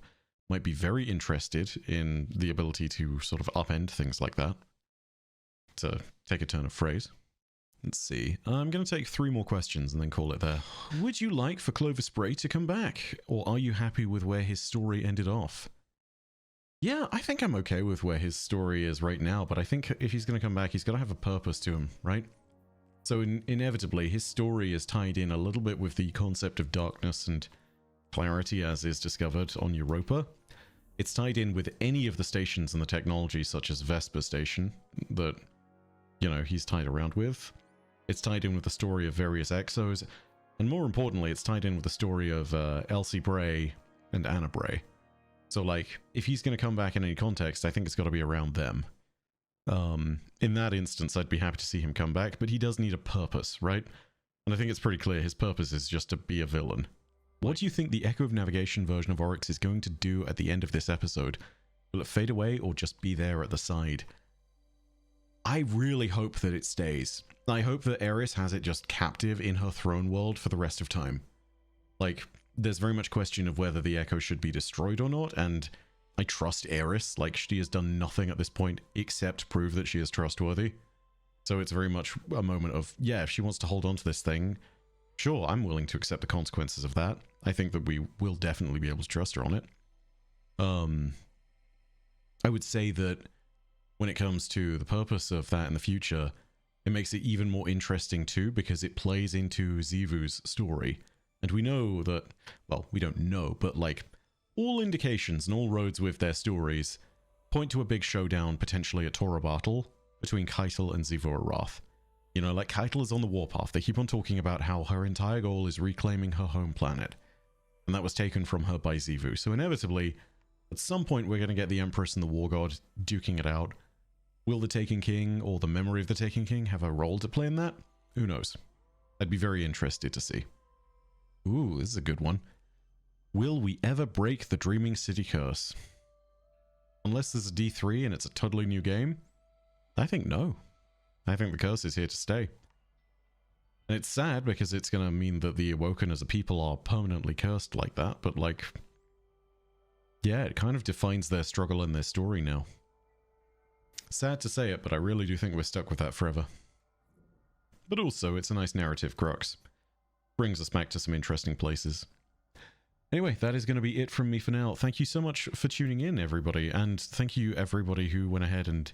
might be very interested in the ability to sort of upend things like that. To take a turn of phrase. Let's see. I'm going to take 3 more questions and then call it there. Would you like for Clovis Bray to come back? Or are you happy with where his story ended off? Yeah, I think I'm okay with where his story is right now, but I think if he's going to come back, he's got to have a purpose to him, right? So inevitably, his story is tied in a little bit with the concept of darkness and clarity as is discovered on Europa. It's tied in with any of the stations and the technology, such as Vesper Station, that, you know, he's tied around with. It's tied in with the story of various Exos, and more importantly, it's tied in with the story of Elsie Bray and Anna Bray. So, like, if he's going to come back in any context, I think it's got to be around them. In that instance, I'd be happy to see him come back, but he does need a purpose, right? And I think it's pretty clear his purpose is just to be a villain. What do you think the Echo of Navigation version of Oryx is going to do at the end of this episode? Will it fade away or just be there at the side? I really hope that it stays. I hope that Aeris has it just captive in her throne world for the rest of time. Like, there's very much question of whether the Echo should be destroyed or not, and I trust Eris. Like, she has done nothing at this point except prove that she is trustworthy. So it's very much a moment of, yeah, if she wants to hold on to this thing, sure, I'm willing to accept the consequences of that. I think that we will definitely be able to trust her on it. I would say that when it comes to the purpose of that in the future, it makes it even more interesting too, because it plays into Xivu's story. And we know that, well, we don't know, but like, all indications and all roads with their stories point to a big showdown potentially at Torobatl between Keitel and Xivu Arath. You know, like, Keitel is on the warpath. They keep on talking about how her entire goal is reclaiming her home planet. And that was taken from her by Xivu. So inevitably, at some point we're going to get the Empress and the War God duking it out. Will the Taken King, or the memory of the Taken King, have a role to play in that? Who knows? I'd be very interested to see. Ooh, this is a good one. Will we ever break the Dreaming City curse? Unless there's a D3 and it's a totally new game, I think no. I think the curse is here to stay. And it's sad because it's going to mean that the Awoken as a people are permanently cursed like that, but like, yeah, it kind of defines their struggle and their story now. Sad to say it, but I really do think we're stuck with that forever. But also, it's a nice narrative crux. Brings us back to some interesting places. Anyway, that is going to be it from me for now. Thank you so much for tuning in, everybody, and thank you everybody who went ahead and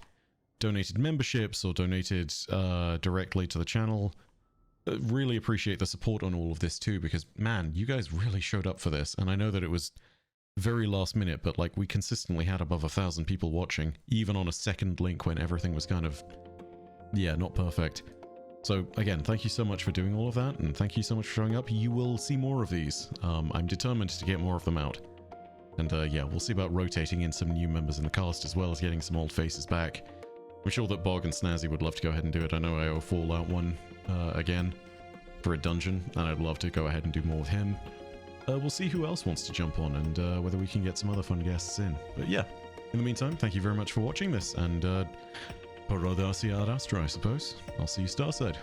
donated memberships or donated directly to the channel. Really appreciate the support on all of this too, because man, you guys really showed up for this, and I know that it was very last minute, but like, we consistently had above 1,000 people watching, even on a second link when everything was kind of, yeah, not perfect. So again, thank you so much for doing all of that, and thank you so much for showing up. You will see more of these. I'm determined to get more of them out. And yeah, we'll see about rotating in some new members in the cast, as well as getting some old faces back. I'm sure that Bog and Snazzy would love to go ahead and do it. I know I owe Fallout 1 again for a dungeon, and I'd love to go ahead and do more with him. We'll see who else wants to jump on, and whether we can get some other fun guests in. But yeah, in the meantime, thank you very much for watching this, and Parodasi ad Astra, I suppose. I'll see you Starside.